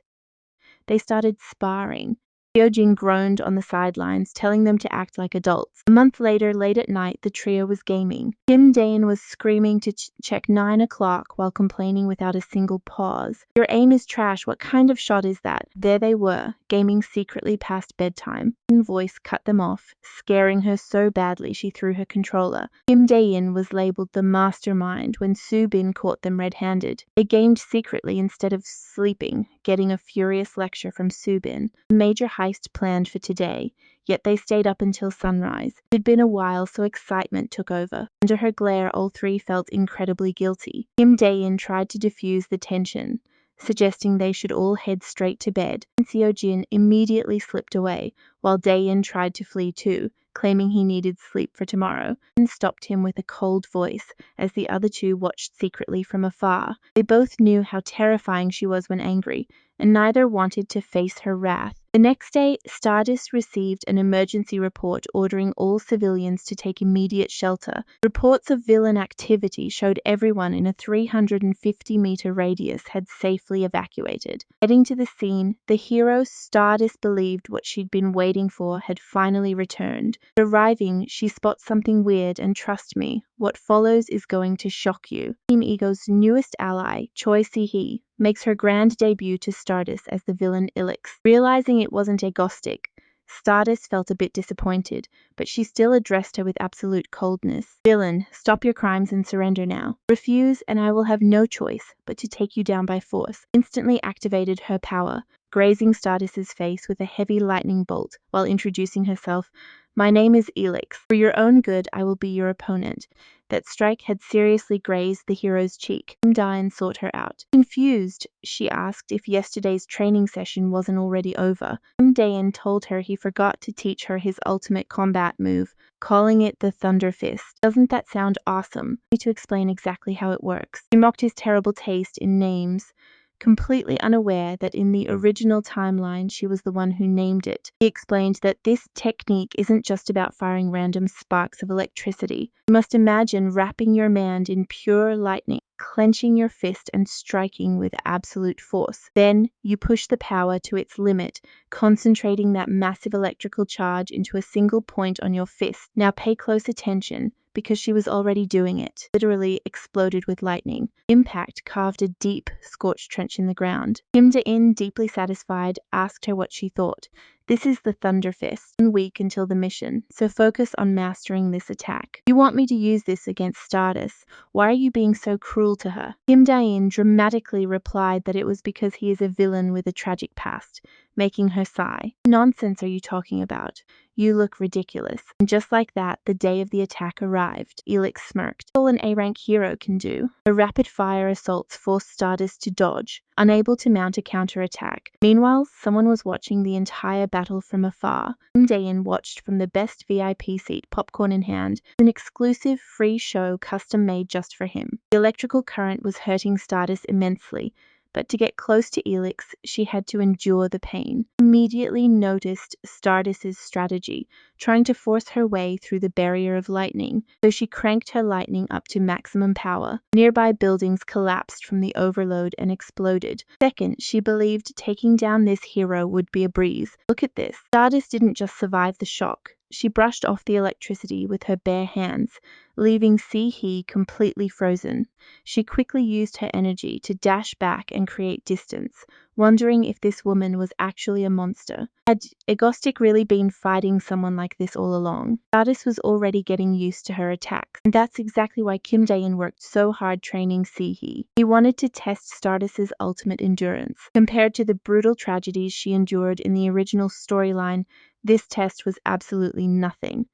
they started sparring. Hyojin groaned on the sidelines, telling them to act like adults. A month later, late at night, the trio was gaming. Kim Dae-in was screaming to check 9 o'clock while complaining without a single pause. "Your aim is trash. What kind of shot is that?" There they were, gaming secretly past bedtime. One voice cut them off, scaring her so badly she threw her controller. Kim Dae-in was labeled the mastermind when Subin caught them red-handed. They gamed secretly instead of sleeping, getting a furious lecture from Subin. A major heist planned for today, yet they stayed up until sunrise. It had been a while, so excitement took over. Under her glare, all three felt incredibly guilty. Kim Dae-in tried to diffuse the tension, suggesting they should all head straight to bed. Seo Jin immediately slipped away, while Dae-in tried to flee too, claiming he needed sleep for tomorrow, and stopped him with a cold voice as the other two watched secretly from afar. They both knew how terrifying she was when angry, and neither wanted to face her wrath. The next day, Stardust received an emergency report ordering all civilians to take immediate shelter. Reports of villain activity showed everyone in a 350-meter radius had safely evacuated. Heading to the scene, the hero Stardust believed what she'd been waiting for had finally returned. Arriving, she spots something weird, and trust me, what follows is going to shock you. Team Ego's newest ally, Choi Si-hee, makes her grand debut to Stardust as the villain Ilix. Realizing it wasn't agnostic, Stardust felt a bit disappointed, but she still addressed her with absolute coldness. "Villain, stop your crimes and surrender now. Refuse, and I will have no choice but to take you down by force." Instantly activated her power, grazing Stardust's face with a heavy lightning bolt while introducing herself. "My name is Elix. For your own good, I will be your opponent." That strike had seriously grazed the hero's cheek. Kim Dae-in sought her out. Confused, she asked if yesterday's training session wasn't already over. Kim Dae-in told her he forgot to teach her his ultimate combat move, calling it the Thunder Fist. "Doesn't that sound awesome?" I need to explain exactly how it works. She mocked his terrible taste in names, completely unaware that in the original timeline she was the one who named it. He explained that this technique isn't just about firing random sparks of electricity. You must imagine wrapping your hand in pure lightning, clenching your fist and striking with absolute force. Then you push the power to its limit, concentrating that massive electrical charge into a single point on your fist. Now pay close attention, because she was already doing it. Literally exploded with lightning. Impact carved a deep, scorched trench in the ground. Kim Dae-in, deeply satisfied, asked her what she thought. "This is the Thunder Fist. 1 week until the mission, so focus on mastering this attack." "You want me to use this against Stardust? Why are you being so cruel to her?" Kim Dae-in dramatically replied that it was because he is a villain with a tragic past, making her sigh. "Nonsense are you talking about? You look ridiculous." And just like that, the day of the attack arrived. Elix smirked. "All an A-rank hero can do." Her rapid-fire assaults forced Stardust to dodge, unable to mount a counterattack. Meanwhile, someone was watching the entire battle from afar. Kim Dae-in watched from the best VIP seat, popcorn in hand, an exclusive free show custom-made just for him. The electrical current was hurting Stardust immensely, but to get close to Elix, she had to endure the pain. Immediately noticed Stardust's strategy, trying to force her way through the barrier of lightning, so she cranked her lightning up to maximum power. Nearby buildings collapsed from the overload and exploded. Second, she believed taking down this hero would be a breeze. Look at this. Stardust didn't just survive the shock. She brushed off the electricity with her bare hands, leaving Si-hee completely frozen. She quickly used her energy to dash back and create distance, wondering if this woman was actually a monster. Had Agostic really been fighting someone like this all along? Stardust was already getting used to her attacks, and that's exactly why Kim Dae-in worked so hard training Si-hee. He wanted to test Stardust's ultimate endurance. Compared to the brutal tragedies she endured in the original storyline, this test was absolutely nothing.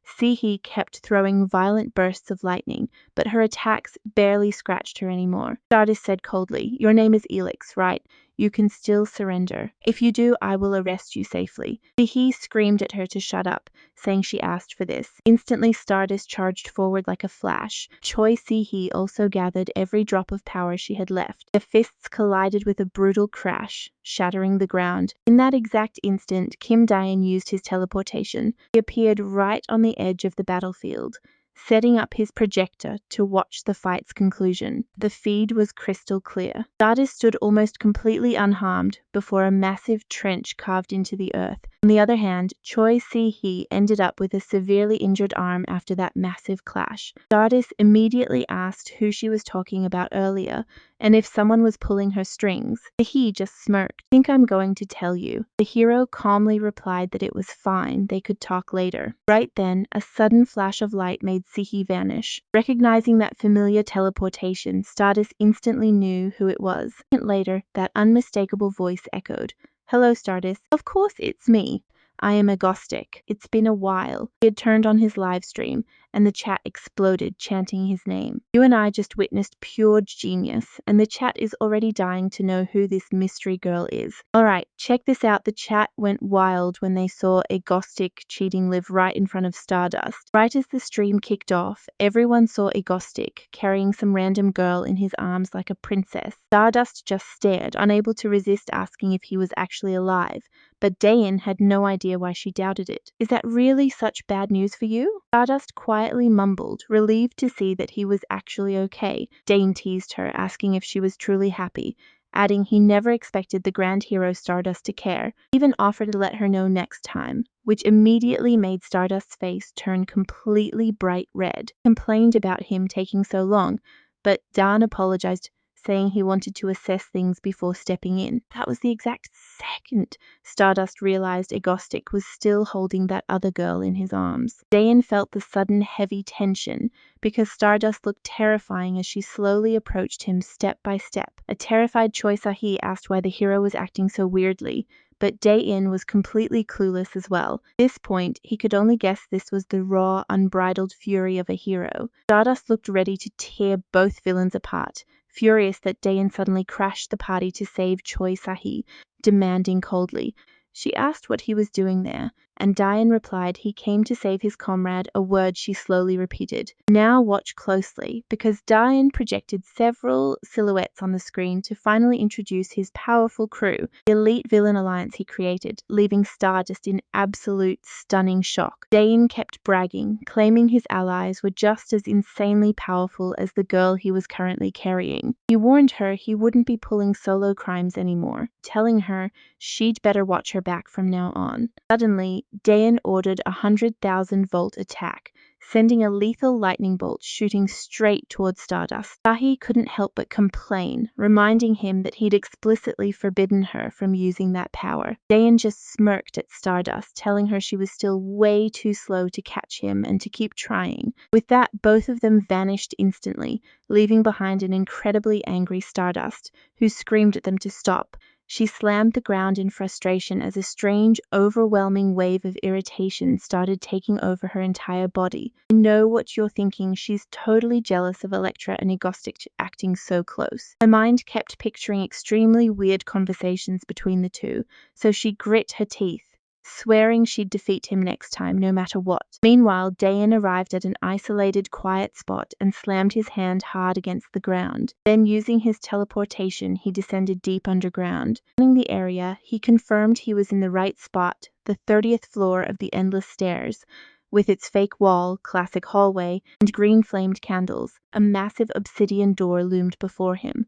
Si-hee kept throwing violent bursts of lightning, but her attacks barely scratched her anymore. Stardust said coldly, "Your name is Elix, right? You can still surrender. If you do, I will arrest you safely." Si-hee screamed at her to shut up, saying she asked for this. Instantly, Stardust charged forward like a flash. Choi Si-hee also gathered every drop of power she had left. The fists collided with a brutal crash, shattering the ground. In that exact instant, Kim Dae-in used his teleportation. He appeared right on the edge of the battlefield, setting up his projector to watch the fight's conclusion. The feed was crystal clear. Stardust stood almost completely unharmed before a massive trench carved into the earth. On the other hand, Choi Si-hee ended up with a severely injured arm after that massive clash. Stardust immediately asked who she was talking about earlier, and if someone was pulling her strings. Si-hee just smirked. "Think I'm going to tell you." The hero calmly replied that it was fine, they could talk later. Right then, a sudden flash of light made Si-hee vanish. Recognizing that familiar teleportation, Stardust instantly knew who it was. A second later, that unmistakable voice echoed. "Hello, Stardust." "Of course it's me. I am Agostic. It's been a while." He had turned on his live stream, and the chat exploded, chanting his name. You and I just witnessed pure genius, and the chat is already dying to know who this mystery girl is. Alright, check this out. The chat went wild when they saw a Ghostic cheating live right in front of Stardust. Right as the stream kicked off, everyone saw a Ghostic carrying some random girl in his arms like a princess. Stardust just stared, unable to resist asking if he was actually alive, but Dayan had no idea why she doubted it. Is that really such bad news for you? Stardust quietly mumbled, relieved to see that he was actually okay. Dayan teased her, asking if she was truly happy, adding he never expected the grand hero Stardust to care, even offered to let her know next time, which immediately made Stardust's face turn completely bright red. Complained about him taking so long, but Dan apologized, saying he wanted to assess things before stepping in. That was the exact second Stardust realized Agostic was still holding that other girl in his arms. Dayan felt the sudden heavy tension because Stardust looked terrifying as she slowly approached him step by step. A terrified Choi Sahi asked why the hero was acting so weirdly, but Dayan was completely clueless as well. At this point, he could only guess this was the raw, unbridled fury of a hero. Stardust looked ready to tear both villains apart, furious that Dayan suddenly crashed the party to save Choi Sahi, demanding coldly. She asked what he was doing there, and Dayan replied he came to save his comrade, a word she slowly repeated. Now watch closely, because Dayan projected several silhouettes on the screen to finally introduce his powerful crew, the elite villain alliance he created, leaving Stardust in absolute stunning shock. Dayan kept bragging, claiming his allies were just as insanely powerful as the girl he was currently carrying. He warned her he wouldn't be pulling solo crimes anymore, telling her she'd better watch her back from now on. Suddenly, Dayan ordered a 100,000-volt attack, sending a lethal lightning bolt shooting straight towards Stardust. Sahi couldn't help but complain, reminding him that he'd explicitly forbidden her from using that power. Dayan just smirked at Stardust, telling her she was still way too slow to catch him and to keep trying. With that, both of them vanished instantly, leaving behind an incredibly angry Stardust, who screamed at them to stop. She slammed the ground in frustration as a strange, overwhelming wave of irritation started taking over her entire body. I know what you're thinking. She's totally jealous of Elektra and Agostic acting so close. Her mind kept picturing extremely weird conversations between the two, so she grit her teeth, swearing she'd defeat him next time, no matter what. Meanwhile, Dayan arrived at an isolated, quiet spot and slammed his hand hard against the ground. Then, using his teleportation, he descended deep underground. Scanning the area, he confirmed he was in the right spot, the 30th floor of the Endless Stairs, with its fake wall, classic hallway, and green-flamed candles. A massive obsidian door loomed before him.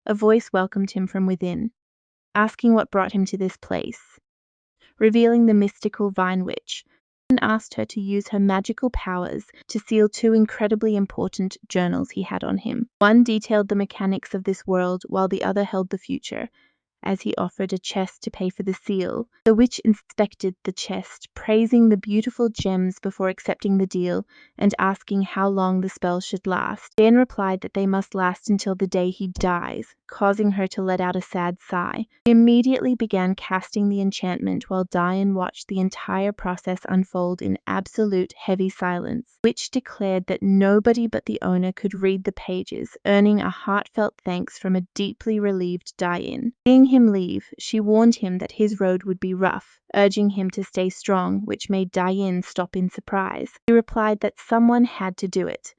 A voice welcomed him from within, asking what brought him to this place, revealing the mystical Vine Witch, and asked her to use her magical powers to seal two incredibly important journals he had on him. One detailed the mechanics of this world, while the other held the future, as he offered a chest to pay for the seal. The witch inspected the chest, praising the beautiful gems before accepting the deal and asking how long the spell should last. Dan replied that they must last until the day he dies, causing her to let out a sad sigh. He immediately began casting the enchantment while Dayan watched the entire process unfold in absolute heavy silence. Witch declared that nobody but the owner could read the pages, earning a heartfelt thanks from a deeply relieved Dayan. Seeing him leave, she warned him that his road would be rough, urging him to stay strong, which made Dayan stop in surprise. He replied that someone had to do it,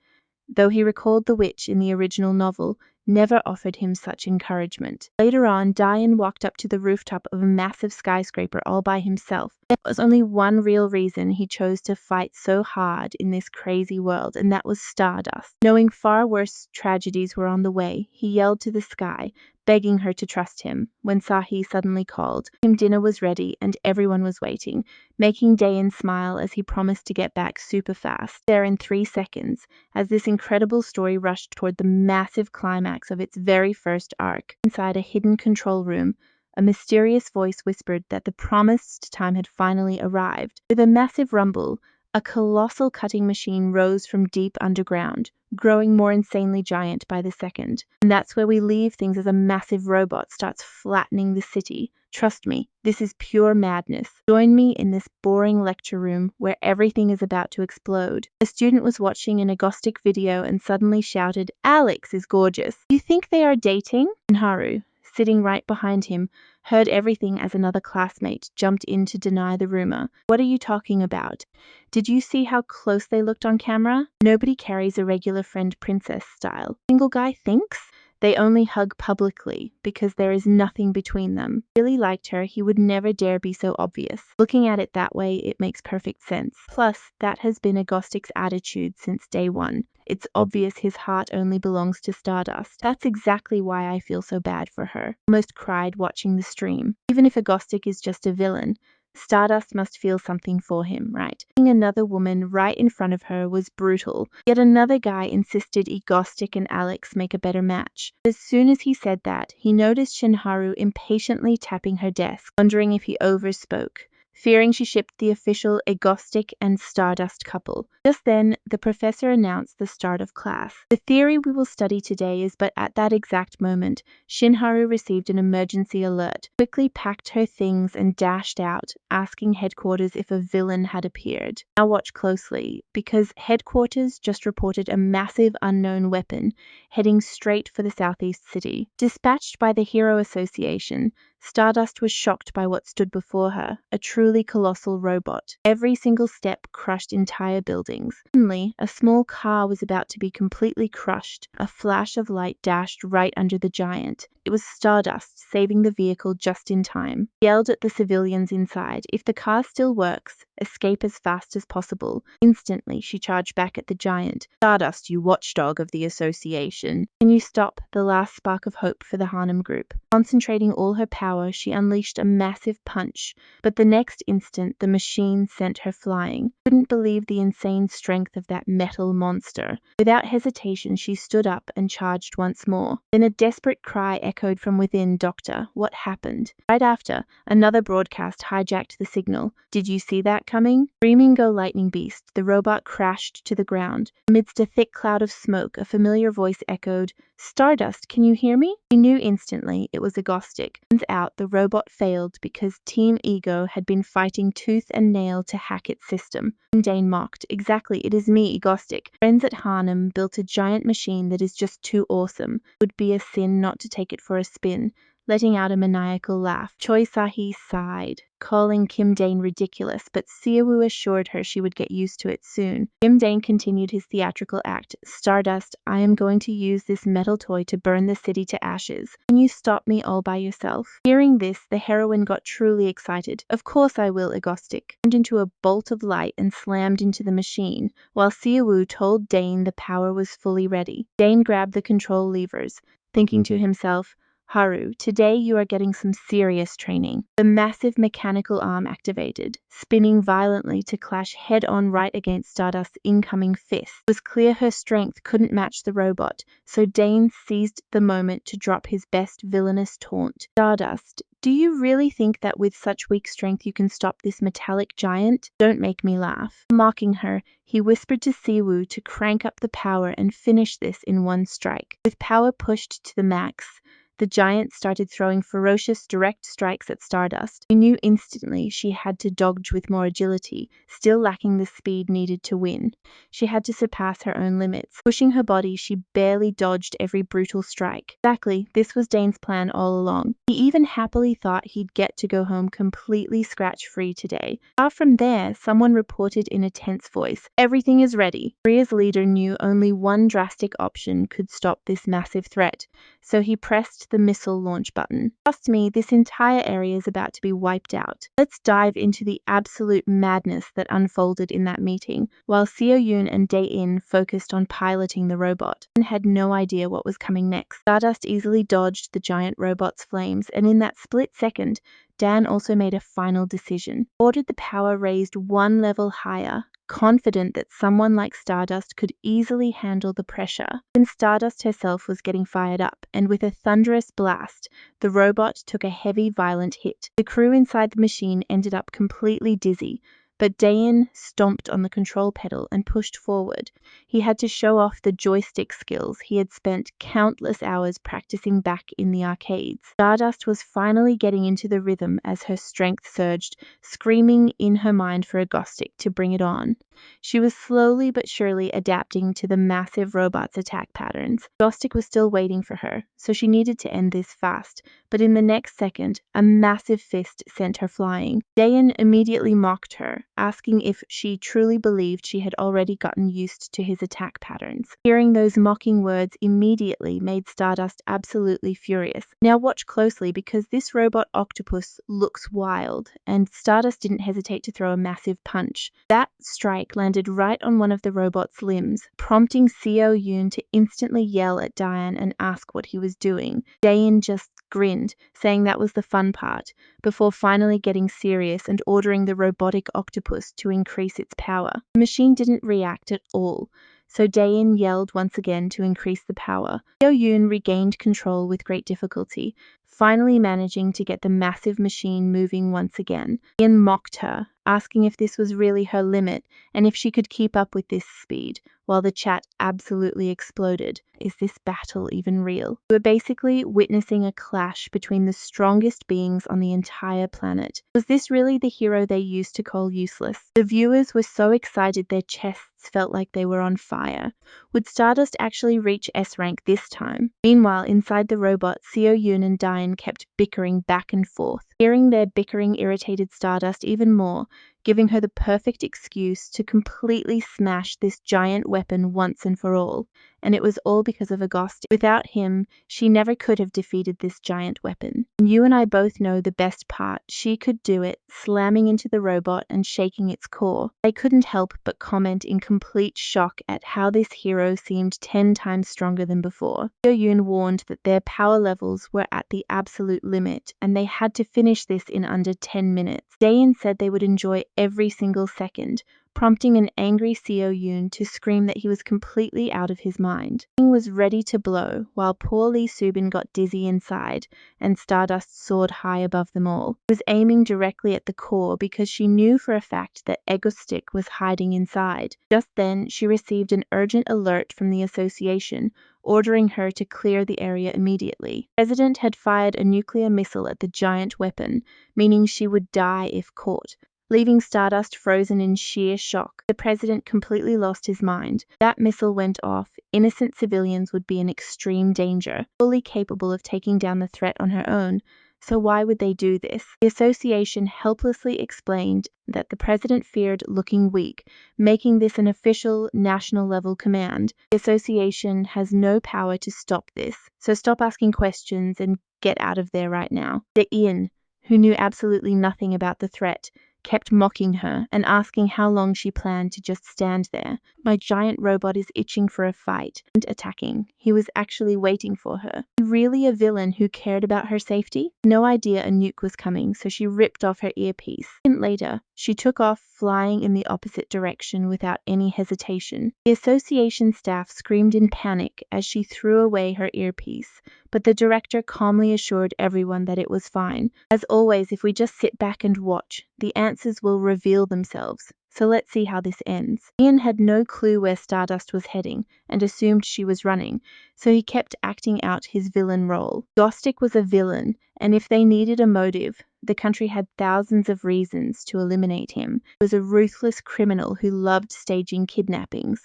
though he recalled the witch in the original novel never offered him such encouragement. Later on, Dayan walked up to the rooftop of a massive skyscraper all by himself. There was only one real reason he chose to fight so hard in this crazy world, and that was Stardust. Knowing far worse tragedies were on the way, he yelled to the sky, begging her to trust him, when Sahi suddenly called. Dinner was ready, and everyone was waiting, making Dayan smile as he promised to get back super fast. There in 3 seconds, as this incredible story rushed toward the massive climax of its very first arc. Inside a hidden control room, a mysterious voice whispered that the promised time had finally arrived. With a massive rumble, a colossal cutting machine rose from deep underground, growing more insanely giant by the second. And that's where we leave things as a massive robot starts flattening the city, Trust me, this is pure madness. Join me in this boring lecture room where everything is about to explode. A student was watching an agnostic video and suddenly shouted, Alex is gorgeous. You think they are dating? Haru, sitting right behind him, heard everything as another classmate jumped in to deny the rumor. What are you talking about? Did you see how close they looked on camera? Nobody carries a regular friend princess style. Single guy thinks? They only hug publicly because there is nothing between them. If he really liked her, he would never dare be so obvious. Looking at it that way, it makes perfect sense. Plus, that has been Agnostic's attitude since day one. It's obvious his heart only belongs to Stardust. That's exactly why I feel so bad for her. Almost cried watching the stream. Even if Agnostic is just a villain, Stardust must feel something for him, right? Seeing another woman right in front of her was brutal. Yet another guy insisted Egostic and Alex make a better match. As soon as he said that, he noticed Shinharu impatiently tapping her desk, wondering if he overspoke, fearing she shipped the official Egostic and Stardust couple. Just then, the professor announced the start of class. The theory we will study today is but at that exact moment, Shinharu received an emergency alert, quickly packed her things and dashed out, asking headquarters if a villain had appeared. Now watch closely, because headquarters just reported a massive unknown weapon heading straight for the southeast city. Dispatched by the Hero Association, Stardust was shocked by what stood before her, a truly colossal robot. Every single step crushed entire buildings. Suddenly, a small car was about to be completely crushed. A flash of light dashed right under the giant. It was Stardust, saving the vehicle just in time. He yelled at the civilians inside, if the car still works, escape as fast as possible. Instantly, she charged back at the giant. Stardust, you watchdog of the association. Can you stop? The last spark of hope for the Harnum group. Concentrating all her power, she unleashed a massive punch, but the next instant the machine sent her flying. Couldn't believe the insane strength of that metal monster. Without hesitation, she stood up and charged once more. Then a desperate cry echoed from within. Doctor, what happened? Right after, another broadcast hijacked the signal. Did you see that coming? Screaming go lightning beast, the robot crashed to the ground. Amidst a thick cloud of smoke, a familiar voice echoed, Stardust, can you hear me? He knew instantly it was Agnostic. Turns out the robot failed because Team Ego had been fighting tooth and nail to hack its system. Dane mocked, exactly, it is me, Agnostic. Friends at Harnum built a giant machine that is just too awesome. It would be a sin not to take it for a spin. Letting out a maniacal laugh, Choi Sahi sighed, calling Kim Dane ridiculous, but Siawu assured her she would get used to it soon. Kim Dane continued his theatrical act. Stardust, I am going to use this metal toy to burn the city to ashes. Can you stop me all by yourself? Hearing this, the heroine got truly excited. Of course I will, Agnostic. Turned into a bolt of light and slammed into the machine, while Siawu told Dane the power was fully ready. Dane grabbed the control levers, thinking to himself, Haru, today you are getting some serious training. The massive mechanical arm activated, spinning violently to clash head-on right against Stardust's incoming fist. It was clear her strength couldn't match the robot, so Dane seized the moment to drop his best villainous taunt. Stardust, do you really think that with such weak strength you can stop this metallic giant? Don't make me laugh. Mocking her, he whispered to Siwu to crank up the power and finish this in one strike. With power pushed to the max, the giant started throwing ferocious direct strikes at Stardust. She knew instantly she had to dodge with more agility, still lacking the speed needed to win. She had to surpass her own limits. Pushing her body, she barely dodged every brutal strike. Exactly, this was Dane's plan all along. He even happily thought he'd get to go home completely scratch-free today. Far from there, someone reported in a tense voice, everything is ready. Korea's leader knew only one drastic option could stop this massive threat, so he pressed the missile launch button. Trust me, this entire area is about to be wiped out. Let's dive into the absolute madness that unfolded in that meeting, while Seo Yoon and Dae-in focused on piloting the robot and had no idea what was coming next. Stardust easily dodged the giant robot's flames, and in that split second, Dan also made a final decision. Ordered the power raised one level higher, confident that someone like Stardust could easily handle the pressure. Then Stardust herself was getting fired up, and with a thunderous blast, the robot took a heavy, violent hit. The crew inside the machine ended up completely dizzy, but Dayan stomped on the control pedal and pushed forward. He had to show off the joystick skills he had spent countless hours practicing back in the arcades. Stardust was finally getting into the rhythm as her strength surged, screaming in her mind for a Gostic to bring it on. She was slowly but surely adapting to the massive robot's attack patterns. Gostic was still waiting for her, so she needed to end this fast, but in the next second, a massive fist sent her flying. Dayan immediately mocked her, asking if she truly believed she had already gotten used to his attack patterns. Hearing those mocking words immediately made Stardust absolutely furious. Now watch closely, because this robot octopus looks wild, and Stardust didn't hesitate to throw a massive punch. That strike landed right on one of the robot's limbs, prompting Seo Yoon to instantly yell at Dayan and ask what he was doing. Dayan just grinned, saying that was the fun part, before finally getting serious and ordering the robotic octopus to increase its power. The machine didn't react at all, so Dayan yelled once again to increase the power. Seo Yoon regained control with great difficulty, finally managing to get the massive machine moving once again. Dayan mocked her, asking if this was really her limit and if she could keep up with this speed, while the chat absolutely exploded. Is this battle even real? We were basically witnessing a clash between the strongest beings on the entire planet. Was this really the hero they used to call useless? The viewers were so excited their chests felt like they were on fire. Would Stardust actually reach S rank this time? Meanwhile, inside the robot, Seo Yoon and Dayan kept bickering back and forth. Hearing their bickering irritated Stardust even more, giving her the perfect excuse to completely smash this giant weapon once and for all. And it was all because of Agostic. Without him, she never could have defeated this giant weapon. And you and I both know the best part. She could do it, slamming into the robot and shaking its core. They couldn't help but comment in complete shock at how this hero seemed 10 times stronger than before. Seo Yoon warned that their power levels were at the absolute limit, and they had to finish this in under 10 minutes. Dayan said they would enjoy every single second, prompting an angry Seo Yoon to scream that he was completely out of his mind. He was ready to blow, while poor Lee Subin got dizzy inside, and Stardust soared high above them all. He was aiming directly at the core because she knew for a fact that Egostic was hiding inside. Just then, she received an urgent alert from the association, ordering her to clear the area immediately. The president had fired a nuclear missile at the giant weapon, meaning she would die if caught, leaving Stardust frozen in sheer shock. The president completely lost his mind. If that missile went off, innocent civilians would be in extreme danger, fully capable of taking down the threat on her own. So why would they do this? The association helplessly explained that the president feared looking weak, making this an official national-level command. The association has no power to stop this, so stop asking questions and get out of there right now. Ian, who knew absolutely nothing about the threat, kept mocking her and asking how long she planned to just stand there. My giant robot is itching for a fight and attacking. He was actually waiting for her. Really a villain who cared about her safety? No idea a nuke was coming, so she ripped off her earpiece. Later, she took off, flying in the opposite direction without any hesitation. The association staff screamed in panic as she threw away her earpiece, but the director calmly assured everyone that it was fine. As always, if we just sit back and watch, the answers will reveal themselves. So let's see how this ends. Ian had no clue where Stardust was heading and assumed she was running, so he kept acting out his villain role. Gostic was a villain, and if they needed a motive, the country had thousands of reasons to eliminate him. He was a ruthless criminal who loved staging kidnappings,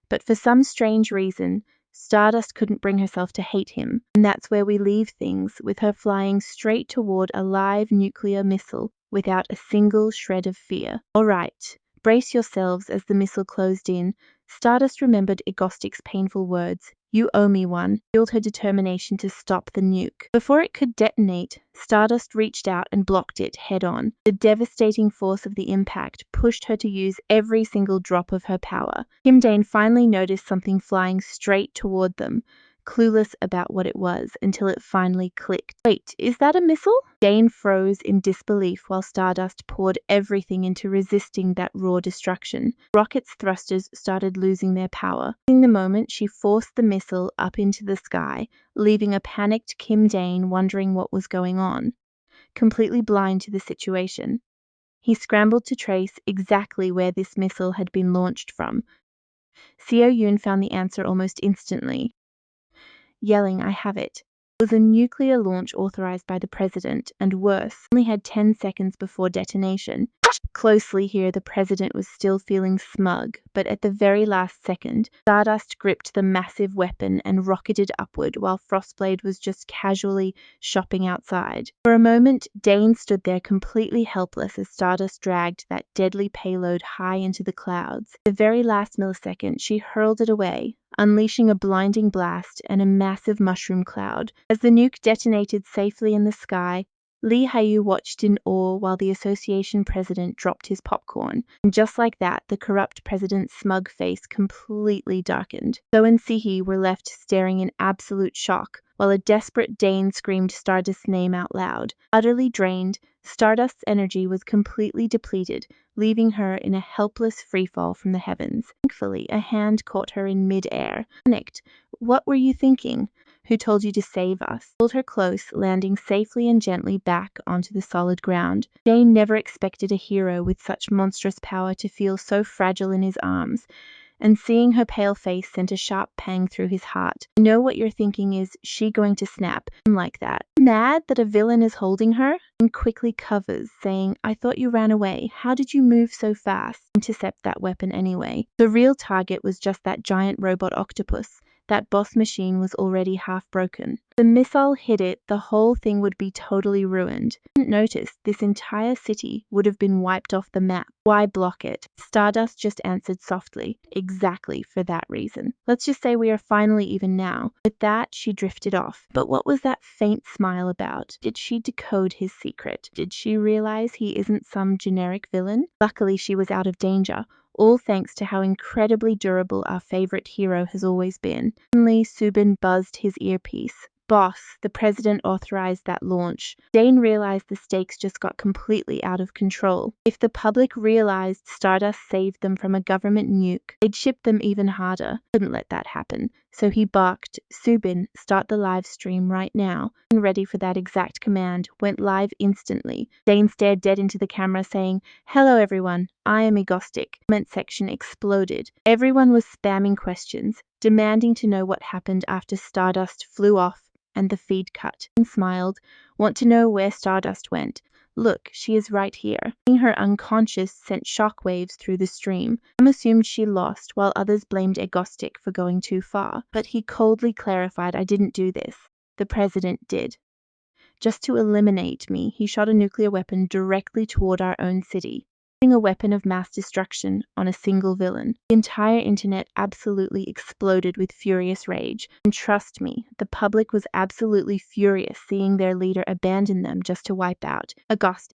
but for some strange reason, Stardust couldn't bring herself to hate him, and that's where we leave things, with her flying straight toward a live nuclear missile without a single shred of fear. All right. Brace yourselves as the missile closed in. Stardust remembered Egostic's painful words, "You owe me one," fueled her determination to stop the nuke. Before it could detonate, Stardust reached out and blocked it head-on. The devastating force of the impact pushed her to use every single drop of her power. Kim Dane finally noticed something flying straight toward them, clueless about what it was until it finally clicked. Wait, is that a missile? Dane froze in disbelief while Stardust poured everything into resisting that raw destruction. Rocket's thrusters started losing their power. In the moment, she forced the missile up into the sky, leaving a panicked Kim Dane wondering what was going on, completely blind to the situation. He scrambled to trace exactly where this missile had been launched from. Seo Yoon found the answer almost instantly, yelling, "I have it." It was a nuclear launch authorized by the president, and worse, only had 10 seconds before detonation. Closely here, the president was still feeling smug, but at the very last second, Stardust gripped the massive weapon and rocketed upward while Frostblade was just casually shopping outside. For a moment, Dane stood there completely helpless as Stardust dragged that deadly payload high into the clouds. The very last millisecond, she hurled it away, unleashing a blinding blast and a massive mushroom cloud. As the nuke detonated safely in the sky, Lee Hayu watched in awe while the association president dropped his popcorn. And just like that, the corrupt president's smug face completely darkened. So and Sihi were left staring in absolute shock, while a desperate Dane screamed Stardust's name out loud. Utterly drained, Stardust's energy was completely depleted, leaving her in a helpless freefall from the heavens. Thankfully, a hand caught her in mid-air. Panicked, "What were you thinking? Who told you to save us?" Pulled her close, landing safely and gently back onto the solid ground. Jane never expected a hero with such monstrous power to feel so fragile in his arms, and seeing her pale face sent a sharp pang through his heart. "I know what you're thinking is, she going to snap like that? Mad that a villain is holding her?" And quickly covers, saying, "I thought you ran away. How did you move so fast?" Intercept that weapon anyway. The real target was just that giant robot octopus. That boss machine was already half broken. If the missile hit it, the whole thing would be totally ruined. Didn't notice, this entire city would have been wiped off the map. Why block it? Stardust just answered softly, "Exactly for that reason. Let's just say we are finally even now." With that, she drifted off. But what was that faint smile about? Did she decode his secret? Did she realize he isn't some generic villain? Luckily, she was out of danger, all thanks to how incredibly durable our favorite hero has always been. Suddenly, Subin buzzed his earpiece. "Boss, the president authorized that launch." Dane realized the stakes just got completely out of control. If the public realized Stardust saved them from a government nuke, they'd ship them even harder. Couldn't let that happen. So he barked, "Subin, start the live stream right now." And ready for that exact command, went live instantly. Dane stared dead into the camera saying, "Hello everyone, I am Egostic." The comment section exploded. Everyone was spamming questions, demanding to know what happened after Stardust flew off and the feed cut. And smiled, "Want to know where Stardust went? Look, she is right here." Seeing her unconscious sent shockwaves through the stream. Some assumed she lost, while others blamed Egostic for going too far. But he coldly clarified, "I didn't do this. The president did. Just to eliminate me, he shot a nuclear weapon directly toward our own city, using a weapon of mass destruction on a single villain." The entire internet absolutely exploded with furious rage. And trust me, the public was absolutely furious seeing their leader abandon them just to wipe out Agostic.